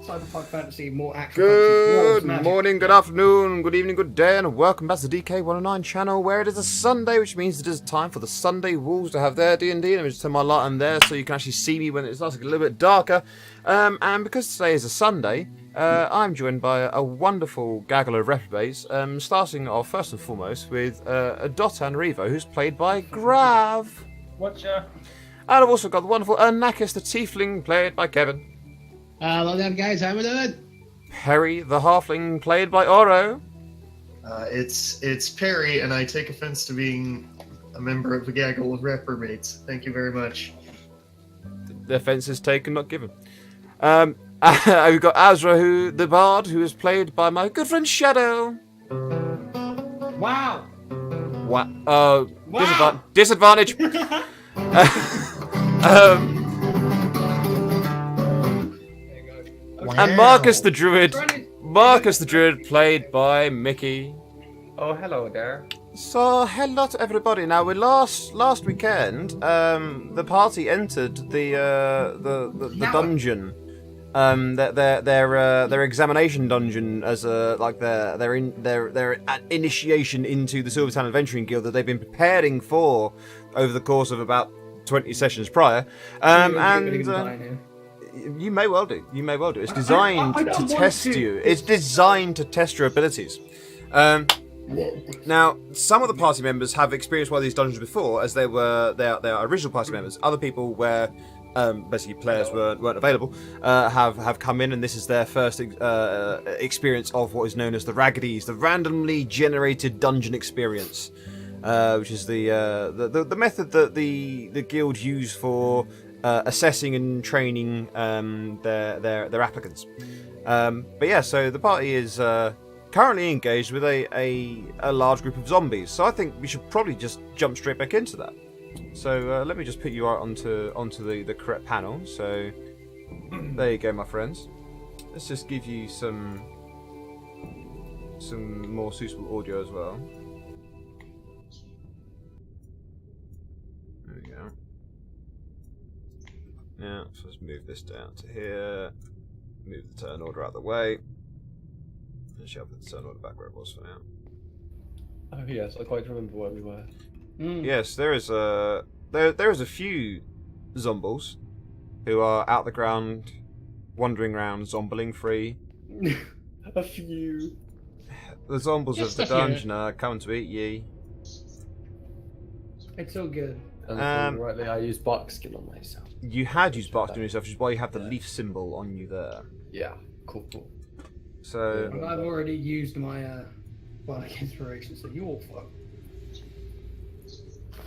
Cyberpunk fantasy, more action. Good morning, good afternoon, good evening, good day, and welcome back to the DK109 channel, where it is a Sunday, which means it is time for the Sunday Wolves to have their D&D. Let me just turn my light on there so you can actually see me when it starts to get a little bit darker. And because today is a Sunday, I'm joined by a wonderful gaggle of reprobates, starting off first and foremost with Dotan Revo, who's played by Grav. Watcha. And I've also got the wonderful Nakis, the Tiefling, played by Kevin. Hello there, guys. How we doing? Perry, the Halfling, played by Oro. It's Perry, and I take offense to being a member of a gaggle of reprobates. Thank you very much. The offence is taken, not given. We've got Azra, the Bard, who is played by my good friend Shadow. Wow. Wow. Wow. Disadvantage. And Marcus the Druid. Marcus the Druid, played by Mickey. Oh, hello there. So, hello to everybody. Now, last weekend, the party entered the dungeon, their examination dungeon, as their initiation into the Silvertown Adventuring Guild that they've been preparing for over the course of about 20 sessions prior, You may well do. You may well do. It's designed to test you. It's designed to test your abilities. Now, some of the party members have experienced one of these dungeons before, as they were their original party members. Other people, where basically players weren't available, have come in, and this is their first experience of what is known as the Ragadies, the randomly generated dungeon experience, which is the method that the guild use for assessing and training their applicants. But yeah, so the party is currently engaged with a large group of zombies. So I think we should probably just jump straight back into that. So let me just put you out onto the correct panel. So there you go, my friends. Let's just give you some more suitable audio as well. There we go. Now, so let's move this down to here. Move the turn order out of the way. And shove the turn order back where it was for now. Oh yes, I quite remember where we were. Yes, there is a few zombies who are out the ground, wandering around, zombling free. A few. The zombies of the dungeon are coming to eat ye. It's all good. Rightly, I used bark skin on myself. You had used bark on yourself, which is why you have the leaf symbol on you there. Yeah, cool. So Well, I've already used my bardic inspiration, so you're all fucked.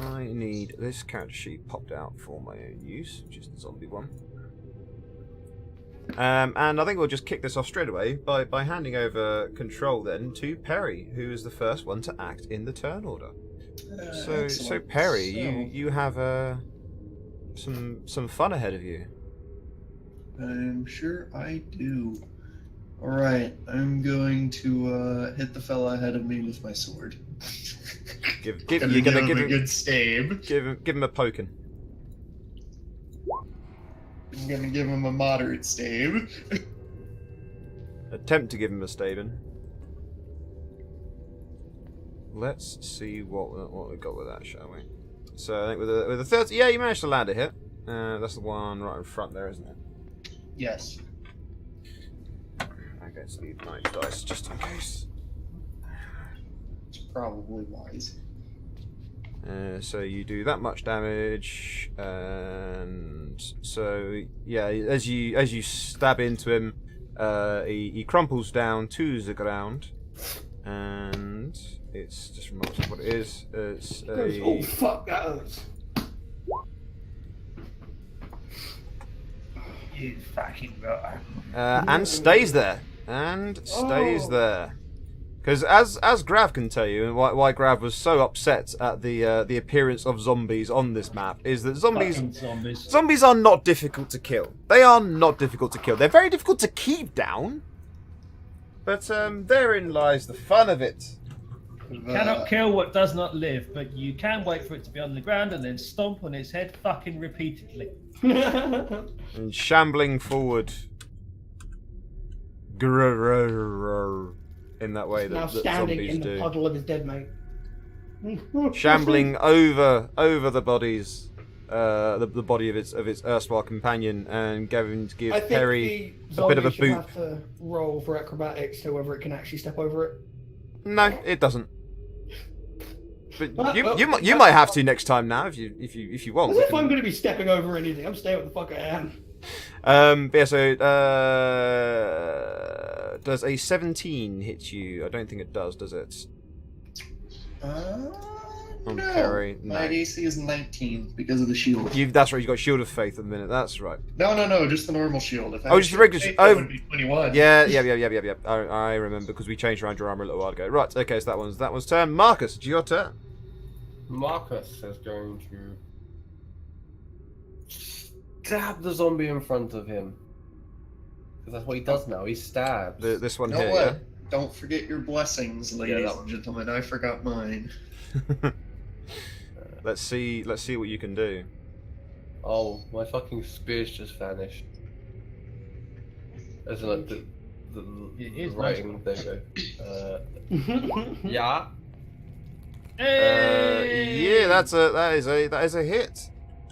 I need this character sheet popped out for my own use, which is the zombie one. And I think we'll just kick this off straight away by handing over control then to Perry, who is the first one to act in the turn order. So Perry, you have some fun ahead of you. I'm sure I do. Alright, I'm going to hit the fella ahead of me with my sword. You're Gonna gonna give him give a him, good stab. give him a poking. I'm gonna give him a moderate stab. Attempt to give him a stabbing. Let's see what we got with that, shall we? So I think with a 30, yeah, you managed to land a hit. That's the one right in front there, isn't it? Yes. Okay, so leave my dice just in case. It's probably wise. So you do that much damage, and so yeah, as you stab into him, he crumples down to the ground, and it's just reminds me what it is. It's Oh fuck, that hurts. You fucking rotter. and stays there, there. Because as Grav can tell you, and why Grav was so upset at the appearance of zombies on this map, is that zombies are not difficult to kill. They are not difficult to kill. They're very difficult to keep down. But therein lies the fun of it. You cannot kill what does not live, but you can wait for it to be on the ground and then stomp on its head fucking repeatedly. And shambling forward. In that way Now that standing zombies in the do. puddle of his dead mate. Shambling over the bodies, the body of its erstwhile companion, and going to give I think Perry the a bit of a zombie should boop. have to roll for acrobatics to whether it can actually step over it. No, it doesn't. But Well, you might have to next time now if you want. As if I'm going to be stepping over anything. I'm staying where the fuck I am. But yeah, so does a 17 hit you? I don't think it does it? On No. Perry, no. My AC is 19 because of the shield. That's right. You've got Shield of Faith at the minute. That's right. No, just the normal shield. If I Oh, had just the Shield regular of shield. Faith, that Oh. would be 21. Yeah. I remember because we changed around your armor a little while ago. Right. Okay. So that one's turn. Marcus, it's your turn. Marcus is going to stab the zombie in front of him. Because that's what he does now. He stabs. This one You know here. what? Don't forget your blessings, ladies that one. and gentlemen. I forgot mine. Yeah? Let's see what you can do. Oh, my fucking spear's just vanished. Isn't it the It is writing? There you go. Yeah. Hey! Yeah, that is a hit.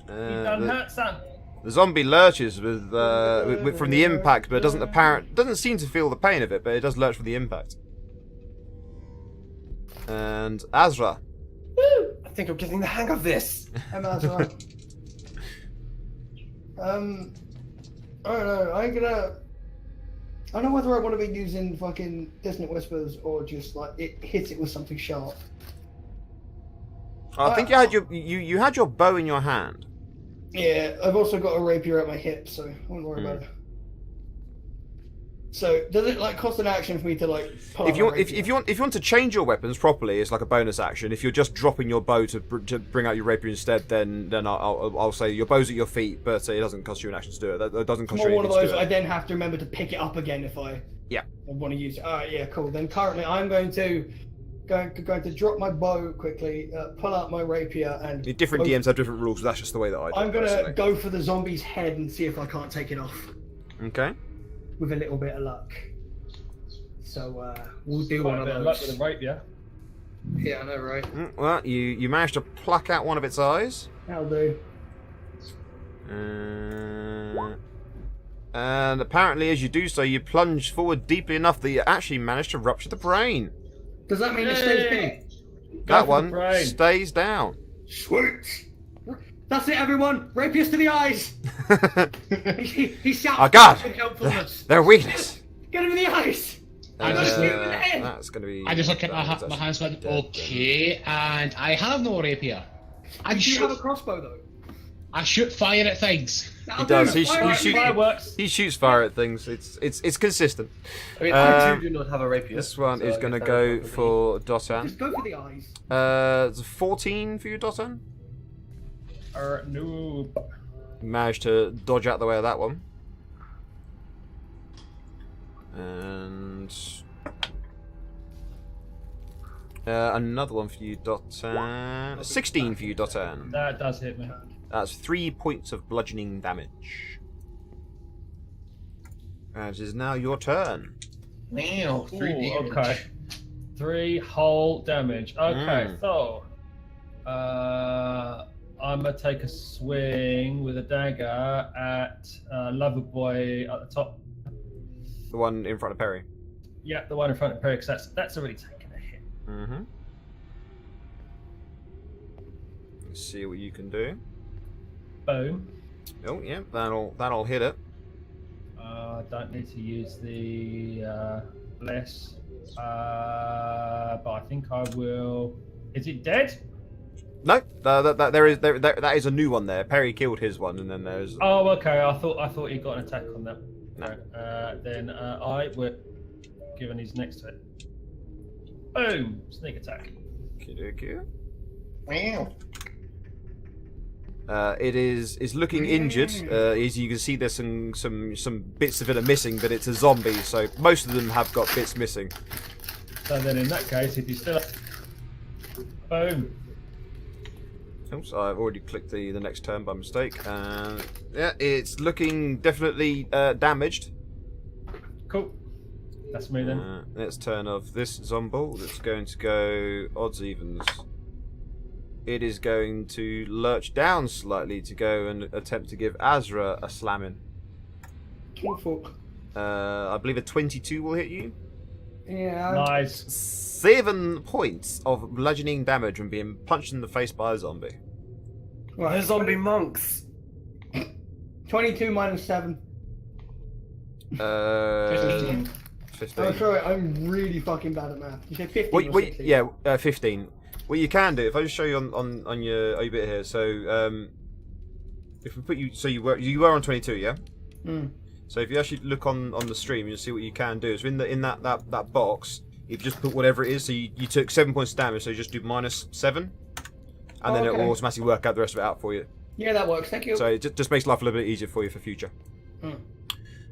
You done hurt, son. The zombie lurches with from the impact, but doesn't seem to feel the pain of it, but it does lurch from the impact. And Azra. I think I'm getting the hang of this. I'm Azra. I don't know. I don't know whether I want to be using fucking Dissonant Whispers or just like it hits it with something sharp. I think you had your bow in your hand. Yeah, I've also got a rapier at my hip, so I wouldn't worry about it. So, does it like cost an action for me to like? Pull If out you my want, if rapier? you want to change your weapons properly, it's like a bonus action. If you're just dropping your bow to bring out your rapier instead, then I'll say your bow's at your feet, but it doesn't cost you an action to do it. That doesn't cost More you one anything of to those. do I then have to remember to pick it up again if I want to use it. Alright, yeah, cool. Then currently I'm going to drop my bow quickly, pull out my rapier, and Different DMs have different rules, so that's just the way that I do it. I'm gonna personally. go for the zombie's head and see if I can't take it off Okay. with a little bit of luck. So we'll do one of Bit of luck those. with a rapier. Yeah, I know, right? Well, you managed to pluck out one of its eyes. That'll do. And apparently, as you do so, you plunge forward deeply enough that you actually manage to rupture the brain. Does that mean it stays big? Go That for the one brain. stays down. Sweet. That's it, everyone. Rapiers to the eyes. he shouts. Oh, God. for helpfulness. Their weakness. Get him in the eyes. I just- That's going to be. I just look at my hands and went, okay, and I have no rapier. I Do you have a shoot, crossbow though? I shoot fire at things. That'll does. do. He Fire shoots- away. Fireworks. He shoots fire at things. It's consistent. I mean, I Um, too do not have a rapier. This one so is I going to guess go that for Dotan. Just go for the eyes. It's a 14 for you, Dotan. No. Managed to dodge out the way of that one. And Another one for you, Dotan. 16 for you, Dotan. That does hit me. That's 3 points of bludgeoning damage. It is now your turn. Wow, 3 Ooh, damage. okay. 3 whole damage. Okay, so I'm gonna take a swing with a dagger at Loverboy at the top. The one in front of Perry. Yeah, the one in front of Perry, 'cause that's already taken a hit. Mm-hmm. Let's see what you can do. Boom. Oh yeah, that'll hit it. Don't need to use the bless, but I think I will. Is it dead? No, that is a new one there. Perry killed his one, and then there's. Oh, okay. I thought he got an attack on that. No. Right, then I will. Given he's next to it. Boom! Sneak attack. Wow. It is looking injured. As you can see, there's some bits of it are missing, but it's a zombie, so most of them have got bits missing. So then, in that case, if he's still, boom. Oops, I've already clicked the next turn by mistake. Yeah, it's looking definitely damaged. Cool. That's me then. Next turn of this zombie that's going to go odds evens. It is going to lurch down slightly to go and attempt to give Azra a slamming. Oh, fuck. I believe a 22 will hit you. Yeah. Nice. 7 points of bludgeoning damage from being punched in the face by a zombie. Right. They're zombie monks. 22 minus 7. 15. Oh, sorry, I'm really fucking bad at math. You said 15 or 16? Yeah, 15. What you can do, if I just show you on your bit here, so if we put you, so you were on 22, yeah. So if you actually look on the stream, you'll see what you can do. So in that box, you just put whatever it is. So you took 7 points of damage, so you just do -7, and then it will automatically work out the rest of it out for you. Yeah, that works. Thank you. So it just makes life a little bit easier for you for future.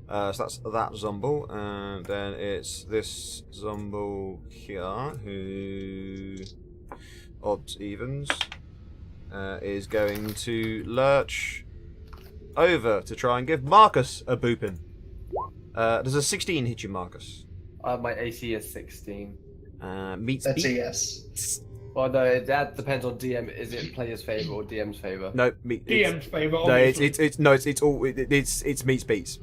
So that's that zombie, and then it's this zombie here who odds evens is going to lurch over to try and give Marcus a booping. Does a 16 hit you, Marcus? My AC is 16. Meets That's a beat? yes. Well, no, that depends on DM. Is it player's favor or DM's favor? No, DM's favourite. No, it's meets beats.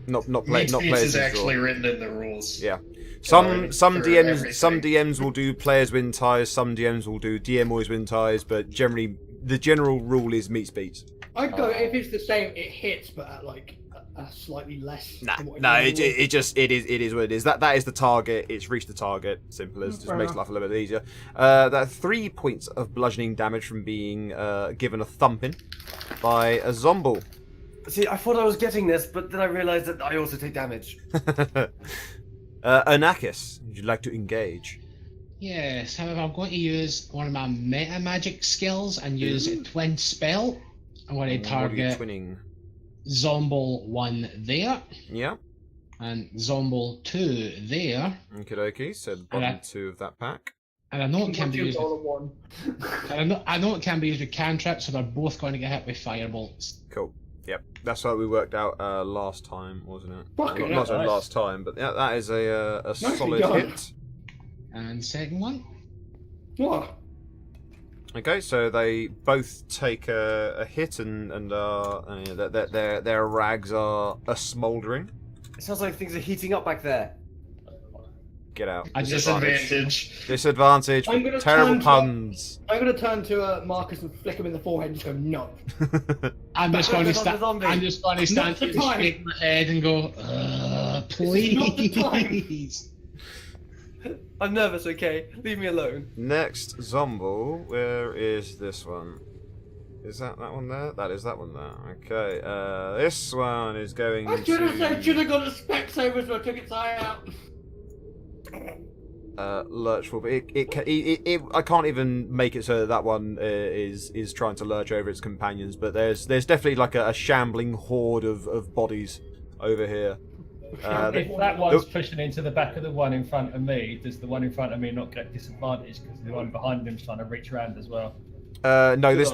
Not Meets not Beats players is win actually draw. written in the rules. Yeah. Some For DMs will do players win ties. Some DMs will do DM always win ties. But generally, the general rule is meets beats. I'd go if it's the same. It hits, but at like a slightly less. No, than what it normally is what it is. That is the target. It's reached the target. Simple as. Just makes life a little bit easier. That 3 points of bludgeoning damage from being given a thumping by a zombie. See, I thought I was getting this, but then I realized that I also take damage. Anakis, would you like to engage? Yes, however, I'm going to use one of my meta magic skills and use a twin spell. I'm going to What are you target twinning? Zomble 1 there, Yeah. and Zomble 2 there. Okie so the bottom 2 of that pack. And I know it can be used with, $1. I know it can be used with cantrips, so they're both going to get hit with firebolts. Cool. Yep, that's what we worked out last time, wasn't it? Fucking Not nice. last time, but yeah, that is a Nicely solid done. hit. And second one. What? Okay, so they both take a hit, and their rags are smouldering. It sounds like things are heating up back there. Get out. I just Disadvantage. Disadvantage. I'm gonna Terrible turn to- puns. I'm gonna turn to Marcus and flick him in the forehead and just go no. I'm just going to Back on the zombie. I'm just going to stand Not the here, time. shake my head, and go, This is not the time. please. I'm nervous, okay? Leave me alone. Next zombie, where is this one? Is that one there? That is that one there. Okay, this one is going I should have said, to should have got a Specsavers, so I took its eye out. lurch for, but I can't even make it so that one is trying to lurch over its companions. But there's definitely like a shambling horde of bodies over here. If that one's pushing into the back of the one in front of me, does the one in front of me not get disadvantaged because the one behind him's trying to reach around as well? No, this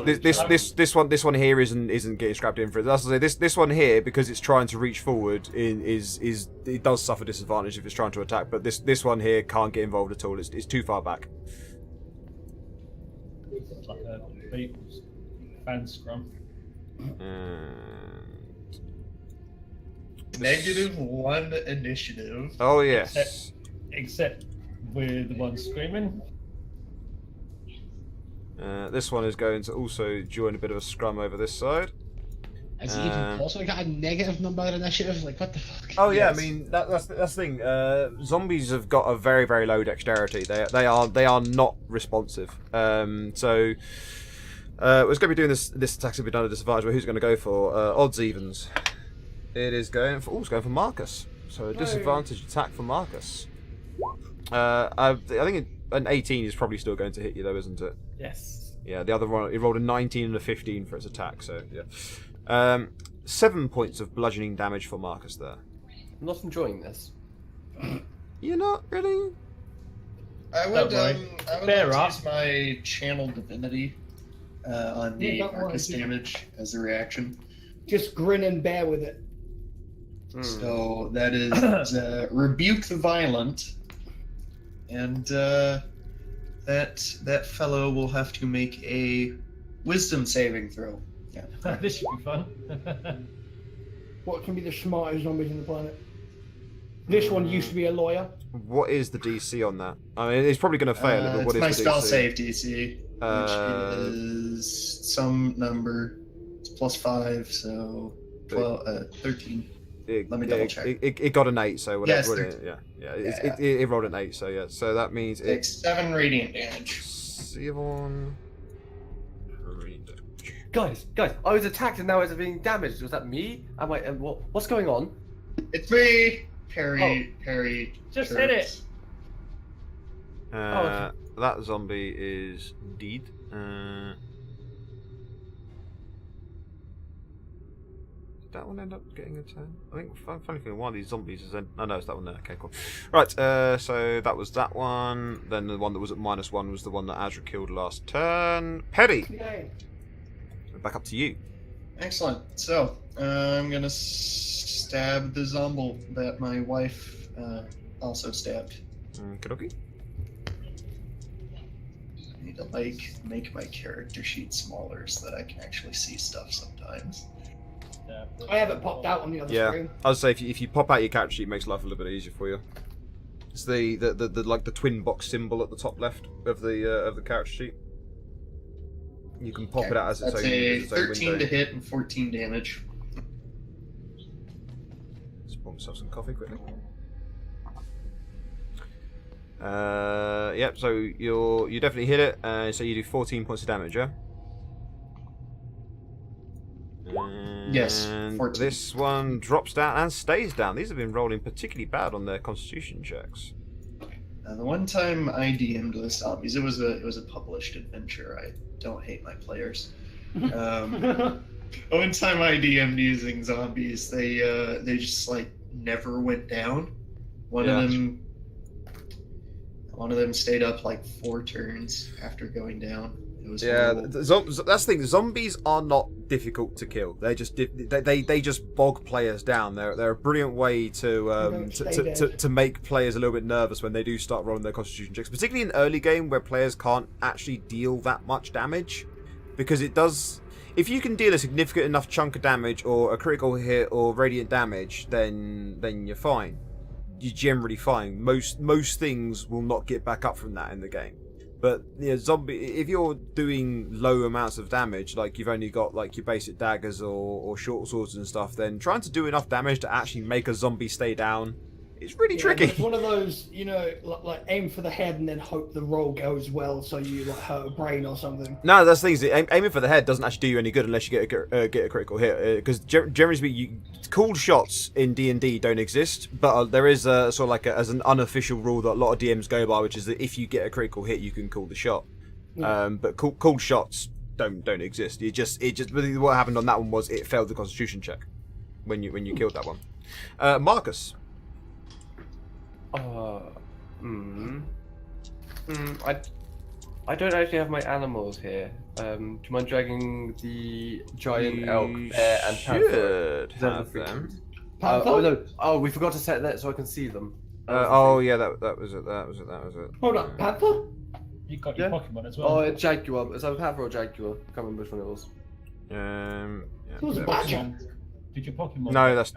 one here isn't getting scrapped in for it. That's to say, this one here, because it's trying to reach forward, is it does suffer disadvantage if it's trying to attack. But this one here can't get involved at all. It's too far back. It's like a Beatles fan scrum. -1 initiative. Oh yes. Except with the one screaming. This one is going to also join a bit of a scrum over this side. Has he even possibly got a negative number initiative? Like, what the fuck? Oh yeah, I mean that's the thing. Zombies have got a very, very low dexterity. They are not responsive. So we're going to be doing this attack to be done at disadvantage. But who's going to go for odds evens? It is going for it's going for Marcus. So a disadvantage attack for Marcus. I think an 18 is probably still going to hit you though, isn't it? Yes. Yeah, the other one, it rolled a 19 and a 15 for its attack, so yeah. 7 points of bludgeoning damage for Marcus there. I'm not enjoying this. You're not really? I would Bear like to up. use my channel divinity on the don't worry, Marcus dude. damage as a reaction. Just grin and bear with it. So that is rebuke the violent, and that fellow will have to make a wisdom saving throw. Yeah. This should be fun. What can be the smartest zombies on the planet? This one used to be a lawyer. What is the DC on that? I mean, it's probably going to fail it, but what it's my is the spell DC? save DC, which is some number. It's +5, so 13. Let me double check. It got an 8, so whatever. Yes, It rolled an 8, so yeah. So that means Takes 7 radiant damage. 7 Guys, I was attacked and now it's being damaged. Was that me? What's going on? It's me, Perry. Just Chirps. hit it. That zombie is dead. Did that one end up getting a 10? I think funny thing, one of these zombies is oh no, it's that one there. Okay, cool. Right, so that was that one. Then the one that was at -1 was the one that Azra killed last turn. Petty, Yay. back up to you. Excellent. So, I'm gonna stab the zombie that my wife also stabbed. Kadoki. I need to make my character sheet smaller so that I can actually see stuff sometimes. I have it popped out on the other Yeah, screen. I'd say if you pop out your character sheet, it makes life a little bit easier for you. It's the like the twin box symbol at the top left of the character sheet. You can pop it out as its That's own. a as its own 13 window. to hit and 14 damage. Let's pour myself some coffee quickly. Yep. So you definitely hit it. So you do 14 points of damage, yeah. Yes, And 14. this one drops down and stays down. These have been rolling particularly bad on their Constitution checks. The one time I DM'd with zombies, it was a published adventure. I don't hate my players. One time I DM'd using zombies, they just like never went down. One of them stayed up like 4 turns after going down. It was horrible. That's the thing. Zombies are not difficult to kill. They just they just bog players down. They're a brilliant way to make players a little bit nervous when they do start rolling their Constitution checks, particularly in early game where players can't actually deal that much damage, because it does. If you can deal a significant enough chunk of damage or a critical hit or radiant damage, then you're fine. You're generally fine. Most things will not get back up from that in the game. But zombie, if you're doing low amounts of damage, like you've only got like your basic daggers or short swords and stuff, then trying to do enough damage to actually make a zombie stay down is really tricky. It's one of those, like aim for the head and then hope the roll goes well, so you like hurt a brain or something. No, that's the thing. Aiming for the head doesn't actually do you any good unless you get a critical hit. Because generally speaking, cool shots in D&D don't exist, but there is a sort of like as an unofficial rule that a lot of DMs go by, which is that if you get a critical hit, you can call the shot. Yeah. But cool shots don't exist. It just what happened on that one was it failed the Constitution check when you killed that one. Marcus. I don't actually have my animals here. Do you mind dragging the giant elk, bear, and panther? Should have them. Oh no! Oh, we forgot to set that so I can see them. Oh yeah, that was it. That was it. Hold on, Panther? You got your Pokemon as well. Oh, a jaguar. Is that a panther or jaguar? I can't remember which one it was. Yeah, It was a badger. Did your Pokemon? No, that's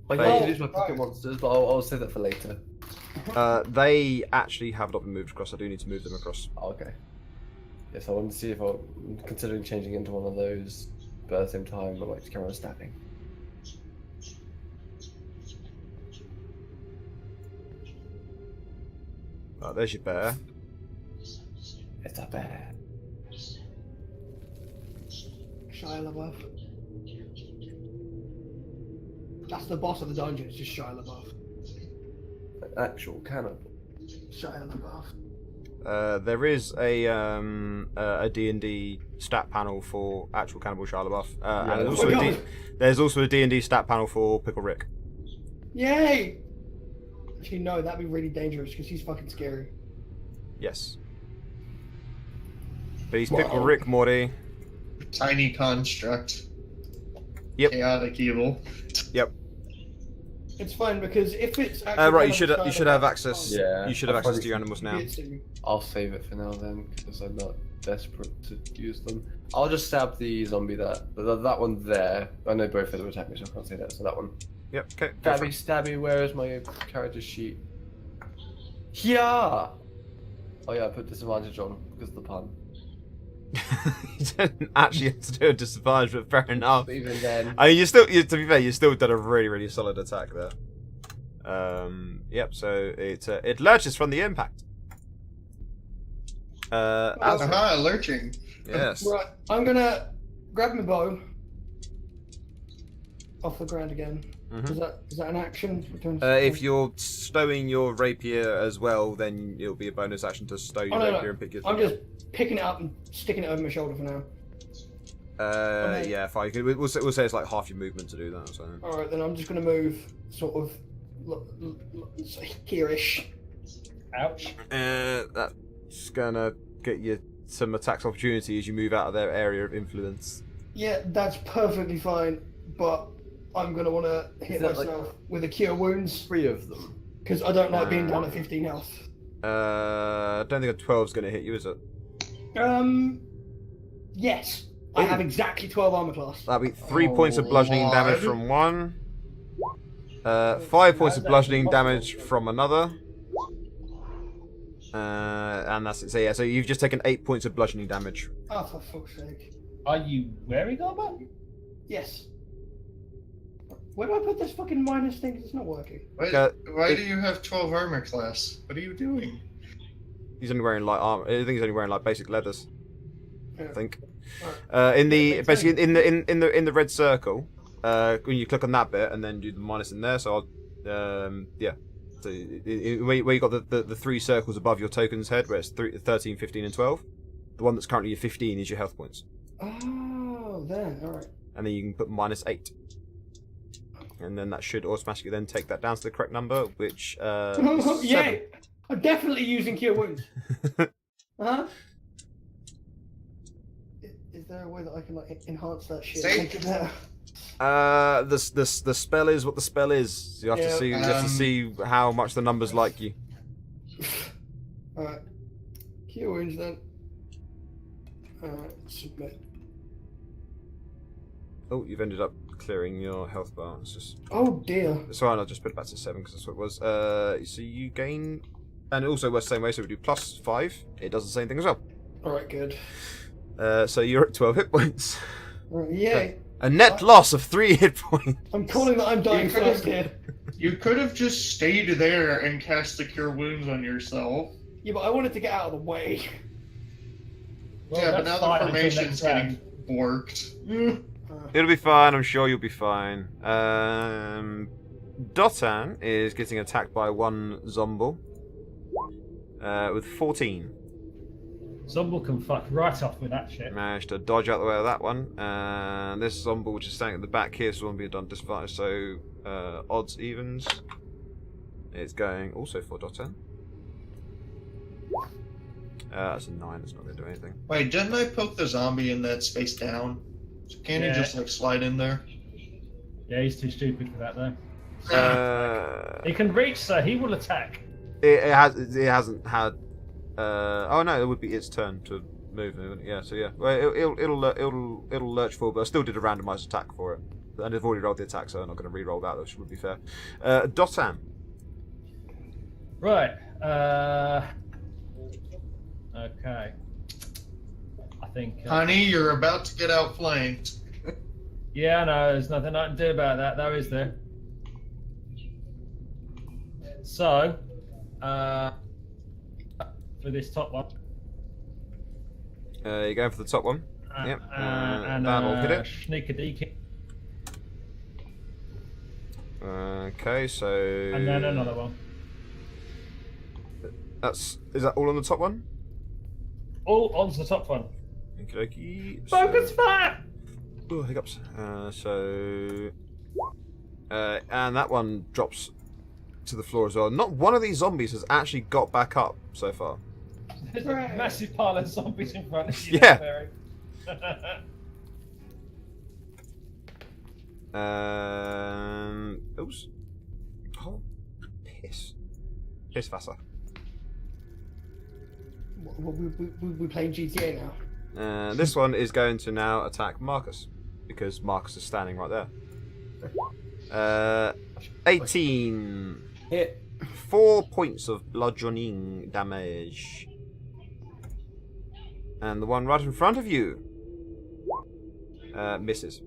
I can use my pocket monsters, but I'll save that for later. they actually have not been moved across. I do need to move them across. Oh, okay. Yes, I wanted to see if I'm considering changing into one of those, but at the same time, I like to carry on stabbing. Right, there's your bear. It's a bear. Shia LaBeouf. That's the boss of the dungeon, it's just Shia LaBeouf. An actual cannibal. Shia LaBeouf. There is a D&D stat panel for actual Cannibal Shia LaBeouf, and there's also a D&D stat panel for Pickle Rick. Yay! Actually, no, that'd be really dangerous because he's fucking scary. Yes. But he's Pickle Rick, Morty. Tiny construct. Yep. Chaotic evil. Yep. It's fine because if it's actually Right, you should have access. Yeah, You should have access to your animals now. I'll save it for now then, because I'm not desperate to use them. I'll just stab the zombie that one there. I know both of them attack me, so I can't say that. So that one. Yep. Okay. Stabby. Where is my character sheet? Yeah. Oh yeah, I put disadvantage on because of the pun. You didn't actually have to do a disadvantage, but fair enough. But even then, I mean, to be fair, you still done a really solid attack there. Yep. So it lurches from the impact. Aha, lurching. Yes. Right, I'm gonna grab my bow off the ground again. Mhm. Is that an action? If you're stowing your rapier as well, then it'll be a bonus action to stow your rapier and pick your. I'm just picking it up and sticking it over my shoulder for now. Yeah, fine. We'll say it's like half your movement to do that. So. All right, then I'm just gonna move sort of here-ish. Ouch. That's gonna get you some attacks opportunity as you move out of their area of influence. Yeah, that's perfectly fine, but I'm gonna want to hit myself with a cure wounds 3 of them. because I don't like being down at 15 health. I don't think a 12's gonna hit you, is it? Yes. I have exactly 12 armor class. That'll be 3 points of bludgeoning damage from one. 5 points of bludgeoning damage from another. And that's it. So yeah, so you've just taken 8 points of bludgeoning damage. Oh, for fuck's sake. Are you wearing armor? Yes. Where do I put this fucking minus thing? 'Cause it's not working. Why do you have 12 armor class? What are you doing? He's only wearing light armor. I think he's only wearing like basic leathers. Yeah. I think. Alright. In the red circle, when you click on that bit and then do the minus in there. So I'll, yeah. So where you got the 3 circles above your token's head, where it's 13, 15, and 12. The one that's currently your 15 is your health points. Oh, then, alright. And then you can put -8. And then that should automatically then take that down to the correct number, which is Yay! I'm definitely using cure wounds. Huh? Is there a way that I can like enhance that shit? Say- Make it better? The spell is what the spell is. You have to see. You have to see how much the numbers like you. Alright. Cure wounds then. Alright, submit. Oh, you've ended up clearing your health bar. It's just. Oh dear. It's fine. I'll just put it back to 7 because that's what it was. So you gain, and it also works the same way. So we do +5. It does the same thing as well. Alright, good. So you're at 12 hit points. Alright, yay. A net loss of 3 hit points. I'm calling that I'm dying first here. You could have just stayed there and cast the cure wounds on yourself. Yeah, but I wanted to get out of the way. Well, yeah, but that's now fine the until formation's next round. getting borked. It'll be fine. I'm sure you'll be fine. Dotan is getting attacked by one Zomble with 14. Zomble can fuck right off with that shit. Managed to dodge out the way of that one. And this Zomble, which is standing at the back here, so won't be done disadvantage. So odds, evens. It's going also for Dotan. That's a 9. That's not going to do anything. Wait, didn't I poke the zombie in that space down? So can't he just like slide in there? Yeah, he's too stupid for that though. He can reach, so he will attack. It hasn't had. Oh no, it would be its turn to move. Yeah, so yeah. Well, it'll lurch forward, but I still did a randomized attack for it, and I've already rolled the attack, so I'm not going to re-roll that. Which would be fair. Dotan. Right. Okay. I think. Honey, you're about to get outflanked. Yeah, I know. There's nothing I can do about that, though, is there? So, for this top one. You're going for the top one. Yep. And that'll hit it. Sneak a deacon. Okay, so. And then another one. Is that all on the top one? All onto the top one. Okay. Focus fire! Oh, hiccups. And that one drops to the floor as well. Not one of these zombies has actually got back up so far. There's a massive pile of zombies in front of you. Yeah. Barry. Oops. Oh, piss. Pisswasser. We playing GTA now. This one is going to now attack Marcus, because Marcus is standing right there. 18. Hit. 4 points of bludgeoning damage. And the one right in front of you misses.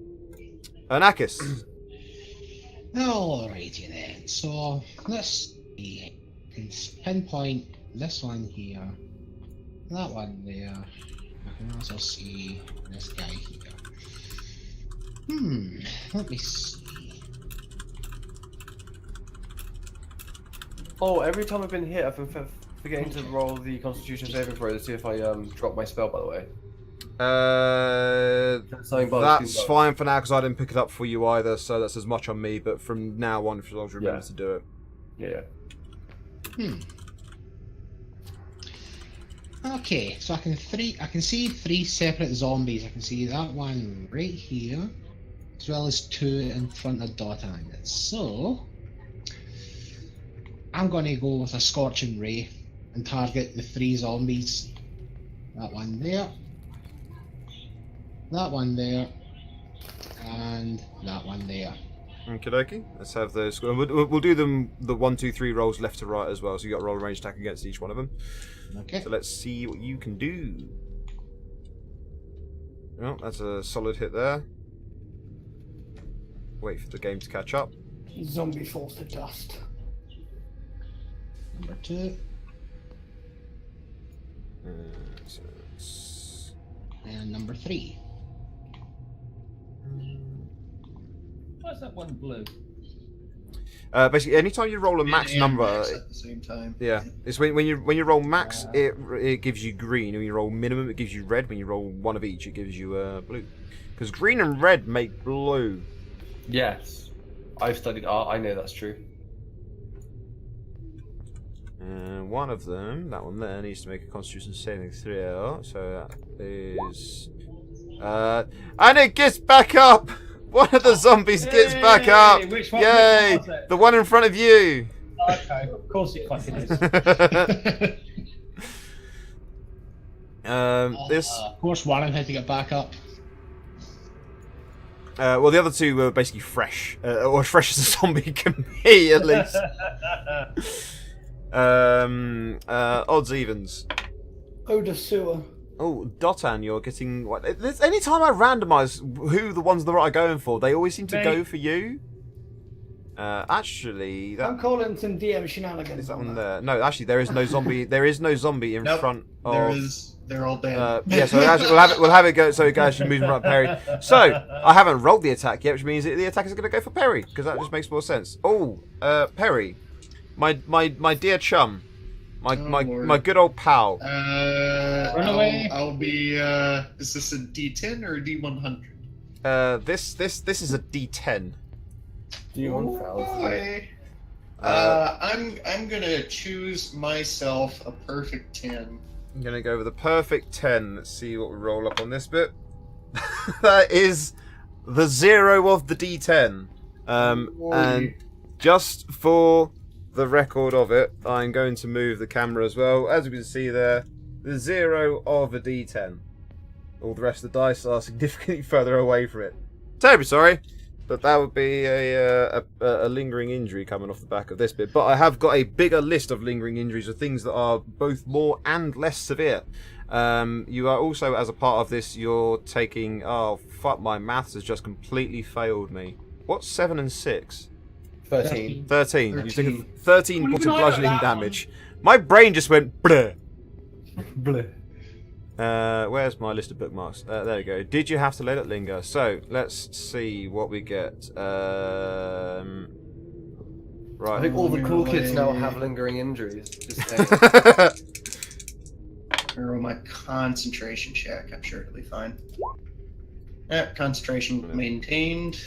Anakis. Alrighty then. So let's see. I can pinpoint this one here, that one there. I can also see this guy here. Let me see. Oh, every time I've been hit, I've been forgetting to roll the Constitution saving throw to see if I drop my spell. By the way. That's fine for now because I didn't pick it up for you either, so that's as much on me. But from now on, if you remember to do it. Yeah. Okay, so I can see 3 separate zombies. I can see that one right here, as well as 2 in front of Dotan. So I'm gonna go with a Scorching Ray and target the 3 zombies. That one there, that one there, and that one there. Okie dokie. Let's have those. We'll do them the 1, 2, 3 rolls left to right as well. So you got to roll a ranged attack against each one of them. Okay. So let's see what you can do. Well, that's a solid hit there. Wait for the game to catch up. Zombie falls to dust. Number 2. So it's... And number 3. Why's that one blue? Basically, anytime you roll a max number, max at the same time. yeah, it's when you roll max, it gives you green. When you roll minimum, it gives you red. When you roll one of each, it gives you blue. Because green and red make blue. Yes, I've studied art. I know that's true. One of them, that one there, needs to make a Constitution saving throw. So that is, and it gets back up. One of the zombies gets back up. Which one? Yay! Which one was it? The one in front of you. Okay, of course it fucking is. This. Of course, one had to get back up. Well, the other 2 were basically fresh, or as fresh as a zombie can be, at least. Odds evens. Odor sewer. Oh, Dotan, you're getting... What? Anytime I randomise who the ones that are going for, they always seem to go for you. Actually... That, I'm calling some DM shenanigans. is that one there? No, actually, there is no zombie. There is no zombie in front of... There is. They're all dead. Yeah, so actually, we'll have it go. So guys should move right, Perry. So I haven't rolled the attack yet, which means the attack is going to go for Perry because that just makes more sense. Oh, Perry, my dear chum, my good old pal. Run away. I'll be. Is this a D10 or a D100? This is a D10. D1000. Boy. I'm gonna choose myself a perfect 10. I'm gonna go with a perfect 10. Let's see what we roll up on this bit. That is the 0 of the D10. And just for the record of it, I'm going to move the camera as well. As you can see there, the 0 of a D10. All the rest of the dice are significantly further away from it. Terribly sorry, but that would be a lingering injury coming off the back of this bit. But I have got a bigger list of lingering injuries of things that are both more and less severe. You are also, as a part of this, you're taking... Oh, fuck, my maths has just completely failed me. What's 7 and 6? 13. 13. You've taken 13 points of bludgeoning damage. My brain just went bleh. Bleh. Where's my list of bookmarks? There we go. Did you have to let it linger? So, let's see what we get. Right. I think all the cool kids now have lingering injuries. Just saying. Roll my concentration check. I'm sure it'll be fine. Concentration maintained.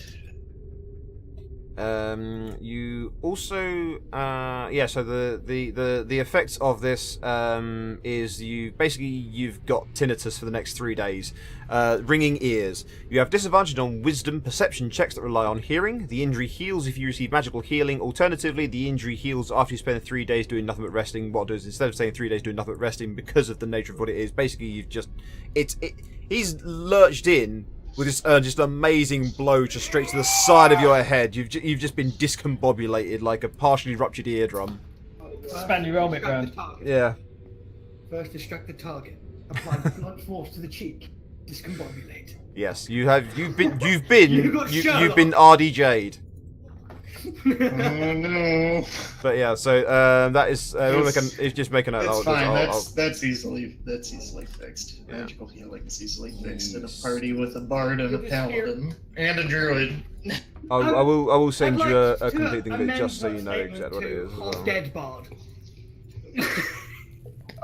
You also so the effects of this is you've got tinnitus for the next 3 days, ringing ears. You have disadvantage on wisdom perception checks that rely on hearing. The injury heals if you receive magical healing. Alternatively, the injury heals after you spend 3 days doing nothing but resting. What I'll do is, instead of saying 3 days doing nothing but resting, because of the nature of what it is, basically you've just he's lurched in with this just amazing blow just straight to the side of your head. You've just been discombobulated like a partially ruptured eardrum. Span your helmet round. Yeah. First distract the target. Apply blunt force to the cheek. Discombobulate. Yes, you've been You got you've been RDJ'd. Oh no. But yeah, so that is it's just making a. It's fine. That's easily fixed. Yeah. Magical healing is easily fixed in a party with a bard and a paladin and a druid. I will send I'd you like a to complete thing of it amend just so that you know statement exactly what it to is. As half well. dead bard.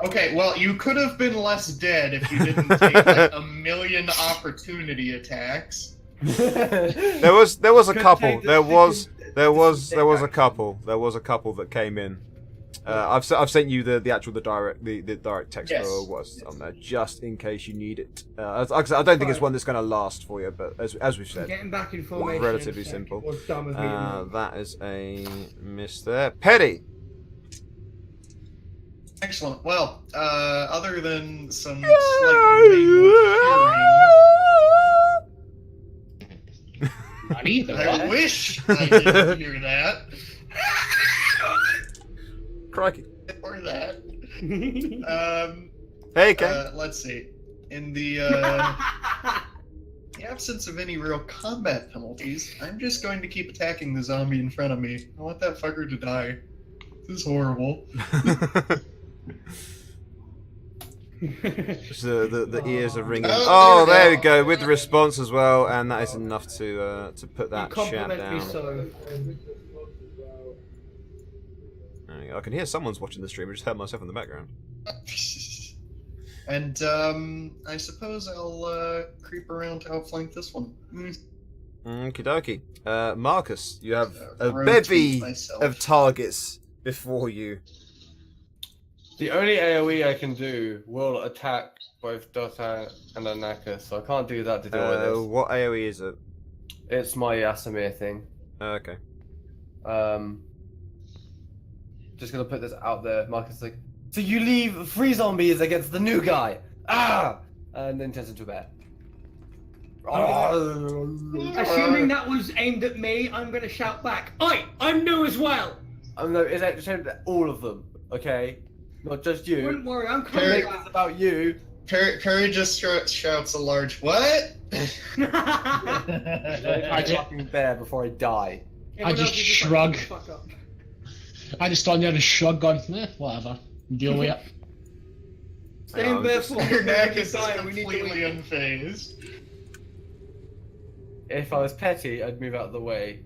Okay, well, you could have been less dead if you didn't take like a million opportunity attacks. There was a Could couple. take the There was second- a couple. There was a couple that came in. I've sent you the direct text Yes. for what's on there just in case you need it. I don't think it's one that's going to last for you, but as we've said, Getting back in formation. relatively in a sec simple. was dumb as me. That is a miss there. Petty. Excellent. Well, other than some slightly mangled Buddy, I wish I didn't hear that. Crikey. Or that. Hey, Ken. Let's see. In the absence of any real combat penalties, I'm just going to keep attacking the zombie in front of me. I want that fucker to die. This is horrible. Just the ears are ringing. Oh, Oh, there there we we go. go with the response as well, and that is enough to put that You chat compliment me down. so. There we go. I can hear someone's watching the stream. I just heard myself in the background. And I suppose I'll creep around to outflank this one. Okie dokie. Marcus, you have a Rotate bevy myself. of targets before you. The only AoE I can do will attack both Dota and Anaka, so I can't do that to deal with this. What AoE is it? It's my Yasamir thing. Okay. Just gonna put this out there. Marcus is like, so you leave 3 zombies against the new guy? Ah! And then turns into a bear. Assuming that was aimed at me, I'm gonna shout back. I'm new as well. No, it's aimed at all of them, okay? Not just you. Wouldn't worry, I'm Don't coming make back. this about you. Perry just shouts a large what? I fucking bear before I die. Everyone just else is like, shrug. "Shut the fuck up." I just stand there and shrug, going, whatever. Deal with it. Stay in bare form. Your neck is Dying, we need to completely win. unfazed. If I was petty, I'd move out of the way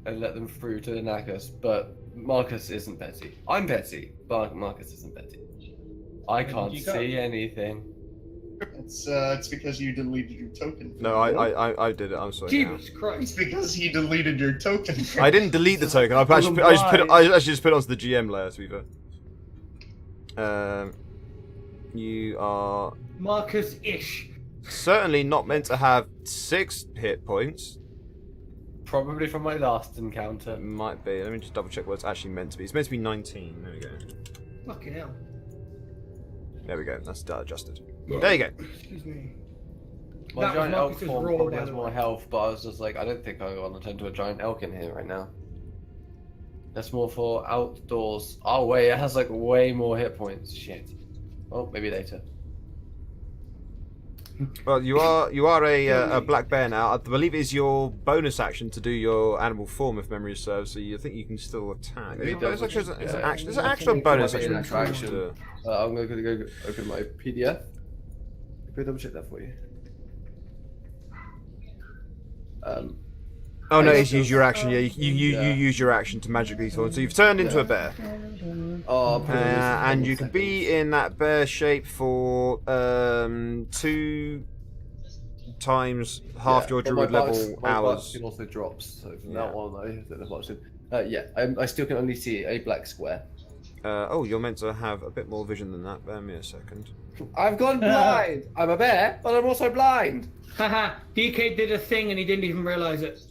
and let them through to Anakis, but Marcus isn't petty. I'm petty, but Marcus isn't petty. I can't you go? see anything. It's because you deleted your token. No, I did it. I'm sorry. Jesus It's Christ. because he deleted your token. I didn't delete the token. I actually just put it onto the GM layer. To be fair. You are Marcus Ish. certainly not meant to have 6 hit points. Probably from my last encounter. It might be. Let me just double check what it's actually meant to be. It's meant to be 19. There we go. Fucking hell. There we go. That's adjusted. There you go. Excuse me. My That was giant elk Marcus's form roll, probably by has the more way. health, but I was just like, I don't think I want to turn to a giant elk in here right now. That's more for outdoors. Oh wait, it has like way more hit points. Shit. Oh, maybe later. Well, you are a black bear now. I believe it is your bonus action to do your animal form, if memory serves. So you think you can still attack. Maybe It's double- actually an yeah. action. There's an actual bonus Might be an action. actual to- I'm going to go open my PDF. Go double check that for you. Oh no, I it's still- use your action. Yeah, you Yeah. use your action to magically turn. So you've turned into a bear, Oh, I'll put it on this in and you seconds. can be in that bear shape for 2 times half your but my druid bugs- level my bugs hours. can also drops, so from Yeah. that one I don't know what's in. Yeah, I still can only see a black square. Oh, you're meant to have a bit more vision than that. Bear me a second. I've gone blind. I'm a bear, but I'm also blind. Haha, DK did a thing and he didn't even realise it.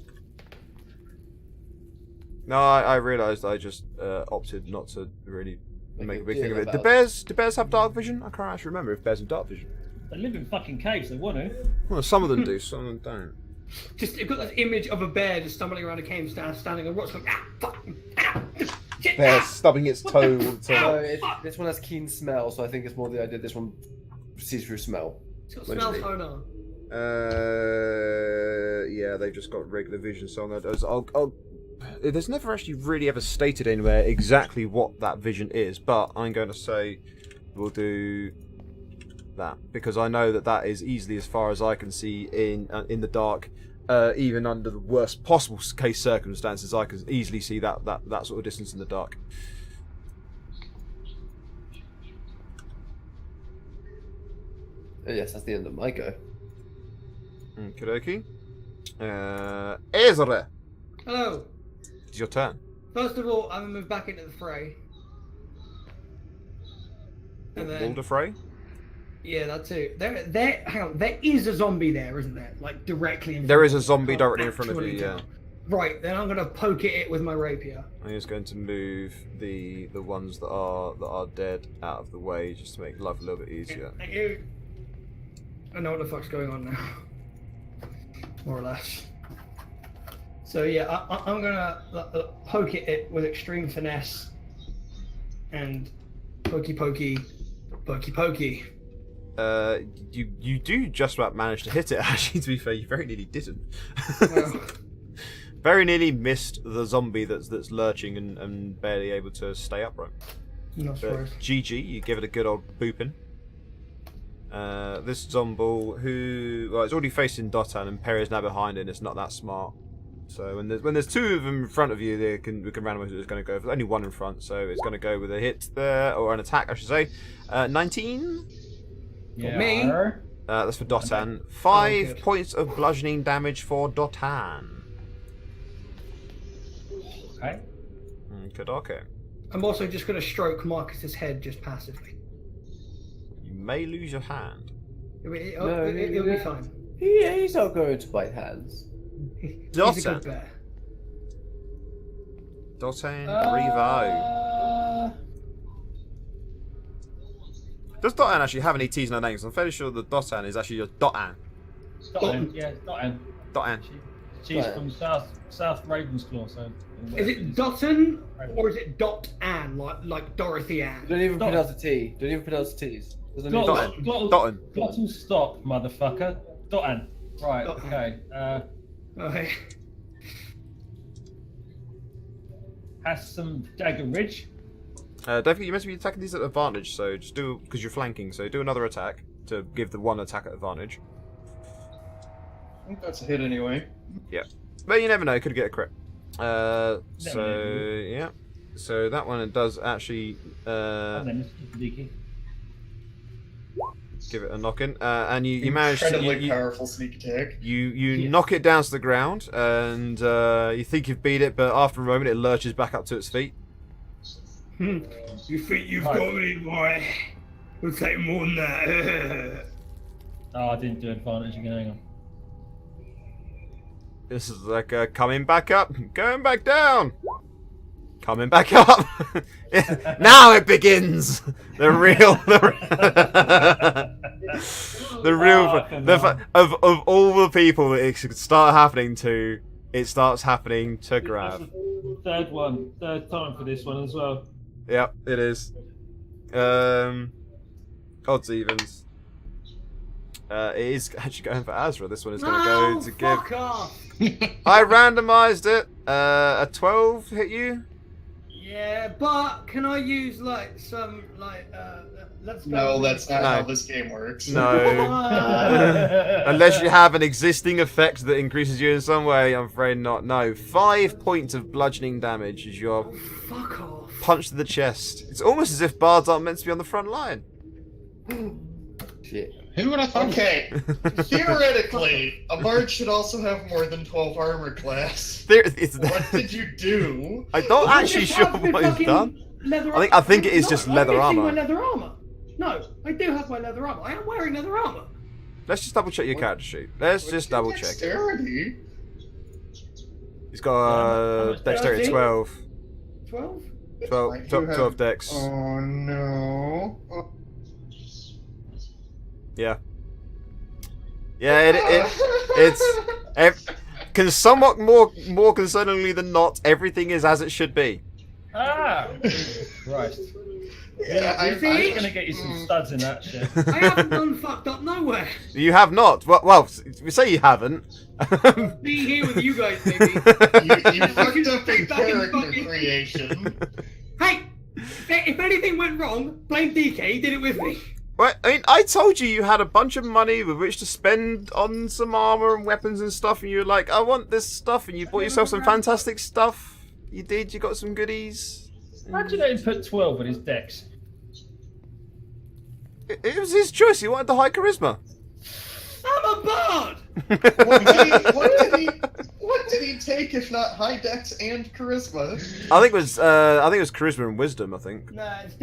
No, I realised I just opted not to really make a big thing of it. deal Do bears have dark vision? I can't actually remember if bears have dark vision. They live in fucking caves. They want to. Well, some of them do, some of them don't. Just you've got this image of a bear just stumbling around a cave, standing on rocks, going, ah, fuck, ah, shit, Bear ah. stubbing its toe. No, this one has keen smell, so I think it's more the idea this one sees through smell. It's got smell toner. Yeah, they've just got regular vision. So there's never actually really ever stated anywhere exactly what that vision is, but I'm going to say we'll do that because I know that that is easily as far as I can see in the dark. Even under the worst possible case circumstances, I can easily see that sort of distance in the dark. Yes, that's the end of my go. Okie Ezra, Hello. it's your turn. First of all, I'm gonna move back into the fray. And then, Walder Frey? yeah, that too. Hang on, there is a zombie there, isn't there? Like directly in front There of is a me. zombie I directly in can't front of you, actually yeah. tell. Right, then I'm gonna poke at it with my rapier. I'm just going to move the ones that are dead out of the way just to make life a little bit easier. Thank you. I know what the fuck's going on now. More or less. So yeah, I'm gonna poke at it with extreme finesse. And pokey. You do just about manage to hit it. Actually, to be fair, you very nearly didn't. Well, Very nearly missed the zombie that's lurching and barely able to stay upright. not But surprised. GG, you give it a good old booping. This zombie it's already facing Dotan and Perry's now behind it and it's not that smart. So when there's 2 of them in front of you, we can randomize it. It's going to go. There's only 1 in front, so it's going to go with a hit there or an attack, I should say. 19. Yeah. me? That's for Dotan. 5 good. points of bludgeoning damage for Dotan. Okay. Okay. I'm also just gonna stroke Marcus's head just passively. You may lose your hand. It'll be fine. He's not going to bite hands. He's a Dotan. good bear. Dotan, Revo. Does Dotan actually have any T's no names? I'm fairly sure that Dotan is actually your Dotan. Dotton. Yeah, Dotton. Dotan. She's Right. from South Ravensclaw, so. Is it Dotton or is it Dot Ann, like Dorothy Ann? Don't even Dot. pronounce the T. Don't even pronounce the T's. There's only Glottal, Dotton. glottal, Dotton. glottal stop, motherfucker. Dotton. Right, Dotton. okay. Okay. Has some dagger ridge. Don't forget you meant to be attacking these at advantage, so just do because you're flanking. So do another attack to give the 1 attack at advantage. I think that's a hit anyway. But you never know, could get a crit. Never So know. yeah, so that one does actually. And then it's Leaky. give it a knock-in, and you manage to Incredibly powerful sneak attack. you knock it down to the ground, and you think you've beat it, but after a moment it lurches back up to its feet. You think you've got me, boy? We'll take more than that. Oh, I didn't do advantage again. Hang on. This is like coming back up, going back down, coming back up. Now it begins. The real, of all the people that it should start happening to, it starts happening to Grav. Third time for this one as well. Yep, it is. Odds evens. It is actually going for Azra. This one is going to go to give. Fuck off. I randomized it. A 12 hit you. Yeah, but can I use like some like let's go. No, that's not No. how this game works. No. Unless you have an existing effect that increases you in some way, I'm afraid not. No. 5 points of bludgeoning damage as your Fuck off. punch to the chest. It's almost as if bards aren't meant to be on the front line. Shit. Who would have thought? Okay, theoretically, a bard should also have more than 12 armor class. What did you do? I don't actually sure what he's done. I think it is just leather armor. My leather armor. No, I do have my leather armor. I am wearing leather armor. Let's just double check your character sheet. Let's just double check. Dexterity? He's got dexterity 12. 12? 12 dex. Oh no. Yeah. Yeah, it's can somewhat more concerningly than not, everything is as it should be. Ah! Christ. Yeah, I'm gonna get you some studs in that shit. I haven't done fucked up nowhere. You have not. Well, we say you haven't. Being here with you guys, baby. You fucked up in character creation. Hey, if anything went wrong, blame DK. He did it with me. Well, I mean, I told you had a bunch of money with which to spend on some armor and weapons and stuff, and you were like, I want this stuff, and you bought yourself some fantastic stuff. You did, you got some goodies. Imagine he put 12 on his dex. It was his choice, he wanted the high charisma. I'm a bard. What did he take if not high dex and charisma? I think it was charisma and wisdom, I think. Nah, it's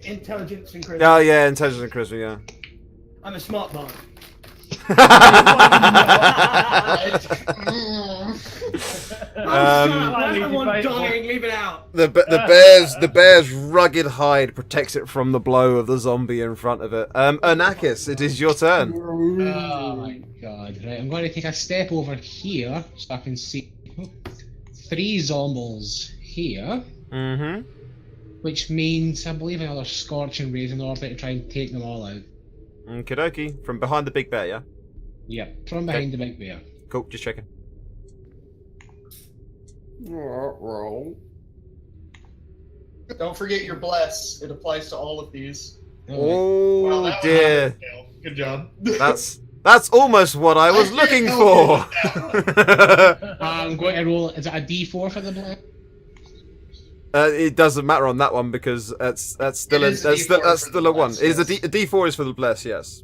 intelligence and charisma. Oh yeah, intelligence and charisma, yeah. I'm a smart bard. Everyone dying, leave it out. The bear's rugged hide protects it from the blow of the zombie in front of it. Anakis, it is your turn. Oh my god, right, I'm going to take a step over here so I can see 3 zombies here, Mm-hmm. which means I believe another scorching rays in order to try and take them all out. Okie dokie. From behind the big bear, yeah? Yep, from behind the big bear. Cool, just checking. Don't forget your bless. It applies to all of these. Oh Well, that one dear. had to fail. Good job. That's almost what I was looking for. I'm going to roll. Is it a D4 for the black? It doesn't matter on that one because that's still It a, is a that's still, D4 that's for still the a 1. bless, It is yes. a D4 is for the bless, yes.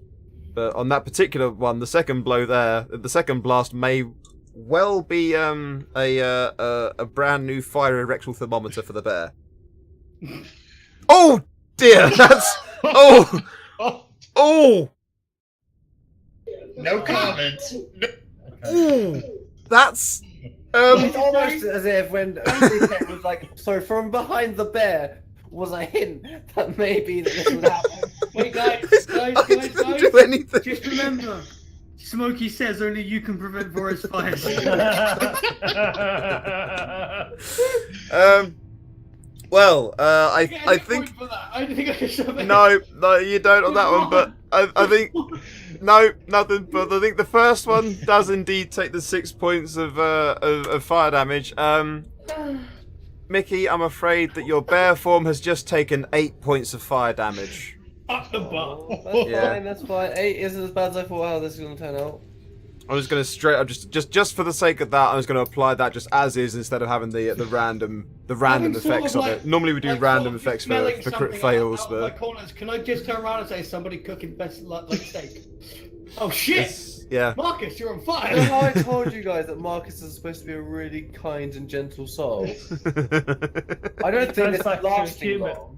But on that particular one, the second blow there, the second blast may well be a brand new fiery rectal thermometer for the bear. Oh dear, that's oh. No comment. Ooh, that's It's almost as if when Tech was like, so from behind the bear was a hint that maybe this would happen. Wait, guys, I didn't do anything. just remember, Smokey says only you can prevent forest fires. Well, I I think for that. I think I should have no, you don't on that one, but I think no, nothing. But I think the first one does indeed take the 6 points of fire damage. Mickey, I'm afraid that your bear form has just taken 8 points of fire damage. Up the butt. That's Yeah. fine, that's fine. 8 isn't as bad as I thought how this is going to turn out. I'm just gonna straight up just for the sake of that, I'm just gonna apply that just as is instead of having the random Having sort effects of of like- it. Normally we do like random sort of effects smelling for crit something fails, out of my but corners. Can I just turn around and say somebody cooking best like steak? Oh shit! yeah. Marcus, you're on I know how fire. I told you guys that Marcus is supposed to be a really kind and gentle soul. I don't think Turns it's back to lasting human. long.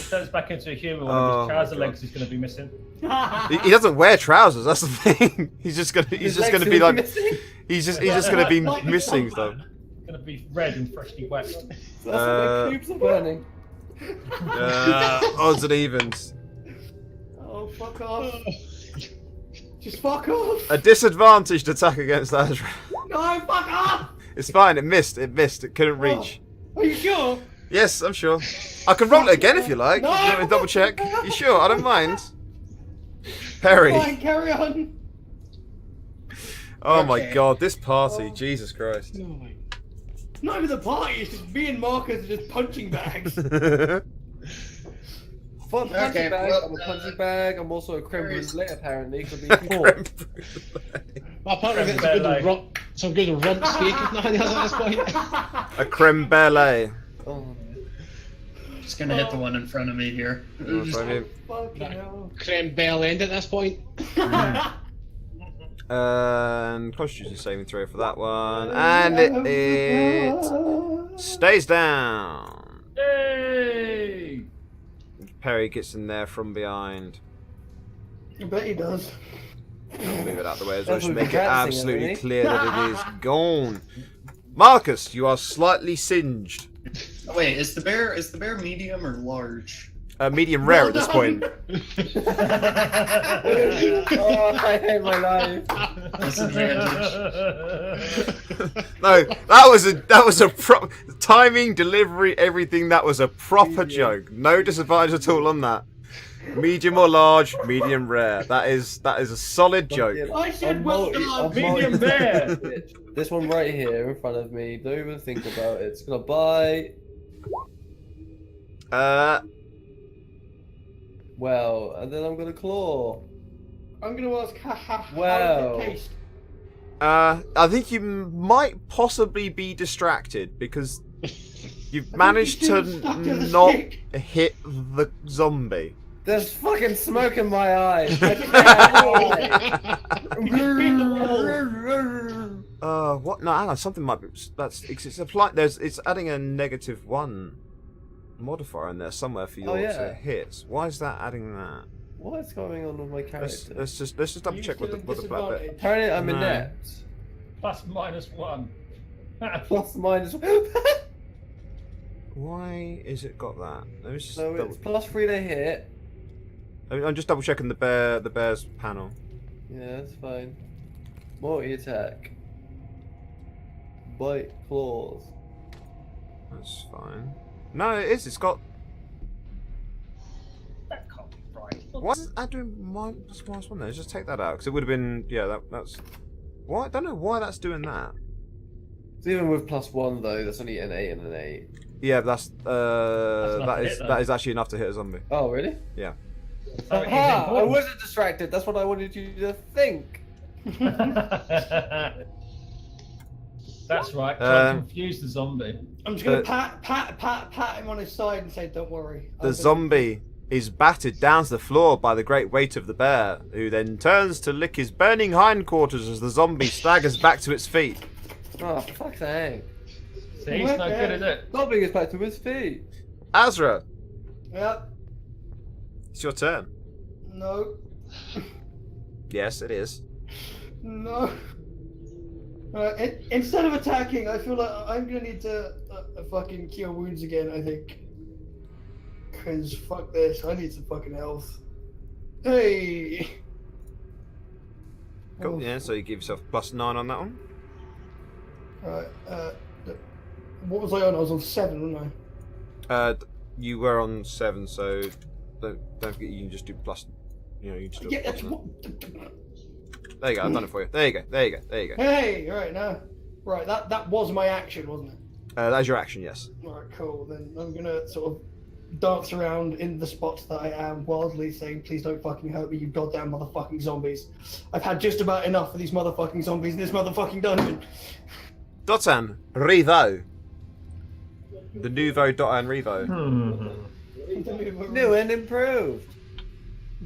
Turns back into a human. One Oh of his my trouser God. legs is going to be missing. He doesn't wear trousers. That's the thing. He's just gonna His be legs like missing. he's just gonna be Like the missing sunburn. stuff. Going to be red and freshly wet. That's what the cubes are burning. Odds and evens. Oh fuck off! Just fuck off! A disadvantaged attack against Azra. No, fuck off! It's fine. It missed. It couldn't reach. Are you sure? Yes, I'm sure. I can roll it again if you like. No. You want me to double check? You sure? I don't mind. Perry. Fine, carry on. Oh my Okay. god, this party. Jesus Christ. Not even the party. It's just me and Marcus are just punching bags. Fun punching Okay, bag. well, I'm a punching bag. I'm also a creme There is- brulee apparently. Could be four. Well, apparently it's some good rump steak if nothing else at this point. A creme brulee. Oh. Just gonna hit the one in front of me here. Fucking hell. Creme bell end at this point. And Constitution saving throw for that one. And it stays down. Hey! Perry gets in there from behind. I bet he does. Move it out of the way as well That's to what make we're it practicing, absolutely haven't we? clear that it is gone. Marcus, you are slightly singed. Oh, wait, is the bear medium or large? Medium rare Well at this done. point. Oh, I hate my life. Disadvantage. No, that was a timing, delivery, everything. That was a proper joke. No disadvantage at all on that. Medium or large, medium rare. That is a solid joke. I said I'm well multi- done. I'm Medium multi- rare. This one right here in front of me. Don't even think about it. It's gonna bite. Well, and then I'm gonna claw. I'm gonna ask how Wow. does it taste? I think you might possibly be distracted because you've managed to still stuck to the not stick. hit the zombie. There's fucking smoke in my eye. What? No, hang on. Something might be. It's applying. It's adding a -1 modifier in there somewhere for your yeah. hits. Why is that adding that? What's going on with my Let's character? just double check what the black bit. Disadvantage. Apparently I'm No. inept. Plus minus 1. Plus minus. Why is it got that? Let me just So double, it's +3 to hit. I'm just double checking the bear's panel. Yeah, that's fine. Multi attack. Bite, claws. That's fine. No, it is. It's got. That can't be right. Why is that doing -1 there? Just take that out because it would have been. Yeah, that's. Why? I don't know why that's doing that. So even with +1 though, that's only an 8 and an 8. Yeah, but enough to hit, though. that is actually enough to hit a zombie. Oh really? Yeah. So it is Aha! I important. wasn't distracted. That's what I wanted you to think. That's right. Try to Um, confuse the zombie. I'm just gonna The- pat him on his side and say, "Don't worry." The zombie is battered down to the floor by the great weight of the bear, who then turns to lick his burning hindquarters as the zombie staggers back to its feet. Oh, fuck's sake. See, it's no good, is it? Zombie gets back to his feet. Azra, Yep. it's your turn. No. Yes, it is. No. Instead of attacking, I feel like I'm gonna need to fucking cure wounds again. I think. Cause fuck this, I need some fucking health. Hey. Cool. Yeah, so you give yourself +9 on that one. Right. What was I on? I was on 7, wasn't I? You were on 7, so don't forget you can just do plus. You know, you can just do Yeah. a That's plus what. There you go. I've done it for you. There you go. There you go. There you go. Hey. Right now. Right. That was my action, wasn't it? That's your action. Yes. Alright, cool. Then I'm gonna sort of dance around in the spots that I am, wildly saying, "Please don't fucking hurt me, you goddamn motherfucking zombies. I've had just about enough of these motherfucking zombies in this motherfucking dungeon." Dotan Revo. The nouveau Dotan Revo. New and improved.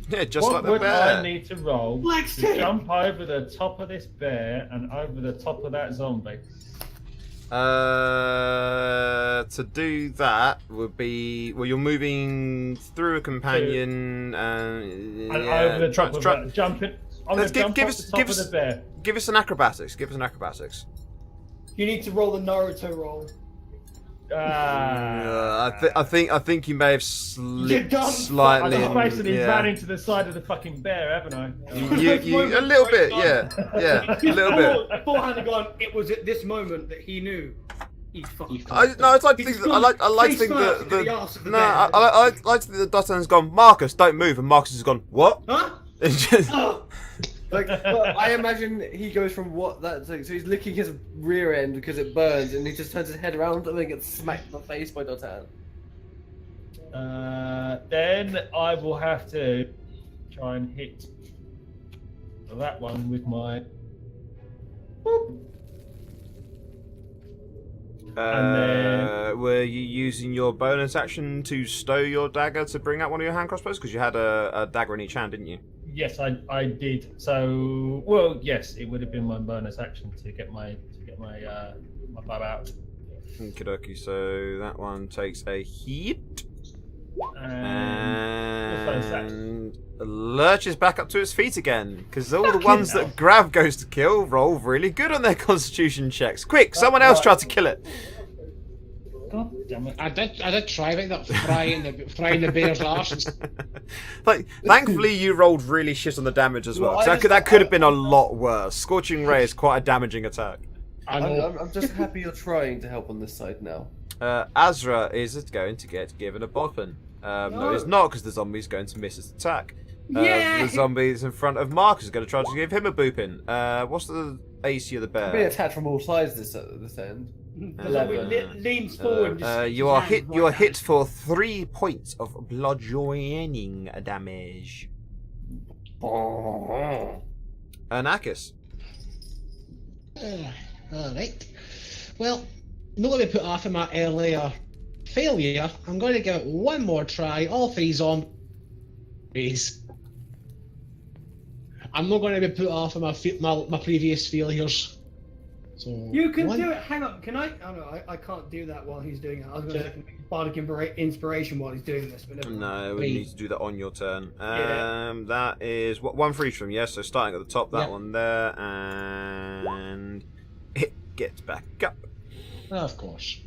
Yeah, just What like the would bear. I need to roll Black's to tail. jump over the top of this bear and over the top of that zombie? To do that would be you're moving through a companion and Over the top of that, jumping. I'm Let's gonna jump give off us- the top give of us- the bear. Give us an acrobatics. Give us an acrobatics. You need to roll the Naruto roll. I think you may have slipped dumb fuck. I slightly. just basically yeah. ran into the side of the fucking bear, haven't I? You a little bit, yeah, a little bit. Beforehand, had gone. It was at this moment that he knew. He fucked. I'd like to think that, I like to think that the arse of the no, bear. I like to think that Dotan's gone. Marcus, don't move, and Marcus has gone. What? Huh? It's just- Oh. Like, well, I imagine he goes from what that's like. So he's licking his rear end because it burns, and he just turns his head around and then gets smacked in the face by Dotan. Then I will have to try and hit that one with my. Were you using your bonus action to stow your dagger to bring out one of your hand crossbows? Because you had a dagger in each hand, didn't you? Yes, I did. So, well, yes, it would have been my bonus action to get my my bow out. Okie dokie, so that one takes a hit. And And lurches back up to its feet again. Because all the ones that Grav goes to kill roll really good on their constitution checks. Quick, someone else tried to kill it. God damn it! I did try it, that frying the bear's arse. Like, thankfully you rolled really shit on the damage as well. Well, 'cause I that could have been a lot worse. Scorching Ray is quite a damaging attack. I know. I'm just happy you're trying to help on this side now. Azra is going to get given a boppin. No, it's not, because the zombie's going to miss his attack. Yeah. The zombies in front of Marcus is going to try to give him a boopin. What's the AC of the I'm being bear? attacked from all sides this end. The zombie leans forward. And You are hit for 3 points of bludgeoning damage. Anakis. Alright. Well, not going to put off of my earlier failure. I'm going to give it one more try. All 3 zombies. I'm not going to be put off of my previous failures. So You can one- do it. Hang on. Can I? Oh no, I can't do that while he's doing it. I was going to say bardic inspiration while he's doing this, but never mind. No, we Three. need to do that on your turn. Yeah. That is one for each of them, yes. So starting at the top, that Yeah. one there, and it gets back up. Of course.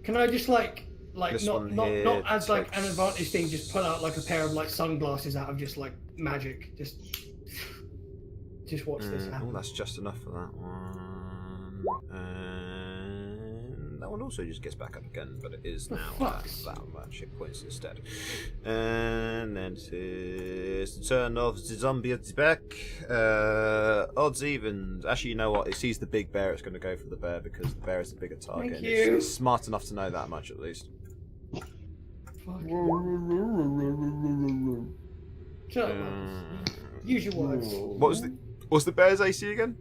Can I just like This not one not here not as like an takes- advantage thing? Just pull out like a pair of like sunglasses out of just like magic. Just watch this Oh, happen. that's just enough for that one. And that one also just gets back up again, but it is now at fuck's that much hit points instead. And then it is the turn of the zombie at the back. Odds evens. Actually, you know what? It sees the big bear, it's going to go for the bear because the bear is the bigger target. Thank and it's- you. It's smart enough to know that much at least. Fuck. Shut up, Marcus. Use your words. What's the bear's AC again?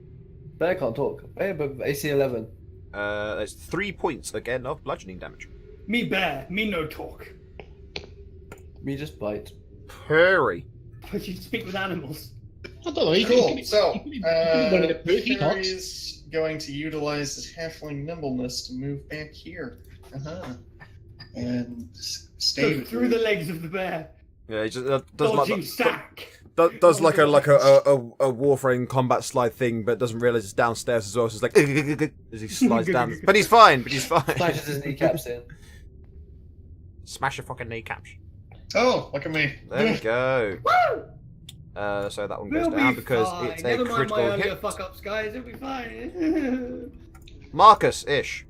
Bear can't talk. Bear, but AC 11. It's 3 points again of bludgeoning damage. Me bear, me no talk. Me just bite. Hurry. But you speak with animals. I don't know. You Cool. can, So, one of the proof he talks. Harry's going to utilize his halfling nimbleness to move back here. And stay Go through the legs of the bear. Yeah, he just does Dodging like sack. does like a Warframe combat slide thing, but doesn't realize it's downstairs as well. So it's like as he slides down. But he's fine. Smashes his kneecaps in. Smash your fucking kneecaps. Oh, look at me. There we go. Woo! So that one goes We'll down be because fine. it's a Never mind my critical earlier hit. fuck ups, guys. It'll be fine. Marcus-ish.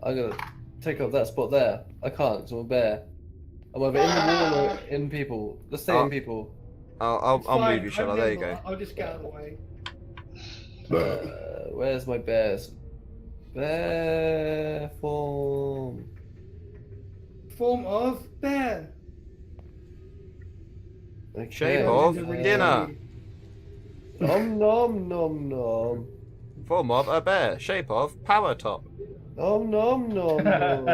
I'm gonna take up that spot there. I can't, because I'm a bear. I'm either in the wall or in people. Let's stay Oh. in people. I'll Fine, move you, shall I? There you go. I'll just get out of the way. Where's my bears? Bear form. Form of bear. Okay. Shape of dinner. Nom nom nom nom. Form of a bear. Shape of power top. Nom nom nom nom.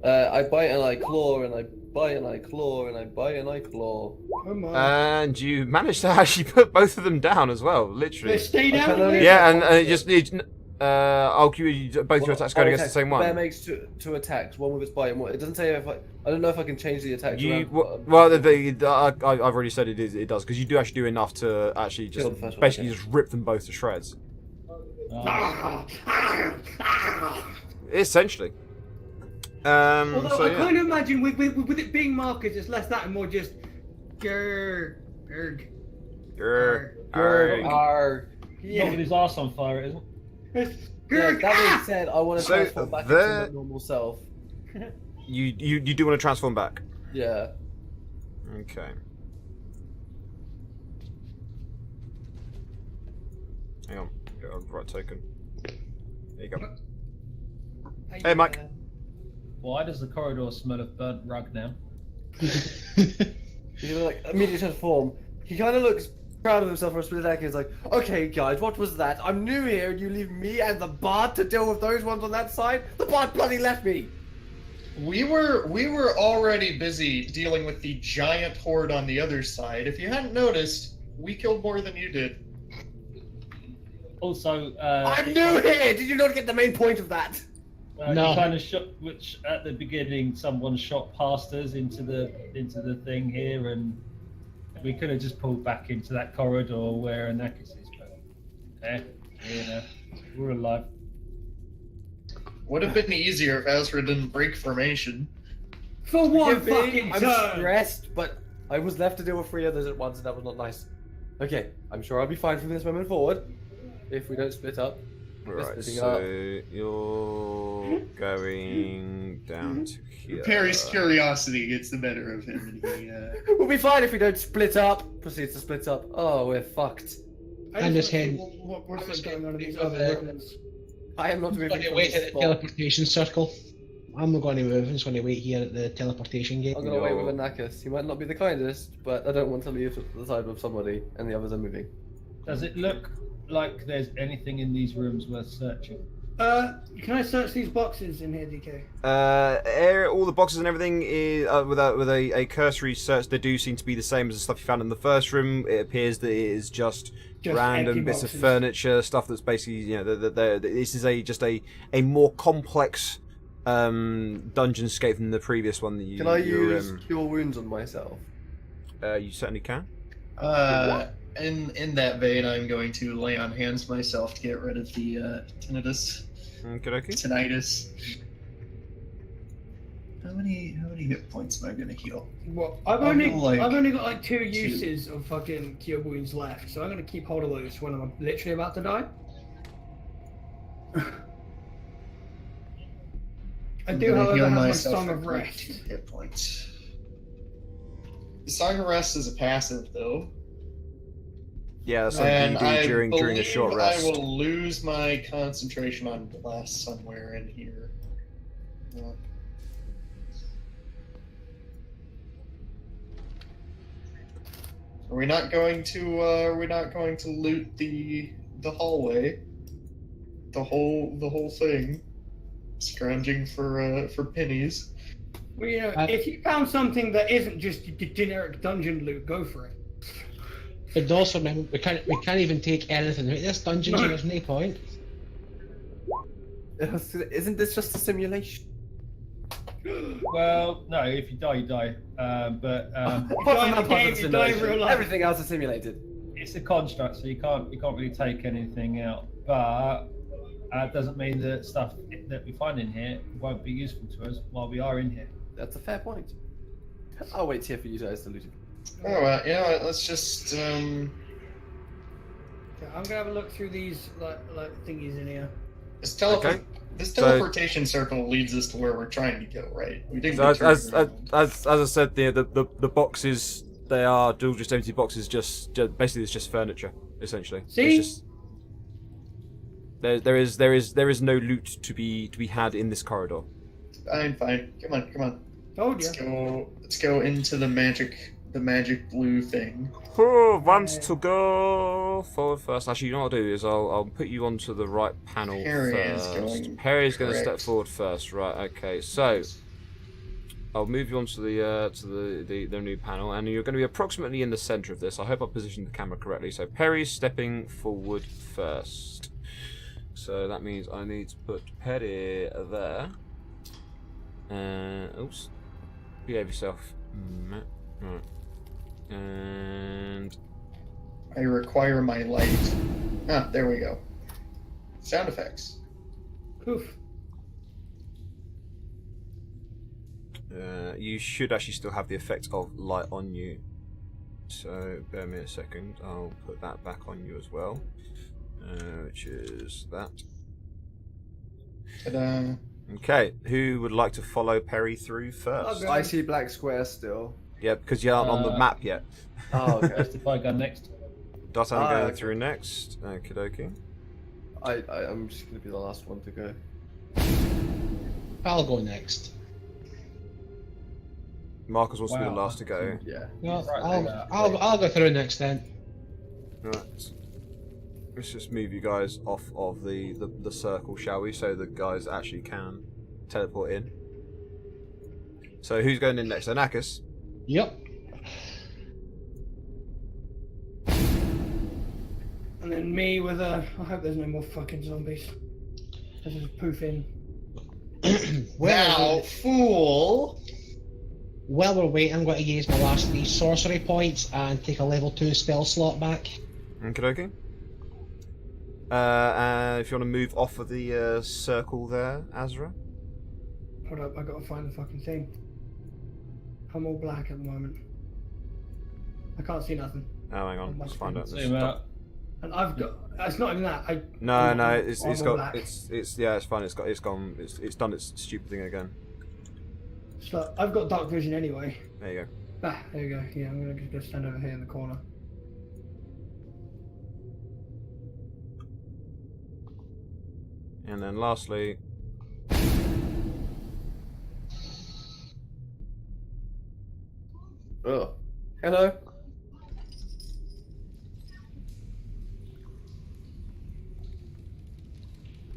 I bite and I claw and I bite and I claw and I bite and I claw. Come on. And you managed to actually put both of them down as well, They literally. stay I down. can only- Yeah, and it just needs. I'll give you both your attacks going Oh, against the same Bear one. makes two attacks, one with its bite and one. It doesn't say if I don't know if I can change the attacks. You around. well, I've already said it does because you do actually do enough to actually Kill just the first one, basically okay. just rip them both to shreds. Oh, Essentially. Although So I yeah. kind of imagine with it being markers, it's less that and more just grr, erg. Grr, Grr, arg. arg. knocking Yeah. his ass on fire, it isn't? It's Yeah, grr, that being ah! said, I want to So, transform back into there- my normal self. You do want to transform back. Yeah. Okay. Hang on. Get a right token. There you go. Hey, Mike. Why does the corridor smell of burnt rug now? He's like immediately transform. He kind of looks proud of himself for a split second. He's like, "Okay, guys, what was that? I'm new here, and you leave me and the bard to deal with those ones on that side. The bard bloody left me." We were already busy dealing with the giant horde on the other side. If you hadn't noticed, we killed more than you did. Also, I'm new here. Did you not get the main point of that? No. you kind of shot, which at the beginning someone shot past us into the thing here, and we could have just pulled back into that corridor where Anakis is. But we're alive. Would have been easier if Azra didn't break formation. For one Forgive me, fucking I'm turn. stressed, but I was left to deal with 3 others at once, and that was not nice. Okay, I'm sure I'll be fine from this moment forward if we don't split up. Right, splitting so up. you're going down to here. Perry's curiosity gets the better of him, and he, We'll be fine if we don't split up. Proceeds to split up. Oh, we're fucked. I I'm just just want to heading- see what's I'm just going on in these heading other over rooms. I am not I'm moving going to from wait this at the spot. teleportation circle. I'm not going to move. I'm just going to wait here at the teleportation gate. I'm gonna wait with Yo. Anakis. He might not be the kindest, but I don't want to leave the side with somebody, and the others are moving. Does it look like there's anything in these rooms worth searching? Can I search these boxes in here, DK? All the boxes and everything is with a cursory search. They do seem to be the same as the stuff you found in the first room. It appears that it is just random empty bits boxes. of furniture, stuff that's basically this is just a more complex dungeonscape than the previous one that you. Can I you're, use Cure Wounds on myself? You certainly can. in that vein, I'm going to lay on hands myself to get rid of the tinnitus. Okay. Tinnitus. How many hit points am I gonna heal? Well, I've I'll only go, like, I've only got like 2 uses of fucking cure wounds left, so I'm gonna keep hold of those when I'm literally about to die. I I'm do, gonna however, heal have my myself Song for of Rest. 13 hit points. The Song of Rest is a passive, though. Yeah, that's something And you do I during a believe short rest. I will lose my concentration on Bless somewhere in here. Are we not going to loot the hallway? The whole thing. Scrounging for pennies. Well, you know, if you found something that isn't just generic dungeon loot, go for it. But also, remember, we can't even take anything out of this dungeon, so there's no point. Isn't this just a simulation? Well, no. If you die, you die. But Apart from die in that the part game, of the you die in simulation, real life. everything else is simulated. it's a construct, so you can't really take anything out. But it doesn't mean that stuff that we find in here won't be useful to us while we are in here. That's a fair point. I'll wait here for you guys to loot it. Oh, you know what, let's just, Okay, I'm gonna have a look through these like thingies in here. this Okay. teleportation circle leads us to where we're trying to go, right? We didn't So go as turn around. I said, the boxes, they are all just empty boxes. Just basically, it's just furniture, essentially. See? It's just... There is no loot to be had in this corridor. Fine. Come on. Told you. Let's go into the magic blue thing. Oh, once to go forward first. Actually, you know what I'll do is I'll put you onto the right panel first. Perry's going to step forward first, right? Okay, so I'll move you onto the new panel, and you're going to be approximately in the center of this. I hope I positioned the camera correctly. So Perry's stepping forward first. So that means I need to put Perry there. Oops. Behave yourself. Right. And I require my light. Ah, there we go. Sound effects. Poof. you should actually still have the effect of light on you. So bear me a second, I'll put that back on you as well, which is that. Ta-da. Okay, who would like to follow Perry through first? Okay. I see black square still. Yeah, because you aren't on the map yet. Oh, okay. Justify gun next. Dotan Ah, going okay. through next. Okie dokie. I'm just gonna be the last one to go. I'll go next. Marcus wants to be the Wow. last to go. Yeah. No, Right there. I'll go through next then. Right. Let's just move you guys off of the circle, shall we? So the guys actually can teleport in. So who's going in next? Anakis? Yep. And then me with a. I hope there's no more fucking zombies. There's just poof in. Now, fool! While we're waiting, I'm going to use my last 3 sorcery points and take a level 2 spell slot back. Okie dokie. And if you want to move off of the circle there, Azra. Hold up, I gotta find the fucking thing. I'm all black at the moment. I can't see nothing. Oh, hang on, let's find out. Zoom out. And I've got. It's not even that. No, no, I'm it's all got black. it's yeah, it's fine. It's gone. It's done its stupid thing again. So I've got dark vision anyway. There you go. Ah, there you go. Yeah, I'm gonna just go stand over here in the corner. And then lastly, Oh. Hello.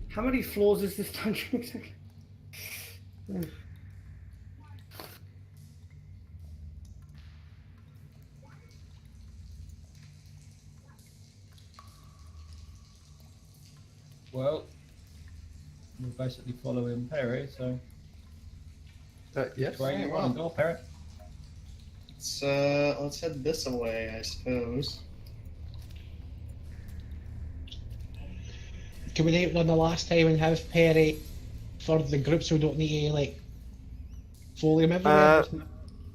How many floors is this dungeon exactly? Well, we're basically following Perry, so Yes. where you well. want to go, Perry? Let's head this away, I suppose. Can we do it on the last time and have Perry for the groups who don't need to, like, follow him everywhere?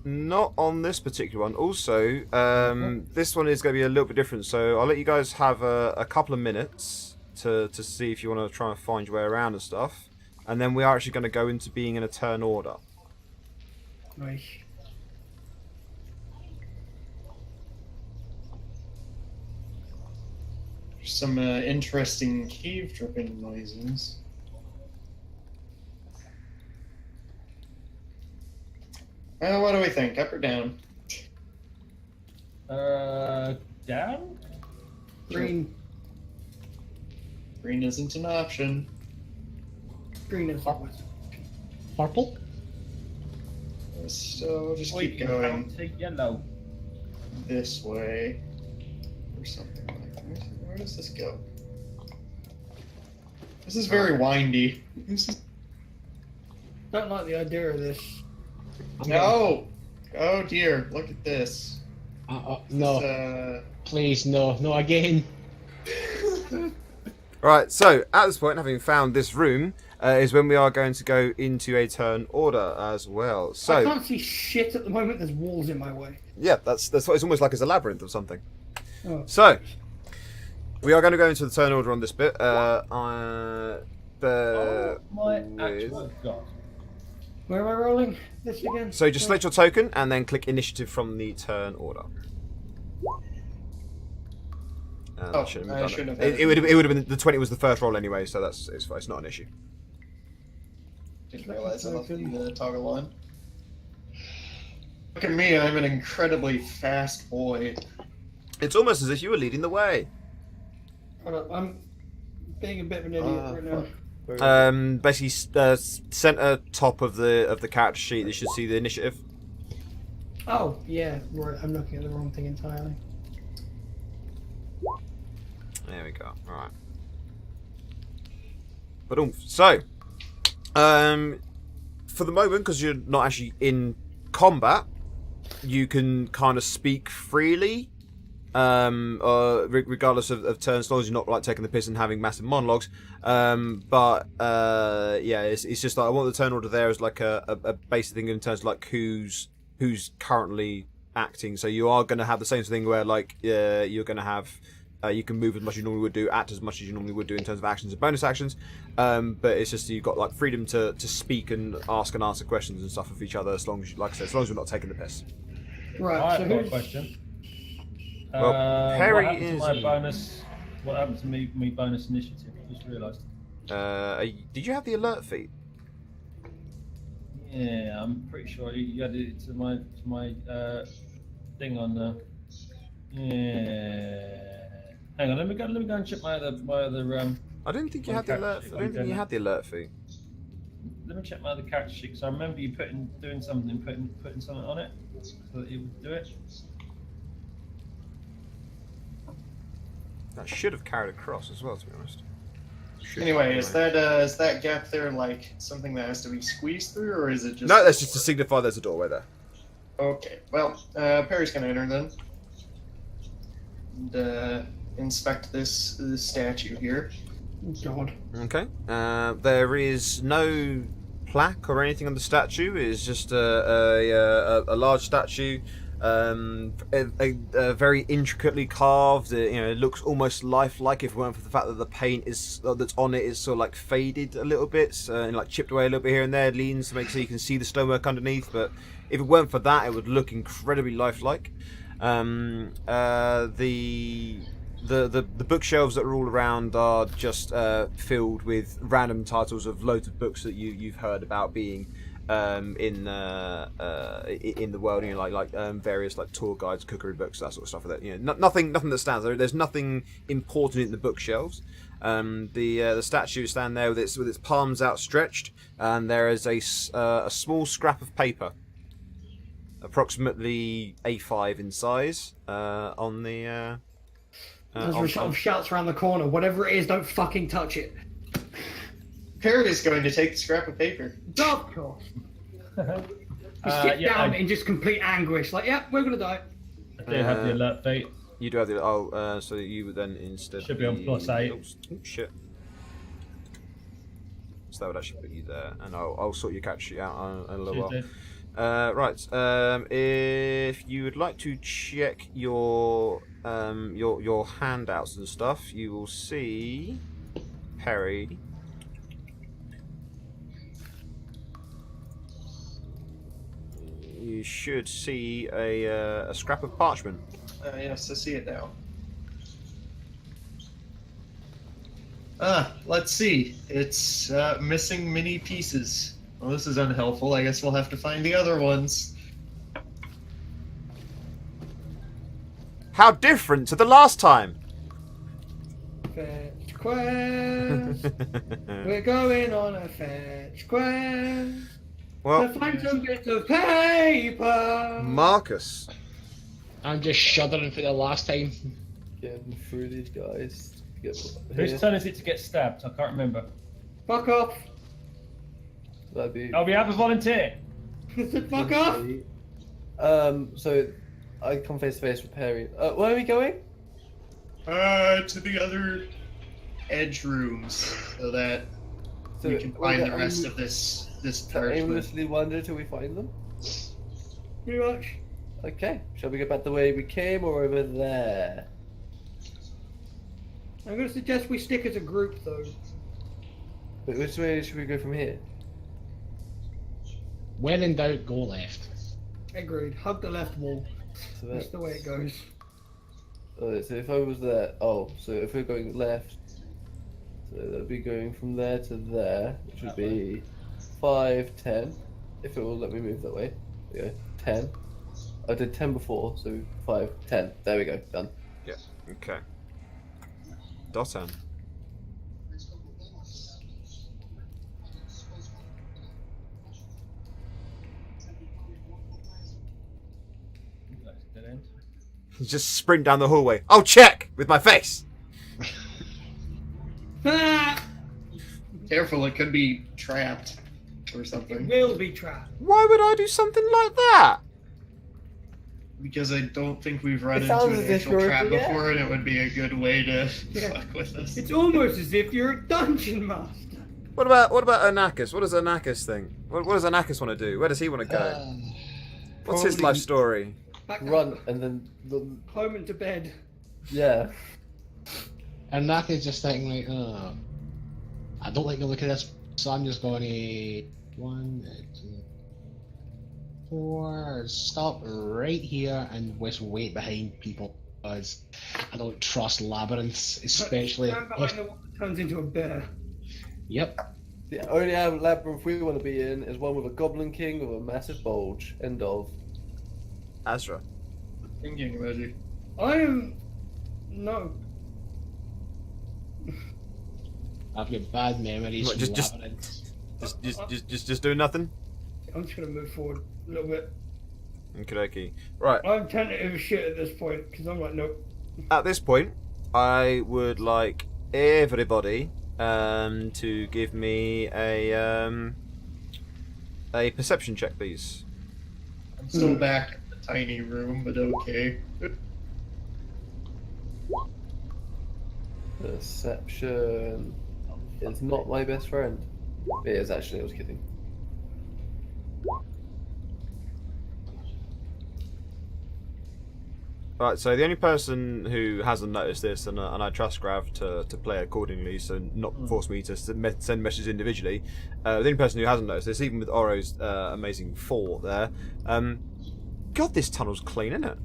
not on this particular one. Also, this one is going to be a little bit different. So I'll let you guys have a couple of minutes to see if you want to try and find your way around and stuff. And then we are actually going to go into being in a turn order. Nice. There's some interesting cave dripping noises. Well, what do we think? Up or down? Down? Green. Green isn't an option. Green is always. Purple? So just Wait, keep going to yellow. this way. Or something like that. Where does this go? This is very windy. This is... Don't like the idea of this. No! Oh dear, look at this. No, This, please, no, no again. Right, so at this point, having found this room, is when we are going to go into a turn order as well. I So can't see shit at the moment. There's walls in my way. yeah, that's what it's almost like it's a labyrinth or something. Oh. So we are going to go into the turn order on this bit. Oh my with- actual god. Where am I rolling? This again? So just select your token and then click initiative from the turn order. That shouldn't have I done shouldn't it. have. It would have been the 20 was the first roll anyway, so it's not an issue. Didn't realize I left the toggle on. Look at me, I'm an incredibly fast boy. It's almost as if you were leading the way. Hold up, I'm being a bit of an idiot right now. Basically, center top of the character sheet, you should see the initiative. Oh, yeah, right, I'm looking at the wrong thing entirely. There we go. All right. But so, for the moment, because you're not actually in combat, you can kind of speak freely, regardless of turns, as long as you're not like taking the piss and having massive monologues. But yeah, it's just like I want the turn order there as like a basic thing in terms of like who's currently acting. So you are going to have the same thing where like you're going to have. You can move as much as you normally would do, act as much as you normally would do in terms of actions and bonus actions. But it's just you've got like freedom to speak and ask and answer questions and stuff of each other, as long as, like I said, as long as we're not taking the piss. Right, so I've got a who's... question. Well, Perry what happened is- to my bonus? What happened to me bonus initiative? I just realised. Did you have the alert feat? Yeah, I'm pretty sure you added it to my thing on the. Yeah. Hang on, let me go and check my other. I didn't think you had the alert. I don't think you had the alert feat. Let me check my other character sheet because I remember you putting something on it so that it would do it. That should have carried across as well, to be honest. Anyway, is that gap there like something that has to be squeezed through, or is it just... No, that's just to signify there's a doorway there. Okay, well, Perry's gonna enter then. And, inspect this statue here. God. Okay. There is no plaque or anything on the statue. It's just a large statue, a very intricately carved. It looks almost lifelike if it weren't for the fact that the paint that's on it is sort of like faded a little bit, and like chipped away a little bit here and there. It leans to make sure you can see the stonework underneath. But if it weren't for that, it would look incredibly lifelike. The bookshelves that are all around are just filled with random titles of loads of books that you've heard about being in the world. Like various like tour guides, cookery books, that sort of stuff. That nothing that stands there. There's nothing important in the bookshelves. The statue stands there with its palms outstretched, and there is a small scrap of paper, approximately A5 in size, on the. There's a shot of shouts around the corner. Whatever it is, don't fucking touch it. Perry's going to take the scrap of paper. Of course. You sit down in just complete anguish. Like, yeah, we're gonna die. I do have the alert feat. You do have the so you would then instead Should be on +8. Oh shit! So that would actually put you there, and I'll sort your catch sheet out in a little while. Right. If you would like to check your handouts and stuff, you will see Perry. You should see a scrap of parchment. Yes, I see it now. Let's see. It's missing many pieces. Well, this is unhelpful. I guess we'll have to find the other ones. How different to the last time! Fetch quest. We're going on a fetch quest. Well, To find some bits of paper. Marcus. I'm just shuddering for the last time. Getting through these guys. Whose turn is it to get stabbed? I can't remember. Fuck off. That'd be. Oh, we have a volunteer. Fuck off. So I come face to face with Perry. Where are we going? To the other edge rooms, so that you can find the rest of this parchment. Aimlessly wander till we find them. Pretty much. Okay. Shall we go back the way we came or over there? I'm going to suggest we stick as a group, though. But which way should we go from here? When in doubt, go left. Agreed. Hug the left wall. So That's the way it goes. So if I was there, so if we're going left, so that'd be going from there to there, which would be 5, 10. If it will let me move that way. There we go. 10. I did 10 before, so 5, 10. There we go. Done. Yeah. Okay. Dotan. That's a dead end. Just sprint down the hallway. Oh, check with my face. Ah! Careful, it could be trapped or It something. will be trapped. Why would I do something like that? Because I don't think we've run It into sounds an as if actual you're- trap yeah. before, and it would be a good way to Yeah. fuck with us. It's almost as if you're a dungeon master. What about Anakis? What does Anakis think? What does Anakis want to do? Where does he want to go? What's his probably- life story? Back Run and then home into bed. yeah. And that is just thinking like, I don't like the look of this, so I'm just going to 1, 2, 4, stop right here and just wait behind people because I don't trust labyrinths, especially Stand if. behind the one that turns into a bear. Yep. The only labyrinth we want to be in is one with a Goblin King with a massive bulge. End of. Azra. Thinking emoji. I am. No. I've got bad memories What, from just- labyrinths. Just doing nothing. I'm just gonna move forward a little bit. Okie Right. I'm tentative as shit at this point because I'm like, nope. At this point, I would like everybody to give me a perception check, please. I'm still back in the tiny room, but okay. Perception is not my best friend. It is actually. I was kidding. Right, so the only person who hasn't noticed this, and I trust Grav to play accordingly, so not force me to send messages individually. The only person who hasn't noticed this, even with Oro's amazing 4 there, God, this tunnel's clean, isn't it?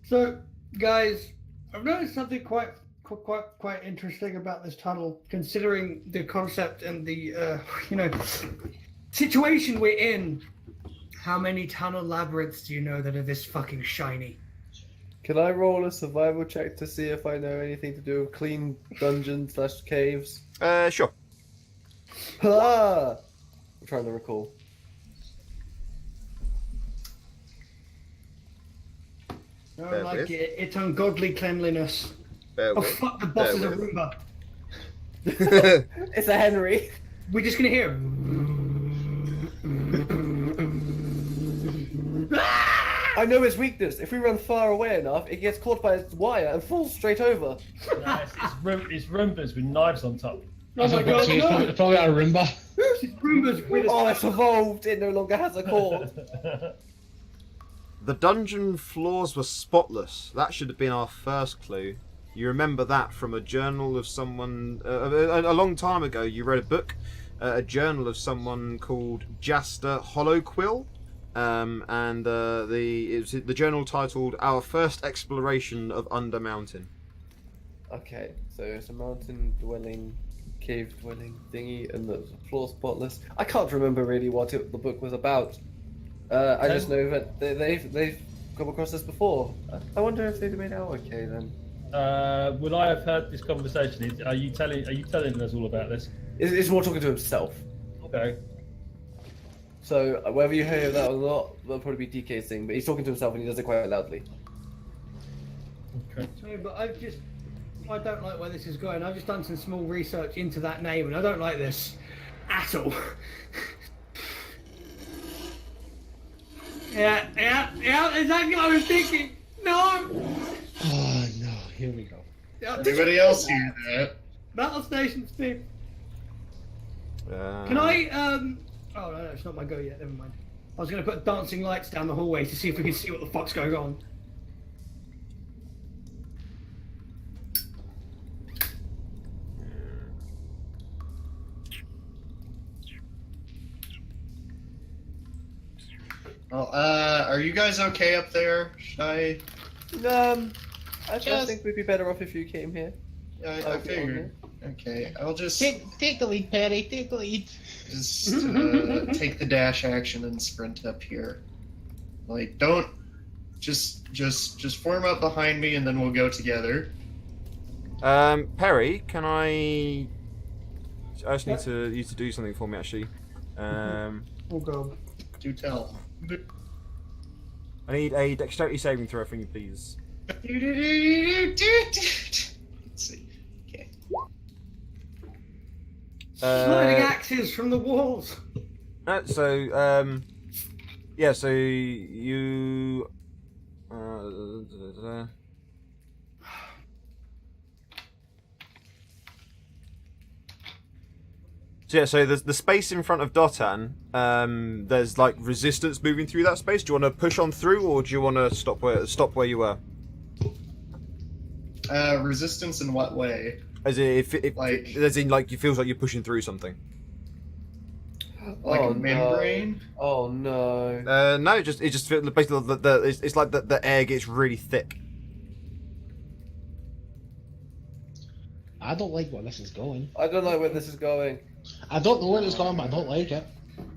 So, guys, I've noticed something quite interesting about this tunnel, considering the concept and the situation we're in. How many tunnel labyrinths do you know that are this fucking shiny? Can I roll a survival check to see if I know anything to do with clean dungeon/caves? Sure. Ah! I'm trying to recall. I don't Bear like with. it. It's ungodly cleanliness. Bear Oh with. fuck! The boss is a with. Roomba. It's a Henry. We're just gonna hear. I know his weakness. If we run far away enough, it gets caught by its wire and falls straight over. No, it's Roombas with knives on top. Oh my god! It's No! probably a Roomba. It's Roombas with Oh, a it's evolved. It no longer has a cord. The dungeon floors were spotless. That should have been our first clue. You remember that from a journal of someone a long time ago. You read a book, a journal of someone called Jaster Hollowquill, and it was the journal titled "Our First Exploration of Under Mountain." Okay, so it's a mountain-dwelling, cave-dwelling thingy, and the floor spotless. I can't remember really what the book was about. I just know that they've come across this before. I wonder if they'd made out okay then. Would I have heard this conversation? Are you telling us all about this? It's more talking to himself. Okay. So whether you hear that or not, that'll probably be DK's thing. But he's talking to himself and he does it quite loudly. Okay. Sorry, but I don't like where this is going. I've just done some small research into that name, and I don't like this at all. Yeah, exactly what I was thinking. No! Oh no, here we go. Yeah, Anybody else hear that? Battle Station Steve. Can I, oh no, it's not my go yet, never mind. I was going to put dancing lights down the hallway to see if we can see what the fuck's going on. Well, are you guys okay up there? Should I? I think we'd be better off if you came here. Yeah, I Okay. figured. Okay, I'll just Take the lead, Perry. Take the lead. take the dash action and sprint up here. Like, don't just form up behind me, and then we'll go together. Perry, can I just need you to do something for me actually. Oh god. Do tell. I need a dexterity saving throw from you, please. Let's see. Okay. Sliding axes from the walls. So yeah, so you. So yeah, so the space in front of Dotan, there's like resistance moving through that space. Do you want to push on through, or do you want to stop where you were? Resistance in what way? As if Like- as in like you feels like you're pushing through something. Like Oh, a membrane? Oh no. No, it just feels basically it's like the air gets really thick. I don't like where this is going. I don't know where this is going. I don't know where it's going, but I don't like it.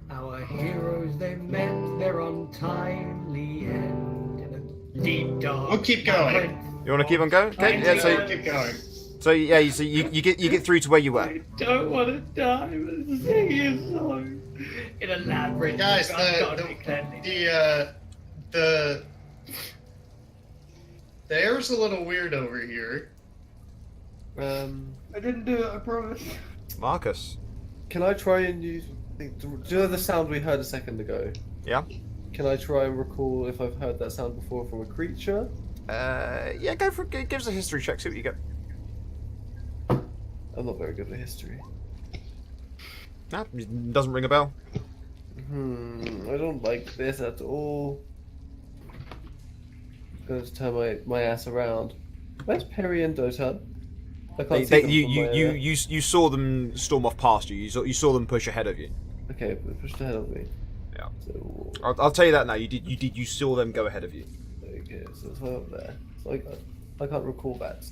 Our heroes they met their untimely end in a deep dark. We'll keep going. labyrinth. You want to keep on going? Okay, yeah. Keep going. So you get through to where you were. I don't want to die, but the thing is so in a labyrinth. Guys, of ungodly cleanliness. the air's a little weird over here. I didn't do it. I promise. Marcus. Can I try and use? Do you know the sound we heard a second ago? Yeah. Can I try and recall if I've heard that sound before from a creature? Yeah. Go for it. Give us a history check. See what you get. I'm not very good with history. No, doesn't ring a bell. I don't like this at all. I'm going to turn my ass around. Where's Perry and Dotan? I can't see them from my, You saw them storm off past you. You saw them push ahead of you. Okay, but pushed ahead of me. Yeah. So, I'll tell you that now. You saw them go ahead of you. okay, so it's way up there. So I can't recall that.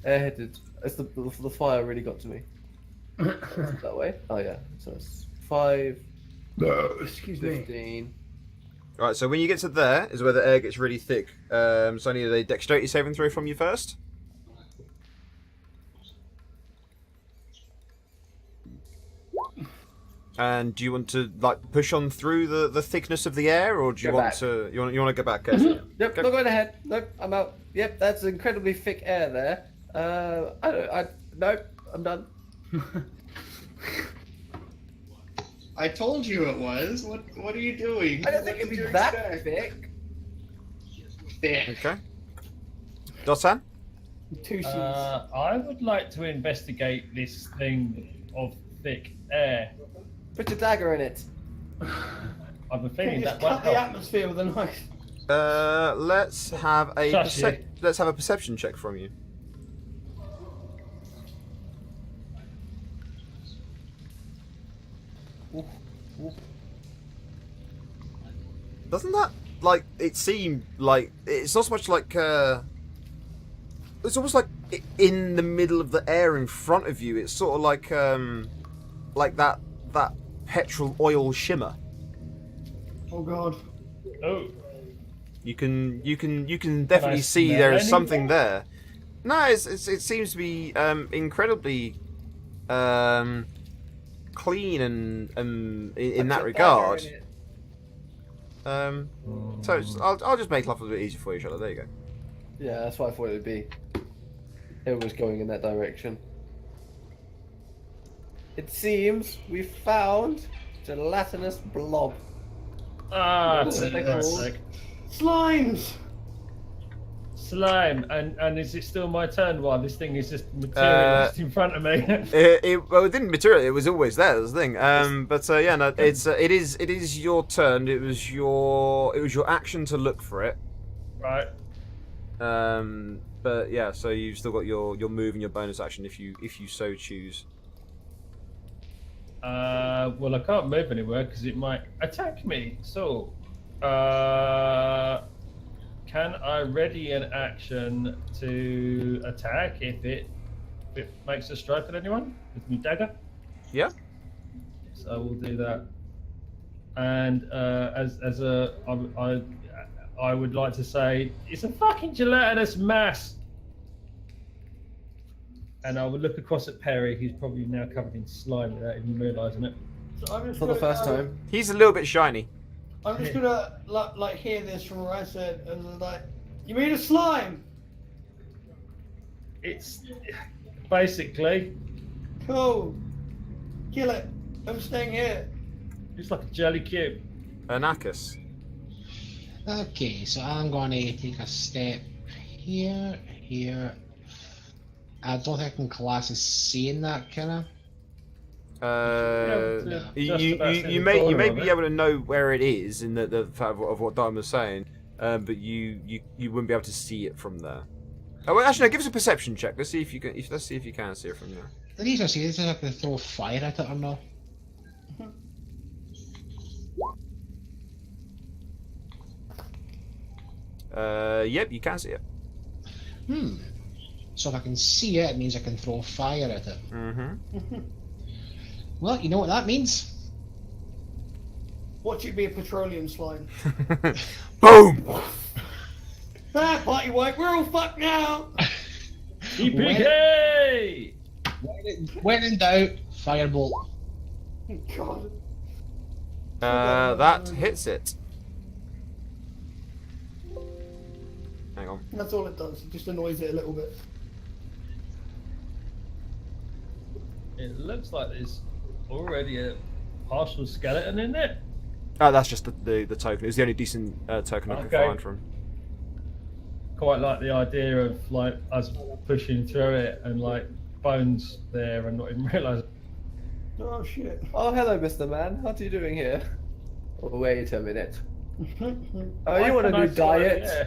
Airheaded. It's the fire really got to me. That way? Oh yeah. So it's 5, Excuse me. 15. Right. So when you get to there is where the air gets really thick. So I need a dexterity saving throw from you first. And do you want to like push on through the thickness of the air, or do you Go want back. to you want to go back? Okay. Yep, not going ahead. Nope, I'm out. Yep, that's incredibly thick air there. Nope, I'm done. I told you it was. What are you doing? I don't think it'd be that thick. Thick. Okay. Dotan? Two C's. I would like to investigate this thing of thick air. Put your dagger in it. I'm a feeling Just that won't cut the help. atmosphere with a knife. Let's have a Shush you. let's have a perception check from you. Doesn't that like it seem like it's not so much like it's almost like in the middle of the air in front of you. It's sort of like that petrol oil shimmer. Oh god. Oh, You can definitely see smell there is anything? something there. No, it seems to be incredibly clean and in that regard. So I'll just make life a bit easier for you, Charlotte. There you go. Yeah, that's what I thought it would be. It was going in that direction. It seems we found gelatinous blob. that's Ooh, it. they're That's cool. it. Slimes. Slime, and is it still my turn while this thing is just materialized in front of me? Well, it didn't material. It was always there. That's the thing. But yeah, no, it is your turn. It was your action to look for it. Right. But yeah, so you've still got your move and your bonus action if you so choose. Well, I can't move anywhere because it might attack me. So, Can I ready an action to attack if it makes a strike at anyone with my dagger? Yeah. So we'll do that. And I would like to say it's a fucking gelatinous mass. And I would look across at Perry, who's probably now covered in slime without even realising it. So I'm just For the gonna, first time. He's a little bit shiny. I'm just gonna like hear this from where I said, and was like, you mean a slime? It's basically Cool. Kill it. I'm staying here. it's like a jelly cube. Anarchus. Okay, so I'm gonna take a step here. I don't think I can class as seeing that, can I? You may be able to know where it is in the fact of what Diamond was saying, but you wouldn't be able to see it from there. Oh, well, actually, no, give us a perception check. Let's see if you can. Let's see if you can see it from there. The reason I see this is I can throw fire at it or not. Yep, you can see it. So if I can see it, it means I can throw fire at it. Mm-hmm. Well, you know what that means? Watch it be a petroleum slime. Boom! Ah, party wipe, we're all fucked now! EPK! When in doubt, firebolt. God. That hits it. Hang on. That's all it does. It just annoys it a little bit. It looks like there's already a partial skeleton in it. Oh, that's just the token. It's the only decent token I can Okay. find from. Quite like the idea of like us pushing through it and like bones there and not even realising. Oh shit. Oh, hello, Mr. Man. What are you doing here? Oh, wait a minute. Oh, Why you want to can I do fly? diet? Yeah.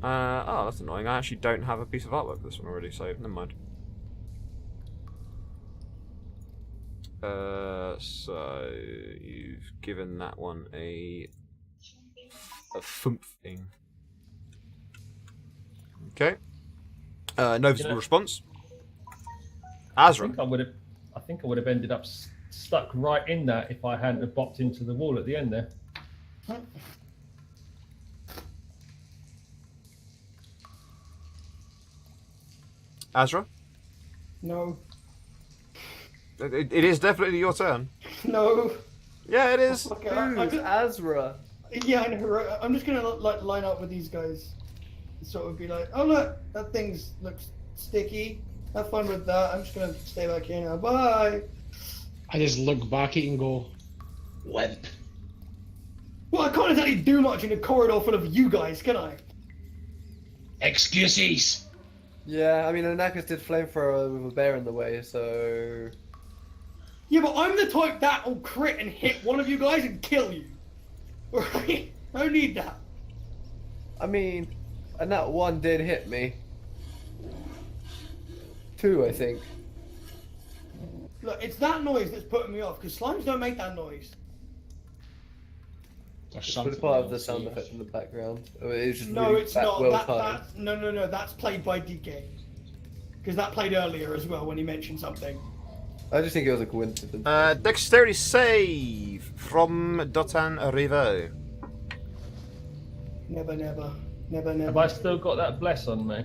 Oh, that's annoying. I actually don't have a piece of artwork for this one already, so never mind. So you've given that one a thump thing. Okay. No visible response. I Azra. think I would have ended up stuck right in that if I hadn't have bopped into the wall at the end there. Azra. No. It is definitely your turn. No. Yeah, it is. Okay, Who's Azra? yeah, I know. Right? I'm just gonna like line up with these guys. Sort of be like, oh look, that thing's looks sticky. Have fun with that. I'm just gonna stay back here now. Bye. I just look back at it and go, wimp. Well, I can't exactly do much in a corridor full of you guys, can I? Excuses. Yeah, I mean, Anarchus did flamethrower with a bear in the way, so... Yeah, but I'm the type that will crit and hit one of you guys and kill you. Right? I don't need that. I mean, and that one did hit me. 2, I think. Look, it's that noise that's putting me off, because slimes don't make that noise. There's It's something part of the else sound here. effect in the background. I mean, it's just No, really it's not. well That, timed. no, that's played by DK. Because that played earlier as well when he mentioned something. I just think it was a coincidence. Dexterity save from Dotan Rivo. Never. Have I still got that bless on me?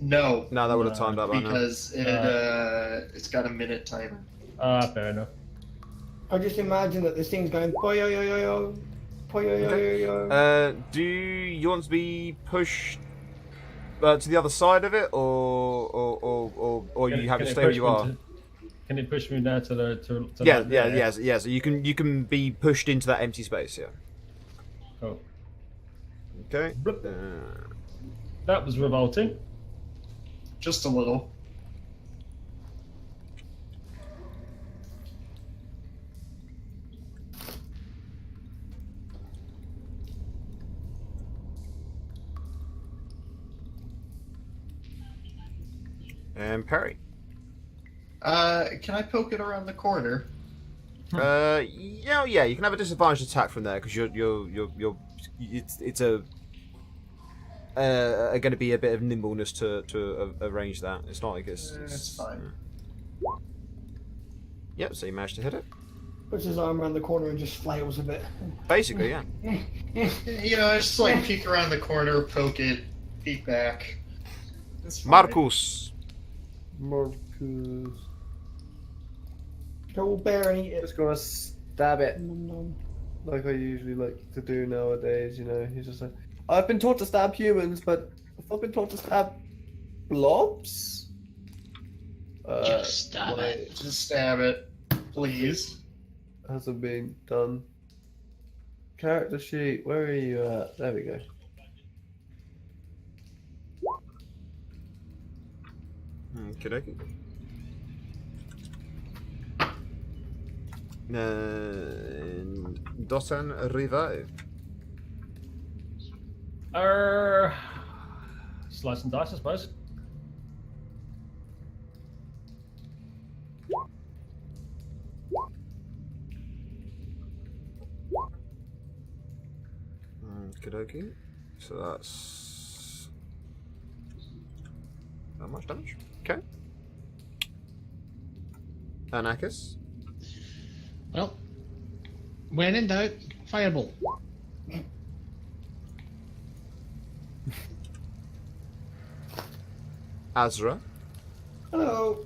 No, No, that would have timed up by now. because it's got a minute timer. Ah, fair enough. I just imagine that this thing's going yo, yo. Do you want to be pushed to the other side of it, or you have to stay where you are? Can it push me now to the to Yeah, like there? yeah. So you can be pushed into that empty space. Yeah. Cool. Okay. That was revolting. Just a little. And Perry. Can I poke it around the corner? Yeah, you can have a disadvantaged attack from there because it's going to be a bit of nimbleness to arrange that. It's not like It's fine. Yep, so you managed to hit it. Puts his arm around the corner and just flails a bit. Basically, yeah. You know, I just like peek around the corner, poke it, peek back. It's fine. Marcus. Marcus. Go bear and eat it. Just gonna stab it Nom, nom. like I usually like to do nowadays. You know, he's just like, I've been taught to stab humans, but I've been taught to stab blobs. Just stab my- it. Just stab it, please. Hasn't been done. Character sheet, where are you at? There we go. Okey-dokey. And Dotan Rivo. Slice and dice, I suppose. Okey-dokey. So that's how much damage? Okay. Anakis. Well, when in doubt, fireball. Azra. Hello.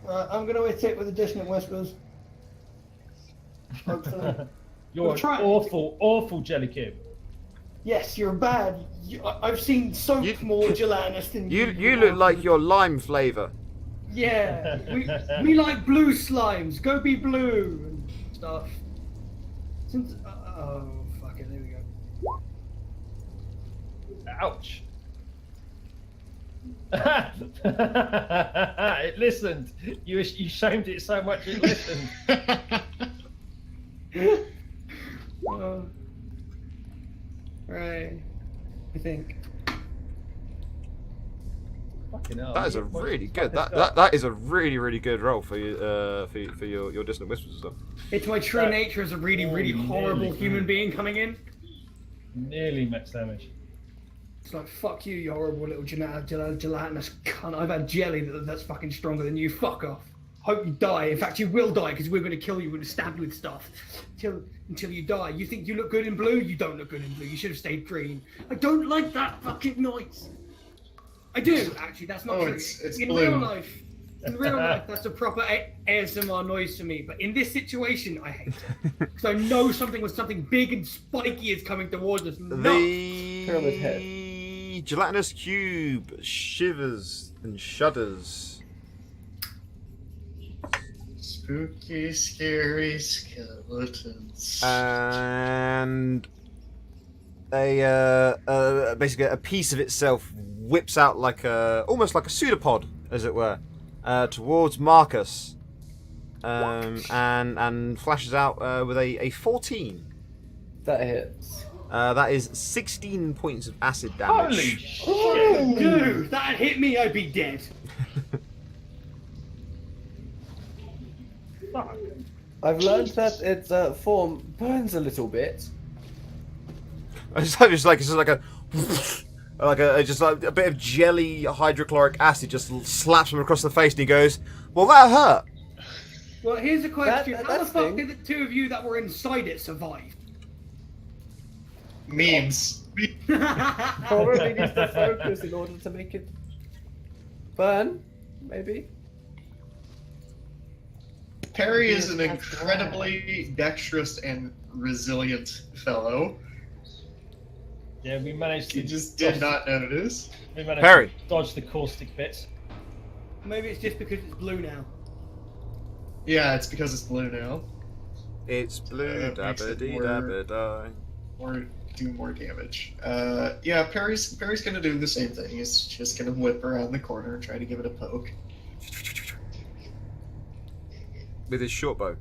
Right, I'm going to hit it with a dissonant whispers. Hopefully. You're We'll an try. awful, awful Jellicube. Yes, you're bad. I've seen so You- more Gelanus than You look like your lime flavour. Yeah, we like blue slimes. Go be blue and stuff. Since oh fuck it, there we go. Ouch. It listened. You shamed it so much it listened. Right, I think. Fucking hell. That is a really good. That is a really good roll for you for your distant whispers and stuff. It's my true nature as a really horrible nearly. human being coming in. Nearly max damage. It's like, fuck you, you horrible little gelatinous cunt. I've had jelly that's fucking stronger than you. Fuck off. Hope you die. In fact, you will die because we're going to kill you. We're going to stab you with stuff until you die. You think you look good in blue? You don't look good in blue. You should have stayed green. I don't like that fucking noise. I do, actually. That's not Oh, true. it's in blue. real life, that's a proper ASMR noise to me. But in this situation, I hate it. Because I know something big and spiky is coming towards us. No. Pyramid head. The gelatinous cube shivers and shudders. Spooky, scary skeletons. And basically a piece of itself whips out like almost like a pseudopod, as it were, towards Marcus, and flashes out with a 14. That hits. That is 16 points of acid damage. Holy shit! Oh, dude, that hit me, I'd be dead. Fuck. I've learned that its form burns a little bit. It's just like a a bit of jelly hydrochloric acid just slaps him across the face, and he goes, "Well, that hurt." Well, here's a question. How the that's fuck thing. did the two of you that were inside it survive? Memes. Probably needs to focus in order to make it burn, maybe. Perry is an incredibly dexterous and resilient fellow. Yeah, we managed to. He just did not notice. We managed Perry. to dodge the caustic bits. Maybe it's just because it's blue now. Yeah, it's because it's blue now. It's blue, Makes it dabba-dee, more- dabba-die. Or do more damage. Yeah, Perry's gonna do the same thing. He's just gonna whip around the corner and try to give it a poke. With his short bow.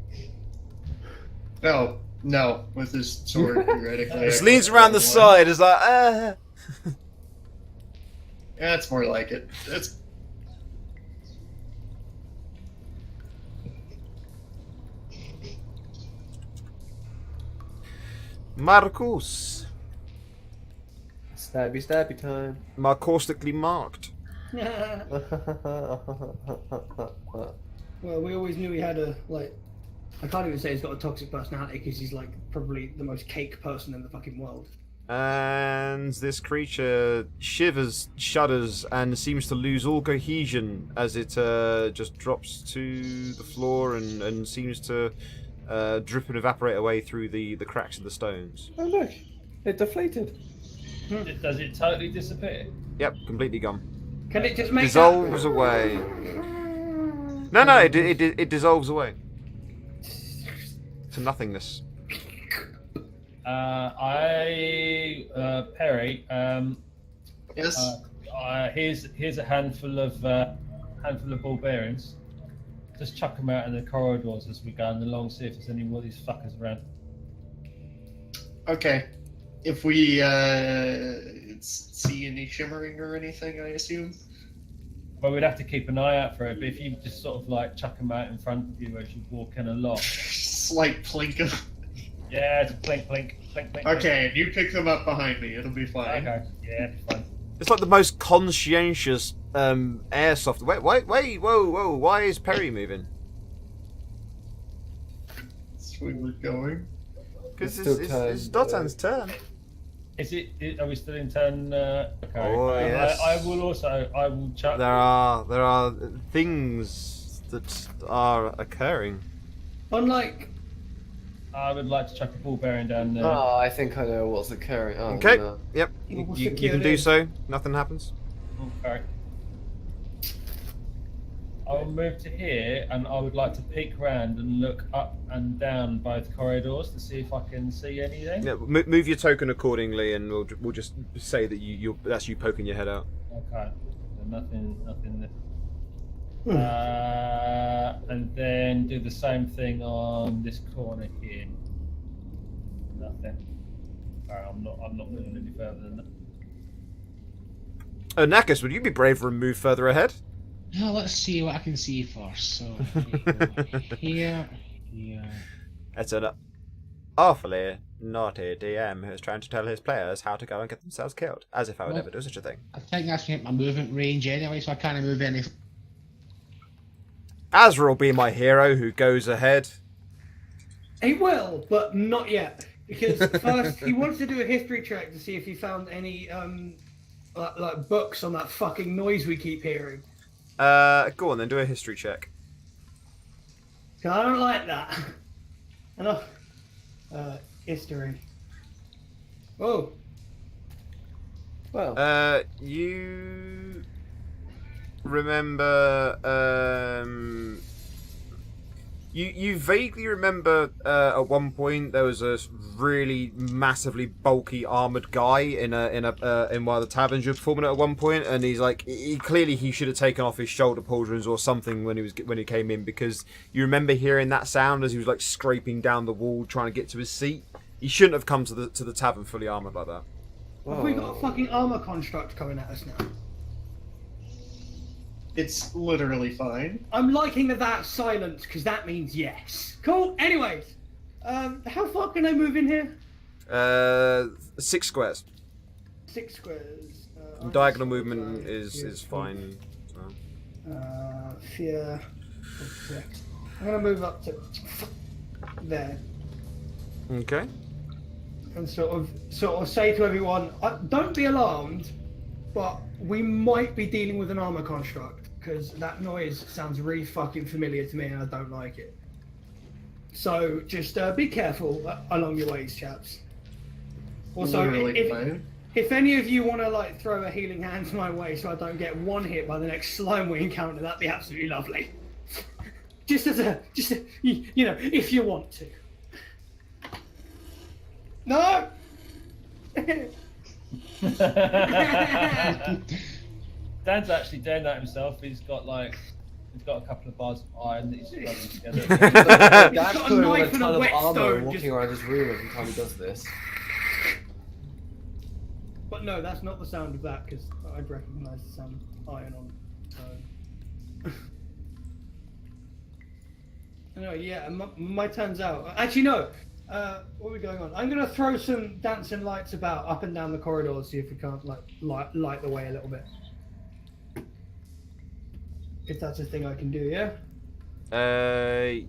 No, with his sword, theoretically. Just leans around the side, is like, Yeah, it's more like it. It's Marcus. Stabby, stabby time. Marcaustically marked. Well, we always knew he had a, like, I can't even say he's got a toxic personality because he's like probably the most cake person in the fucking world. And this creature shivers, shudders, and seems to lose all cohesion as it just drops to the floor and seems to drip and evaporate away through the cracks in the stones. Oh look, it deflated. Does it totally disappear? Yep, completely gone. Can it just make Dissolves away. No, it dissolves away to nothingness. Perry. Yes. Here's a handful of ball bearings. Just chuck them out in the corridors as we go along. See if there's any more of these fuckers around. Okay. If we see any shimmering or anything, I assume. Well, we'd have to keep an eye out for it. But if you just sort of like chuck them out in front of you as you walk in along. Slight plink of. Yeah, it's plink, plink, plink, plink. Okay, and you pick them up behind me. It'll be fine. Okay. Yeah, it'll be fine. It's like the most conscientious airsoft. Wait, whoa! Why is Perry moving? That's where we're going. Because It's it's still Dotan's turn. Is it? Are we still in turn? Okay. Oh, yes. I will chuck. There are things that are occurring. Unlike, I would like to chuck a ball bearing down there. Oh, I think I know what's occurring. Oh, Okay. no. Yep. You can do so. Nothing happens. Okay. I will move to here, and I would like to peek around and look up and down both corridors to see if I can see anything. Yeah. Move your token accordingly, and we'll just say that that's you poking your head out. Okay. So nothing there. And then do the same thing on this corner here. Nothing. Okay, I'm not moving any further than that. Oh, Nakas, would you be braver and move further ahead? Now let's see what I can see first. So here. It's an awfully naughty DM who's trying to tell his players how to go and get themselves killed, as if I would Well, ever do such a thing. I think that's my movement range anyway, so I can't move any. Azra will be my hero who goes ahead. he will, but not yet. Because first he wants to do a history check to see if he found any like books on that fucking noise we keep hearing. Go on then, do a history check. 'Cause I don't like that. Enough. History. Oh. Well, You remember, you vaguely remember at one point there was a really massively bulky armored guy in one of the taverns you're performing at one point, and he's like, he should have taken off his shoulder pauldrons or something when he came in, because you remember hearing that sound as he was like scraping down the wall trying to get to his seat. He shouldn't have come to the tavern fully armored like that. Have we got a fucking armor construct coming at us now? It's literally fine. I'm liking that silence because that means yes. Cool. Anyways, how far can I move in here? 6 squares. 6 squares. Diagonal movement is fine. So. Fear. Object. I'm gonna move up to there Okay. and sort of say to everyone, don't be alarmed, but we might be dealing with an armor construct because that noise sounds really fucking familiar to me and I don't like it. So just be careful along your ways, chaps. Also, Literally fine. if any of you want to like throw a healing hand my way so I don't get one hit by the next slime we encounter, that'd be absolutely lovely. just you know, if you want to. No. Dan's actually doing that himself. He's got a couple of bars of iron that he's rubbing together. Dad's got a putting on knife a and ton a of whetstone, armor and just- walking around his room every time he does this. But no, that's not the sound of that because I'd recognise the sound of iron on. No, yeah, my turn's out. Actually, no. What are we going on? I'm gonna throw some dancing lights about up and down the corridors, see if we can't light the way a little bit. If that's a thing I can do, yeah.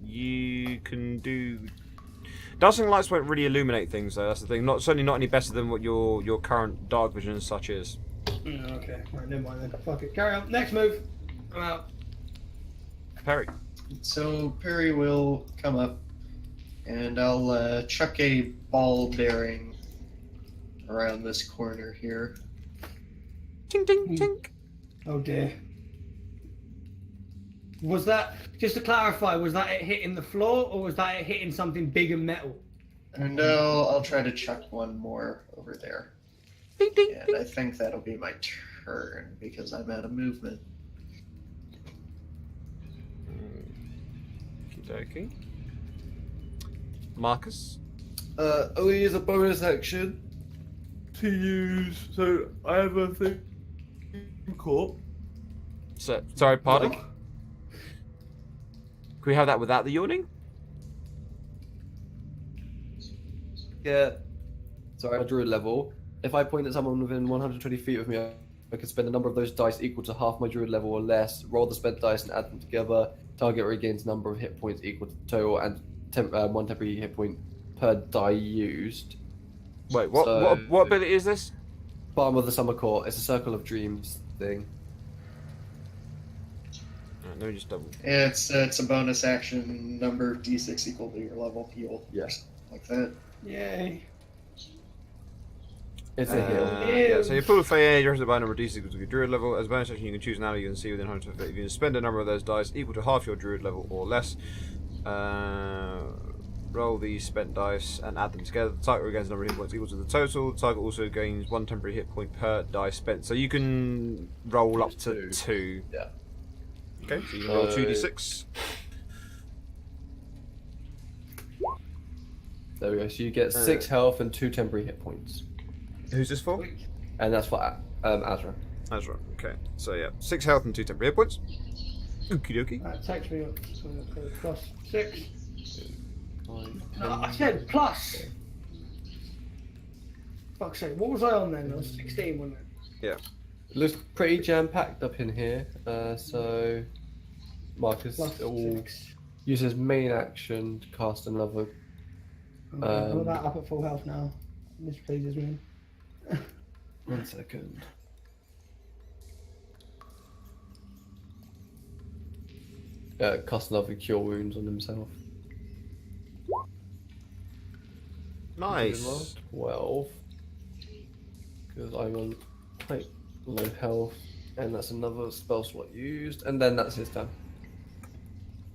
You can do. Dancing lights won't really illuminate things, though. That's the thing. Certainly not any better than what your current dark vision and such is. Okay, right, never mind then. Fuck it. Carry on. Next move. I'm out. Perry. So Perry will come up, and I'll chuck a ball bearing around this corner here. Tink tink tink. Oh dear. Was that, just to clarify, was that it hitting the floor or was that it hitting something big and metal? And I'll try to chuck one more over there. Ding ding And ding. I think that'll be my turn because I'm out of movement. Okey-dokey. Marcus. I'll use a bonus action to use. So I have a thing caught. So, sorry, pardon. What? Can we have that without the yawning? Yeah. Sorry, my druid level. If I point at someone within 120 feet of me, I can spend a number of those dice equal to half my druid level or less. Roll the spent dice and add them together. Target regains number of hit points equal to the total and one temporary hit point per die used. Wait, what? So- What ability is this? Bottom of the Summer Court. It's a Circle of Dreams thing. Let me just double. It's a bonus action number d6 equal to your level heal. Yeah. Or something like that. Yay. It's a heal. Yeah, so you pull a Fey, you by a number of d6 equal to your druid level. As a bonus action, you can choose an ally you can see within 100 feet. You can spend a number of those dice equal to half your druid level or less. Roll these spent dice and add them together. The target regains a number of hit points equal to the total. The target also gains one temporary hit point per die spent. So you can roll up to 2. Yeah. Okay, so you can roll 2d6. There we go. So you get 6 health and 2 temporary hit points. Who's this for? And that's for Azra. That's right. Okay, so yeah, 6 health and 2 temporary hit points. Okie dokie. That takes me up to plus 6. 9, No, I said plus. Fuck's sake, what was I on then? I was 16, wasn't it? Yeah. Looks pretty jam packed up in here. So Marcus Plus will 6. use his main action to cast another. I'm gonna put that up at full health now. This pleases me. 1 second. Cast another cure wounds on himself. Nice. 12. Because I'm on quite low health, and that's another spell slot used, and then that's his turn.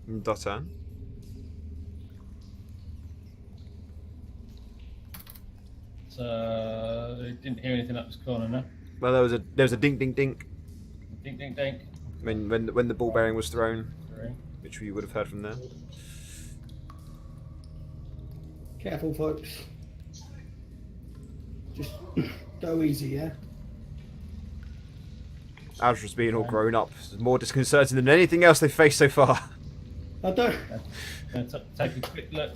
Dotan. So didn't hear anything up this corner, no? Well, there was a dink dink dink Dink dink dink. when the ball bearing was thrown, Three. which you would have heard from there. Careful, folks. Just go easy, yeah? Azra's being all grown up is more disconcerting than anything else they've faced so far. I don't. Gonna take a quick look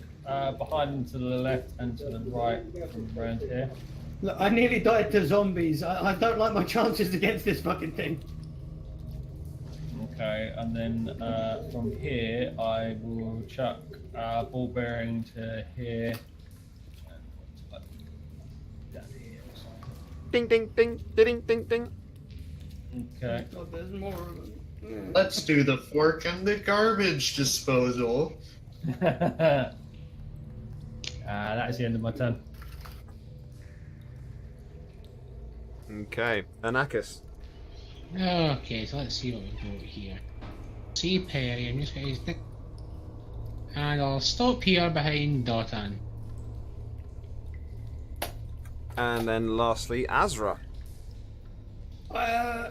behind and to the left and to the right from around here. Look, I nearly died to zombies. I don't like my chances against this fucking thing. Okay, and then from here I will chuck ball bearing to here. Down here. Ding ding ding ding ding ding. Okay. God, there's more of them. Yeah. Let's do the fork and the garbage disposal. That is the end of my turn. Okay, Anakis. Okay, so let's see what we can do over here. See Perry, I'm just going to stick. And I'll stop here behind Dotan. And then lastly, Azra.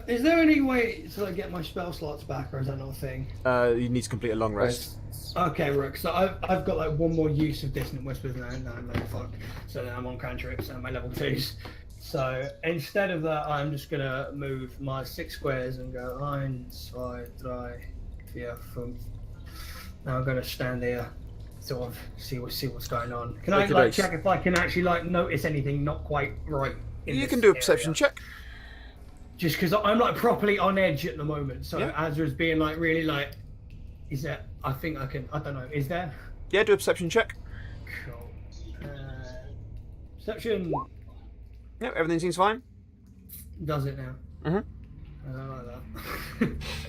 Is there any way to like, get my spell slots back, or is that not a thing? You need to complete a long rest. Okay, Rook. So I've got like one more use of Dissonant Whispers now. No, I'm level 5. So then I'm on cantrips and my level 2s. So instead of that, I'm just gonna move my 6 squares and go 1, 2, 3, 4, 5. Now I'm gonna stand here sort of see what's going on. Can Make I a base. check if I can actually notice anything not quite right? In You this can do a area? perception check. Just because I'm properly on edge at the moment. So Yeah. Azra's being really is there? I think I can. I don't know. Is there? Yeah, do a perception check. Cool. Perception Yeah, everything seems fine. does it now. Mhm. I don't like that.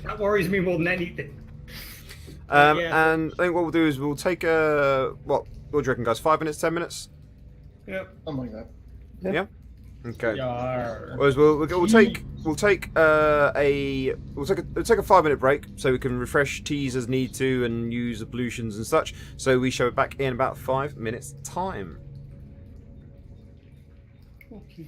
That worries me more than anything. Yeah. And I think what we'll do is we'll take what do you reckon, guys? 5 minutes, 10 minutes? Yep. Something like that. Yeah. Okay. Yar. Whereas we'll take a 5-minute break so we can refresh teas as need to and use ablutions and such. So we show it back in about 5 minutes time. Okay.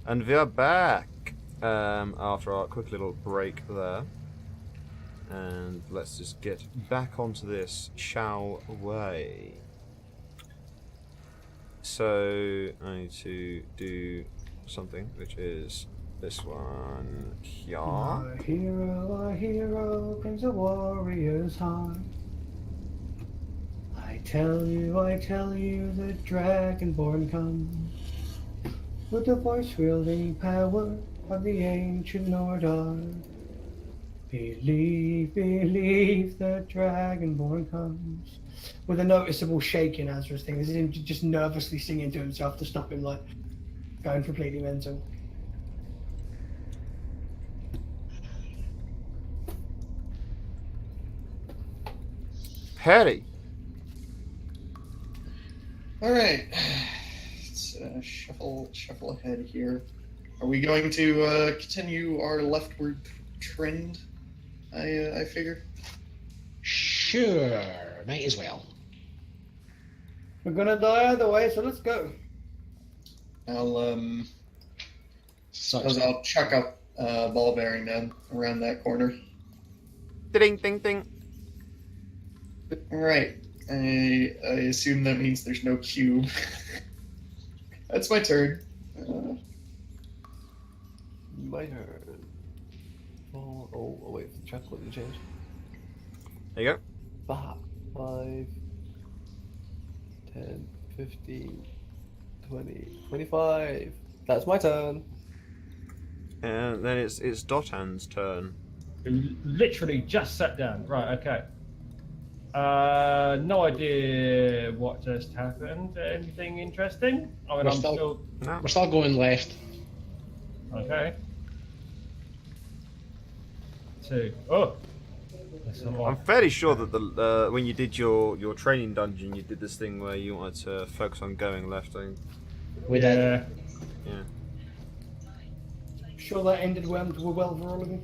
And we are back after our quick little break there. And let's just get back onto this, shall we? So I need to do something, which is this one here. Our hero brings a warrior's heart. I tell you, the Dragonborn comes with the voice-wielding power of the ancient Nordar. Believe, the Dragonborn comes. With a noticeable shake in Azra's thing. This is him just nervously singing to himself to stop him, like, going completely mental. Perry! All right, let's shuffle ahead here. Are we going to continue our leftward trend? I figure. Sure, might as well. We're gonna die either way, so let's go. I'll Sucks. I'll chuck up ball bearing then around that corner. Ding, ding, ding. All right. I assume that means there's no cube. That's my turn. My turn. Oh, wait, check what you changed. There you go. 5, 10, 15, 20, 25. That's my turn. And then it's Dotan's turn. Literally just sat down. Right, okay. No idea what just happened. Anything interesting? I mean, We're I'm still- still... No. We're still going left. Okay. 2. Oh! That's a I'm lot. fairly sure that the when you did your training dungeon, you did this thing where you wanted to focus on going left. We did. Yeah. Yeah. Sure that ended well for all of you?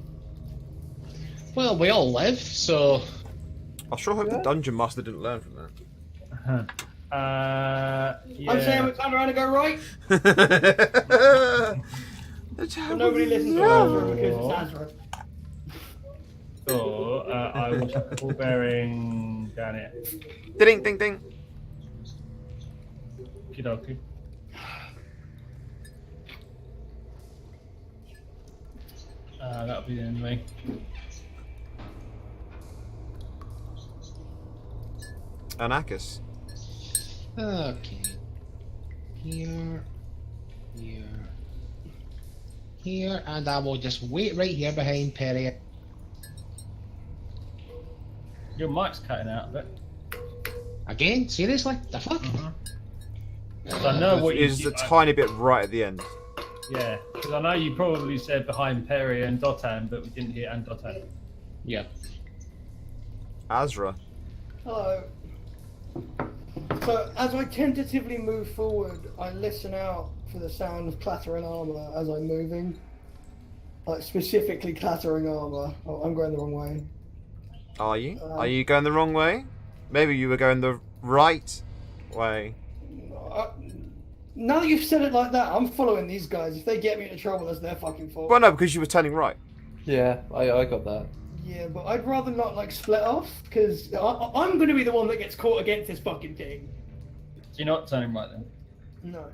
Well, we all live, so I sure hope Yeah. the dungeon master didn't learn from Yeah. I'm saying we turn around and go right, that. but nobody listens to Azra because it's Azra. So, I will chuck the ball bearing down here. Ding, ding, ding. Okie that'll be the end of me. Anakis. okay. Here, here, and I will just wait right here behind Perry. Your mic's cutting out a bit. Again? Seriously? The fuck? So I know what you Is a tiny bit right at the end. Yeah, because I know you probably said behind Perry and Dotan, but we didn't hear and Dotan. Yeah. Azra. Hello. So, as I tentatively move forward, I listen out for the sound of clattering armour as I'm moving. Like, specifically clattering armour. Oh, I'm going the wrong way. Are you? Are you going the wrong way? Maybe you were going the right way. Now that you've said it like that, I'm following these guys. If they get me into trouble, that's their fucking fault. Well, no, because you were turning right. Yeah, I got that. Yeah, but I'd rather not, like, split off, because I'm going to be the one that gets caught against this fucking thing. So you're not turning right then? No.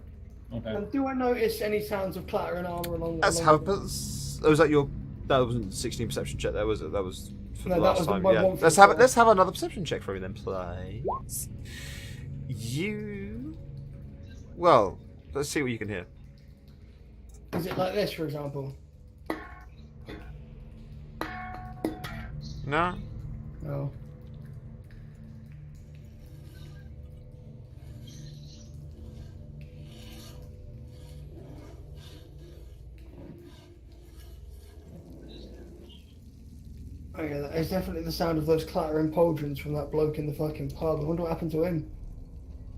Okay. And do I notice any sounds of clattering armour along Let's along have. the- Was that your? That wasn't 16 perception check. That was it. That was for No, the that last was time. my Yeah. one for Let's the have last. let's have another perception check for you then, please. You. Well, let's see what you can hear. Is it like this, for example? No. No. Oh yeah, that is definitely the sound of those clattering pauldrons from that bloke in the fucking pub. I wonder what happened to him.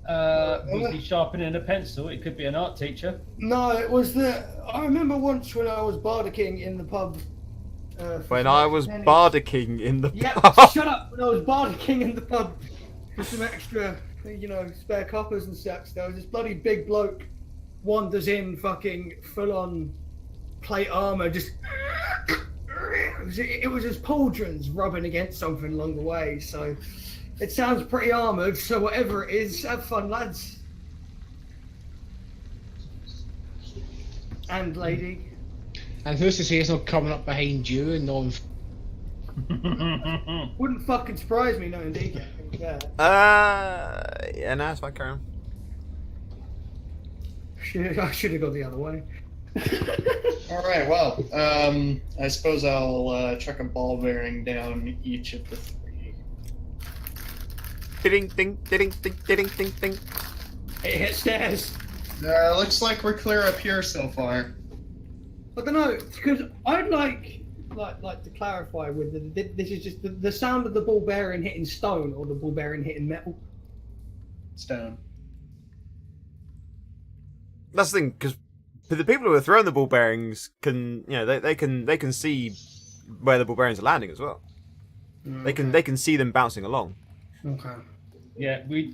Was he sharpening a pencil? It could be an art teacher. No, it was the... I remember once when I was bardicking in the pub... for When some I was pennies. bardicking in the Yeah, pub. shut up! When I was bardicking in the pub for some extra, spare coppers and such, there was this bloody big bloke wanders in fucking full on plate armor, just it was his pauldrons rubbing against something along the way. So it sounds pretty armored. So whatever it is, have fun, lads and lady. And who's to say it's not coming up behind you and not? Wouldn't fucking surprise me knowing DK. Yeah. Yeah, no, it's fine, carry on. I should have gone the other way. All right. Well, I suppose I'll chuck a ball bearing down each of the three. Ding, ding, ding, ding, ding, ding, ding. It hit stairs. Looks like we're clear up here so far. I don't know, because I'd like to clarify with this is just the sound of the ball bearing hitting stone or the ball bearing hitting metal. Stone. That's the thing, because the people who are throwing the ball bearings can, they can see where the ball bearings are landing as well. They can see them bouncing along. Okay. Yeah, we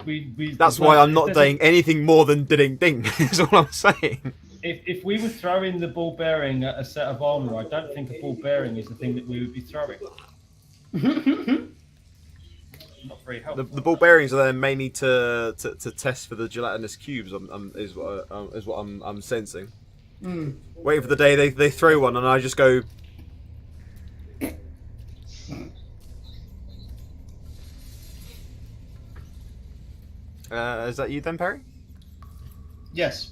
That's why I'm not saying anything more than ding ding. Is all I'm saying. If we were throwing the ball bearing at a set of armor, I don't think a ball bearing is the thing that we would be throwing. Not very helpful. The ball bearings are there mainly to test for the gelatinous cubes. Is what I'm sensing. Waiting for the day they throw one and I just go. Is that you then, Perry? Yes.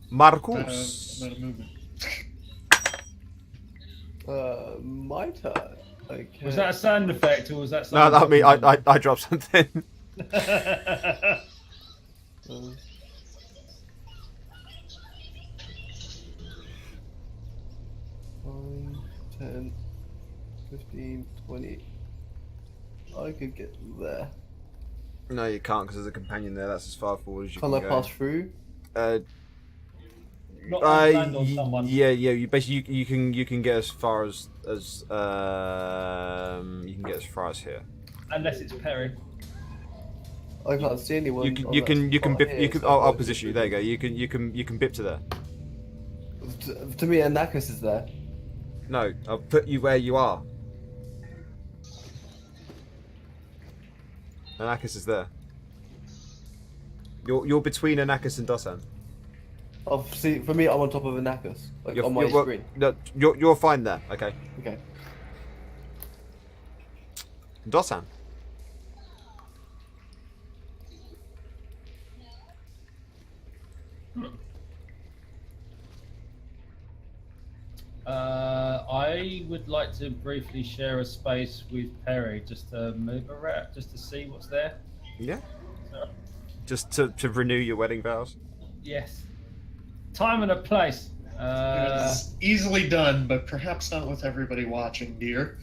Marcus. About a movement. My turn. Okay. Was that a sound effect or was that No, something? that me. I dropped something. 10, 15, 20. I could get there. No, you can't because there's a companion there. That's as far forward as you Can't can I go. pass through? Not land on someone. Yeah. You basically you can get as far as here. Unless it's Perry. I can't see anyone. You can bip, here, you can. so I'll I position you. There you go. You can bip to there. To me, Anakis is there. No, I'll put you where you are. Anakis is there. You're between Anakis and Dotan. Oh, see, for me, I'm on top of Anakis, like on my screen. No, you're fine there. Okay. Okay. Dotan. I would like to briefly share a space with Perry just to move around, just to see what's there. Yeah. So, Just to renew your wedding vows. yes. Time and a place. It's easily done, but perhaps not with everybody watching, dear.